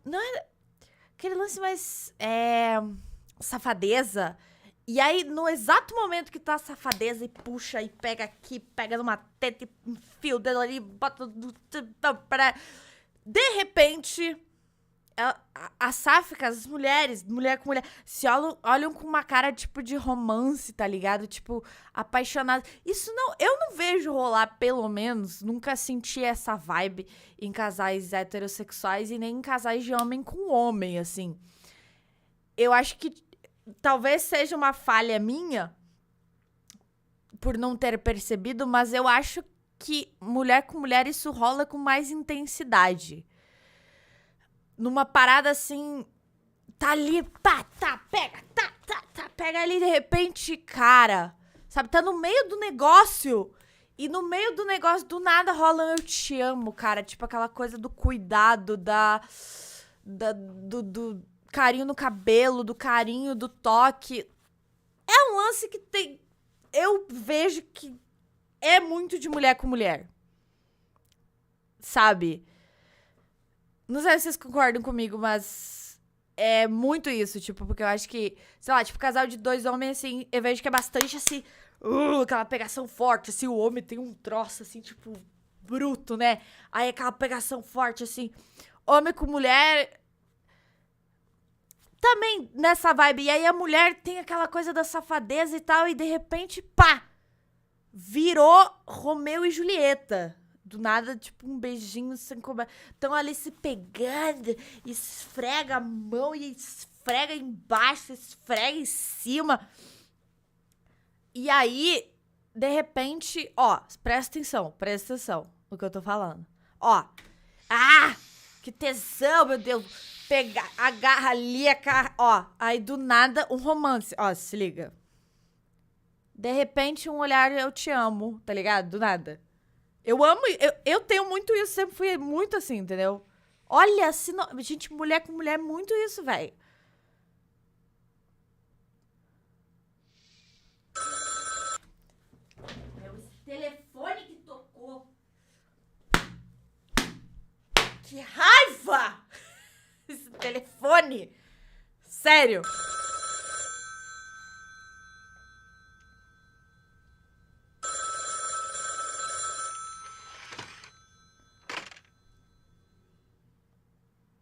não é... Aquele lance mais... safadeza. E aí, no exato momento que tá a safadeza e puxa e pega aqui, pega numa teta e enfia o dedo ali, bota... De repente... As sáficas, as mulheres, mulher com mulher, se olham com uma cara, tipo, de romance, tá ligado? Tipo, apaixonada. Isso não... Eu não vejo rolar, pelo menos, nunca senti essa vibe em casais heterossexuais e nem em casais de homem com homem, assim. Eu acho que talvez seja uma falha minha por não ter percebido, mas eu acho que mulher com mulher isso rola com mais intensidade. Numa parada assim, tá ali, pega ali, de repente, cara, sabe, tá no meio do negócio, e no meio do negócio, do nada rola eu te amo, cara, tipo aquela coisa do cuidado, do carinho no cabelo, do carinho, do toque. É um lance que tem, eu vejo que é muito de mulher com mulher, sabe? Não sei se vocês concordam comigo, mas é muito isso, tipo, porque eu acho que, sei lá, tipo, casal de 2 homens, assim, eu vejo que é bastante, assim, aquela pegação forte, assim, o homem tem um troço, assim, tipo, bruto, né? Aí aquela pegação forte, assim, homem com mulher, também nessa vibe, e aí a mulher tem aquela coisa da safadeza e tal, e de repente, pá, virou Romeu e Julieta. Do nada, tipo, um beijinho sem cobrar. Estão ali se pegando, esfrega a mão e esfrega embaixo, esfrega em cima. E aí, de repente, ó, presta atenção no que eu tô falando. Ó, que tesão, meu Deus. Pega, agarra ali, ó, aí do nada, um romance. Ó, se liga. De repente, um olhar, eu te amo, tá ligado? Do nada. Eu amo, eu tenho muito isso, sempre fui muito assim, entendeu? Olha, gente, mulher com mulher é muito isso, velho. Meu telefone que tocou. que raiva! Esse telefone! Sério!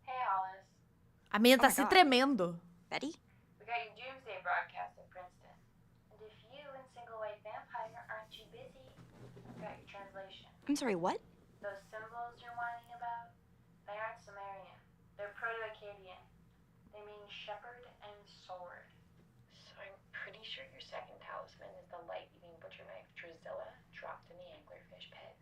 Hey, Alice. A menina tá my se God. tremendo. Betty? We got your Doomsday broadcast at Princeton. And if you and Single White Vampire aren't too busy, I've got your translation. I'm sorry, what? Those symbols you're whining about, they aren't Sumerian. They're Proto-Akkadian. They mean shepherd and sword. So I'm pretty sure your second talisman is the light-eating butcher knife Drusilla dropped in the anglerfish pit.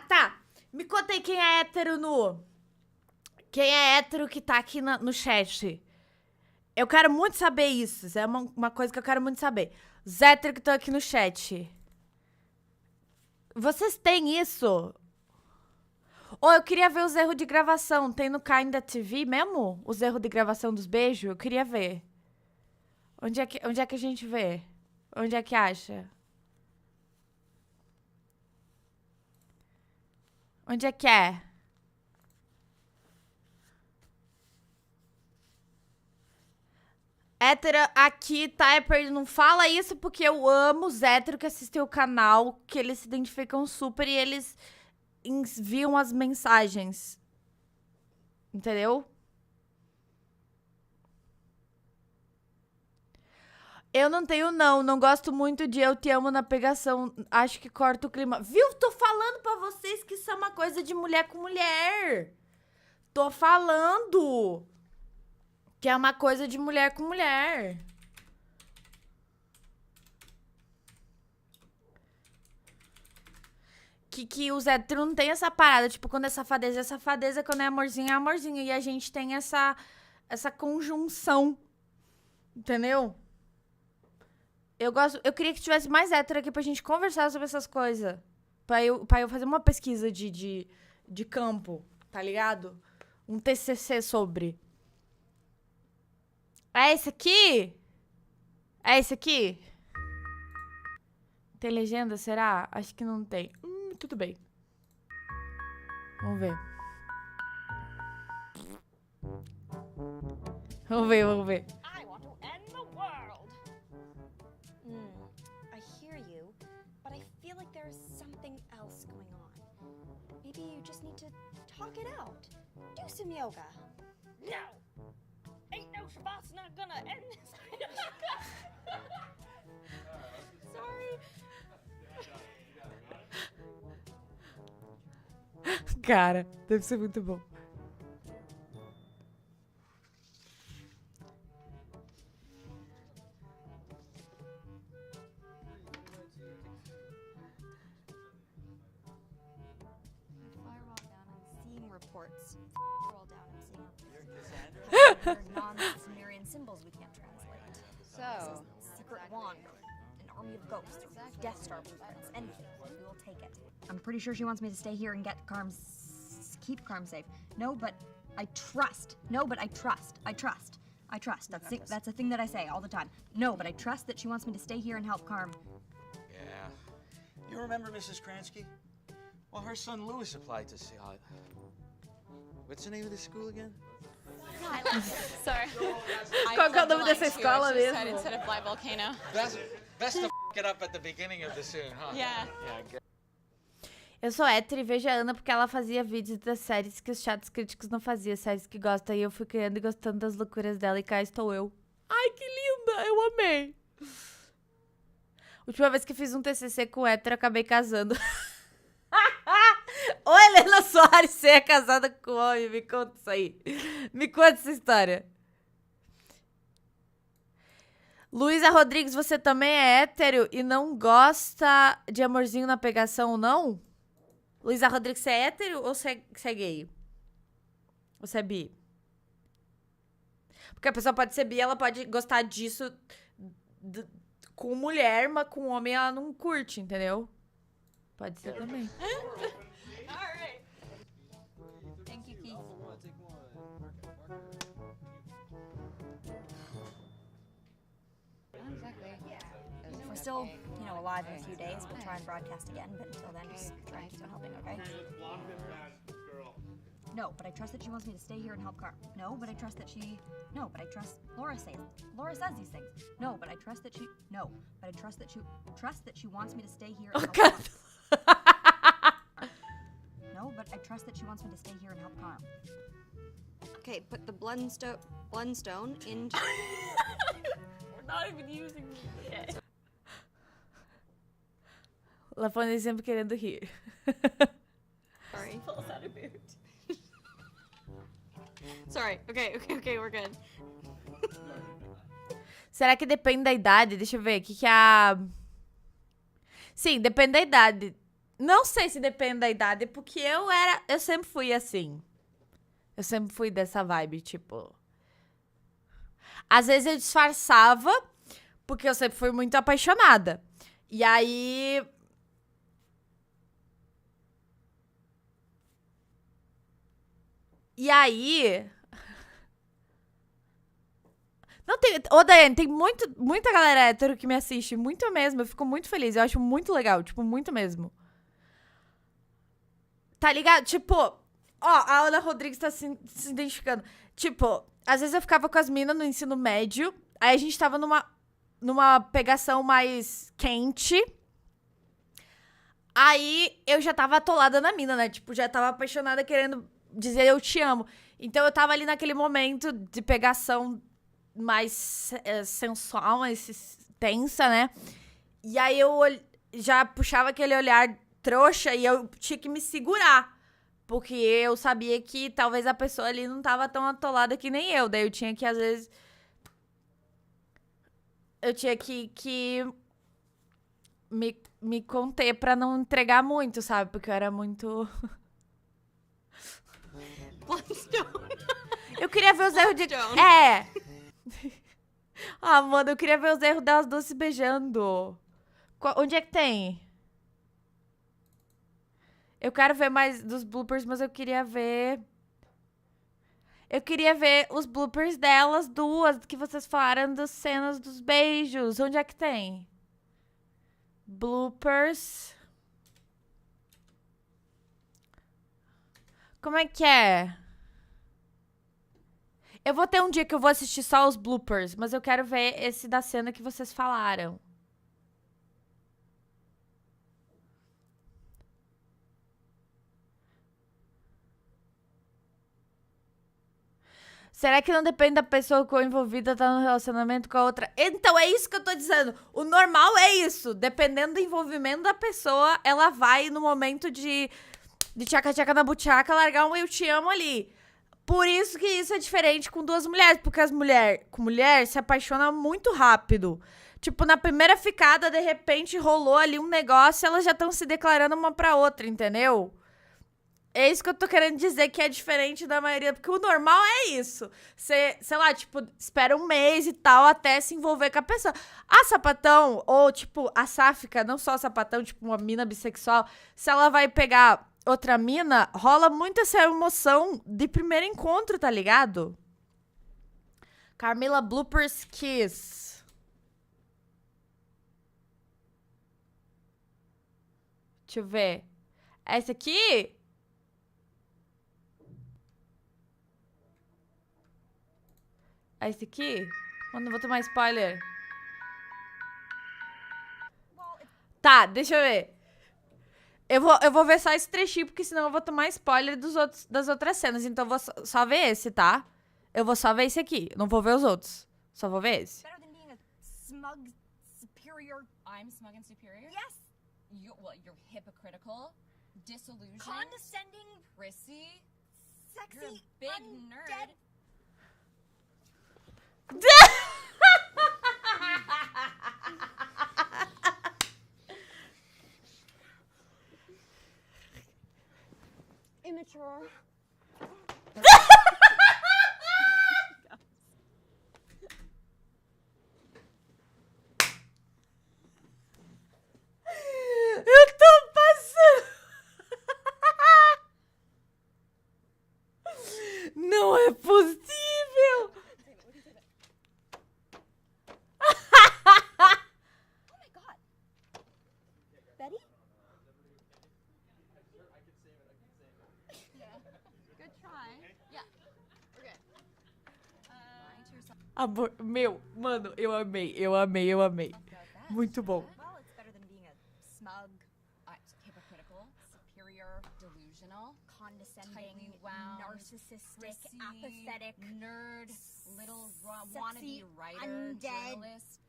Tá. Me conta aí quem é hétero no... Quem é hétero que tá aqui no chat. Eu quero muito saber isso. Isso é uma coisa que eu quero muito saber. Os héteros que estão aqui no chat. Vocês têm isso? Ou eu queria ver os erros de gravação. Tem no Kinda TV mesmo? Os erros de gravação dos beijos? Eu queria ver. Onde é que a gente vê? Onde é que acha? Onde é que é? Hétero aqui, Typer, não fala isso porque eu amo os héteros que assistem o canal, que eles se identificam super e eles enviam as mensagens. Entendeu? Eu não tenho, não gosto muito de eu te amo na pegação. Acho que corta o clima. Viu? Tô falando pra vocês que isso é uma coisa de mulher com mulher. Tô falando que é uma coisa de mulher com mulher. Que os héteros não tem essa parada. Tipo, quando é safadeza, quando é amorzinho, é amorzinho. E a gente tem essa conjunção. Entendeu? Eu queria que tivesse mais hétero aqui pra gente conversar sobre essas coisas. Pra eu fazer uma pesquisa de campo, tá ligado? Um TCC sobre. É esse aqui? É esse aqui? Tem legenda, será? Acho que não tem. Tudo bem. Vamos ver. Vamos ver. I want to end the world. I hear you, but I feel like there's something else going on. Maybe you just need to talk it out. Do some yoga. No! Ain't no Shabbat's not gonna end this. Sorry. Cara, deve ser muito bom. Reports. Roll down and seeing non-Sumerian symbols we can't translate. So, Secret wand, an army of ghosts, Death Star blueprints, anything. We will take it. I'm pretty sure she wants me to stay here and keep Carm safe. No, but I trust. I trust. That's a thing that I say all the time. No, but I trust that she wants me to stay here and help Carm. Yeah. You remember Mrs. Kransky? Well, her son Louis applied to see. What's the name of the school again? Sorry. Qual que é o nome dessa escola mesmo? Instead of Live Volcano. Best to f it up at the beginning of the soon, huh? Yeah. Yeah. Eu sou hétero e vejo a Ana porque ela fazia vídeos das séries que os chatos críticos não faziam, séries que gostam, e eu fui criando e gostando das loucuras dela, e cá estou eu. Ai, que linda! Eu amei! Última vez que fiz um TCC com hétero, acabei casando. Ô, Helena Soares, você é casada com homem, me conta isso aí. Me conta essa história. Luísa Rodrigues, você também é hétero e não gosta de amorzinho na pegação, não? Luísa Rodrigues, você é hétero ou você é gay? Ou você é bi? Porque a pessoa pode ser bi, ela pode gostar disso com mulher, mas com homem ela não curte, entendeu? Pode ser também. exactly. If we're still, alive in a few days, we'll try and broadcast again, but until then, just try and keep on helping, okay? No, but I trust that she wants me to stay here and help Car. No, but I trust that she. No, but I trust Laura says these things. No, but I trust that she. No, but I trust that she wants me to stay here and help Carm. No, but I trust that she wants me to stay here and help Carm. Okay, put the blundstone into. We're not even using it. Lafone sempre querendo rir. Sorry. Pulls out a boot. Sorry. Okay, we're good. Será que depende da idade? Deixa eu ver. O que a... Sim, depende da idade. Não sei se depende da idade, porque eu sempre fui assim. Eu sempre fui dessa vibe, tipo... Às vezes eu disfarçava, porque eu sempre fui muito apaixonada. E aí... Não tem... Ô, Daiane, tem muita galera hétero que me assiste. Muito mesmo. Eu fico muito feliz. Eu acho muito legal. Tipo, muito mesmo. Tá ligado? Tipo... Ó, a Ana Rodrigues tá se identificando. Tipo, às vezes eu ficava com as minas no ensino médio. Aí a gente tava numa pegação mais quente. Aí eu já tava atolada na mina, né? Tipo, já tava apaixonada querendo dizer eu te amo. Então eu tava ali naquele momento de pegação mais sensual, mais tensa, né? E aí eu já puxava aquele olhar trouxa e eu tinha que me segurar. Porque eu sabia que talvez a pessoa ali não tava tão atolada que nem eu. Daí eu tinha que, às vezes... Eu tinha que me conter pra não entregar muito, sabe? Porque eu era muito... Eu queria ver os erros de... Ah, mano, eu queria ver os erros delas duas se beijando. Onde é que tem? Eu quero ver mais dos bloopers, mas eu queria ver... Eu queria ver os bloopers delas duas, que vocês falaram das cenas dos beijos. Onde é que tem? Bloopers. Como é que é? Eu vou ter um dia que eu vou assistir só os bloopers, mas eu quero ver esse da cena que vocês falaram. Será que não depende da pessoa que é envolvida tá no relacionamento com a outra? Então, é isso que eu tô dizendo. O normal é isso. Dependendo do envolvimento da pessoa, ela vai no momento de tchaca-tchaca na buchaca largar um eu te amo ali. Por isso que isso é diferente com duas mulheres. Porque as mulheres se apaixonam muito rápido. Tipo, na primeira ficada, de repente, rolou ali um negócio e elas já estão se declarando uma pra outra, entendeu? É isso que eu tô querendo dizer, que é diferente da maioria. Porque o normal é isso. Você, sei lá, tipo, espera um mês e tal até se envolver com a pessoa. A sapatão, ou tipo, a sáfica, não só a sapatão, tipo, uma mina bissexual, se ela vai pegar outra mina, rola muito essa emoção de primeiro encontro, tá ligado? Carmilla Bloopers Kiss. Deixa eu ver. Essa aqui... Esse aqui? Mano, não vou tomar spoiler. Tá, deixa eu ver. Eu vou ver só esse trechinho, porque senão eu vou tomar spoiler das outras cenas. Então eu vou só ver esse, tá? Eu vou só ver esse aqui. Não vou ver os outros. Só vou ver esse. Better than being a smug, superior... I'm smug and superior? Yes! You're hypocritical, disillusioned, Condescending, prissy, sexy, you're a big undead. nerd. Immature. Eu tô passando. Não é possível. Amor, meu, mano, eu amei. Muito bom. Well, it's better than being a smug, Hypocritical, superior, delusional, condescending, tightly wound, narcissistic, prissy, apathetic, nerd, little sexy, wannabe writer, undead. journalist.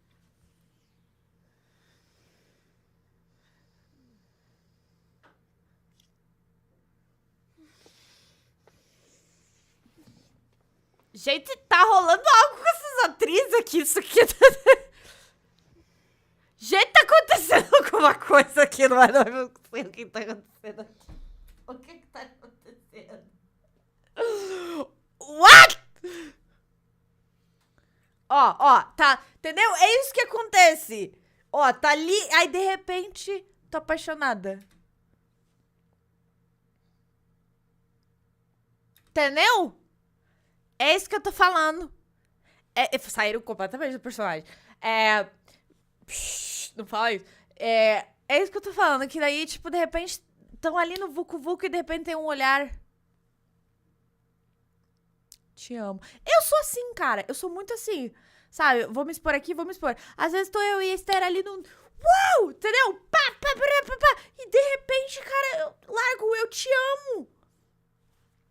Gente, tá rolando algo com essas atrizes aqui. Isso aqui tá... Gente, tá acontecendo alguma coisa aqui. Não sei o que tá acontecendo aqui. O que tá acontecendo? What? Ó, tá... Entendeu? É isso que acontece. Ó, tá ali... Aí, de repente, tô apaixonada. Entendeu? É isso que eu tô falando. Saíram completamente do personagem. Não fala isso. É isso que eu tô falando. Que daí, tipo, de repente, estão ali no vucu-vucu e de repente tem um olhar. Te amo. Eu sou assim, cara. Eu sou muito assim. Sabe? Vou me expor aqui, vou me expor. Às vezes tô eu e a Esther ali no... Uau! Entendeu? Pá. E de repente, cara, eu largo eu te amo.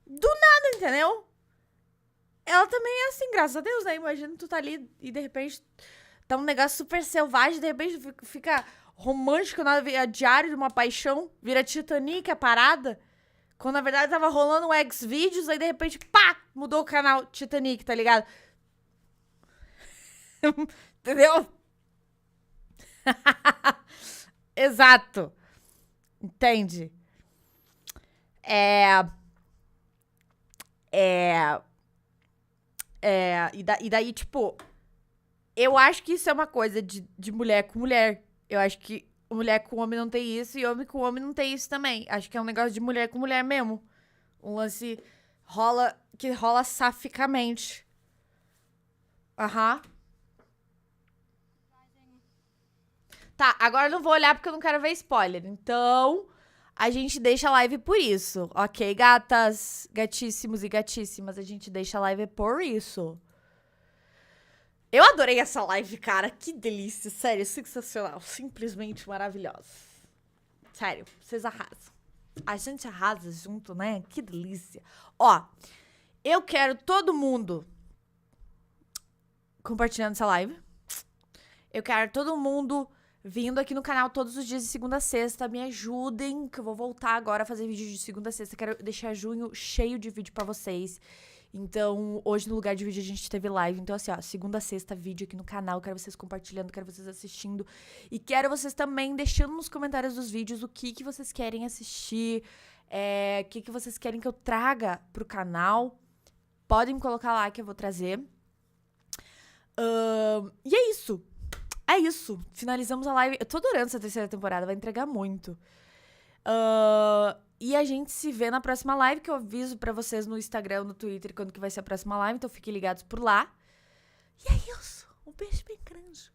Do nada, entendeu? Ela também é assim, graças a Deus, né? Imagina tu tá ali e de repente tá um negócio super selvagem, de repente fica romântico, a diário de uma paixão, vira Titanic, a parada. Quando na verdade tava rolando um Xvideos, aí de repente, pá, mudou o canal Titanic, tá ligado? Entendeu? Exato. Entende? E daí, tipo, eu acho que isso é uma coisa de mulher com mulher. Eu acho que mulher com homem não tem isso e homem com homem não tem isso também. Acho que é um negócio de mulher com mulher mesmo. Um lance que rola saficamente. Aham. Tá, agora eu não vou olhar porque eu não quero ver spoiler. Então, a gente deixa a live por isso. Ok, gatas, gatíssimos e gatíssimas, a gente deixa a live por isso. Eu adorei essa live, cara. Que delícia, sério, sensacional. Simplesmente maravilhosa. Sério, vocês arrasam. A gente arrasa junto, né? Que delícia. Ó, eu quero todo mundo compartilhando essa live. Eu quero todo mundo vindo aqui no canal todos os dias de segunda a sexta. Me ajudem, que eu vou voltar agora a fazer vídeo de segunda a sexta. Quero deixar junho cheio de vídeo pra vocês. Então, hoje no lugar de vídeo a gente teve live. Então, assim, ó, segunda a sexta, vídeo aqui no canal. Quero vocês compartilhando, quero vocês assistindo. E quero vocês também deixando nos comentários dos vídeos o que vocês querem assistir. O que vocês querem que eu traga pro canal. Podem colocar lá que eu vou trazer. E é isso. É isso. Finalizamos a live. Eu tô adorando essa terceira temporada. Vai entregar muito. E a gente se vê na próxima live, que eu aviso pra vocês no Instagram, no Twitter, quando que vai ser a próxima live. Então fiquem ligados por lá. E é isso. Um beijo bem grande.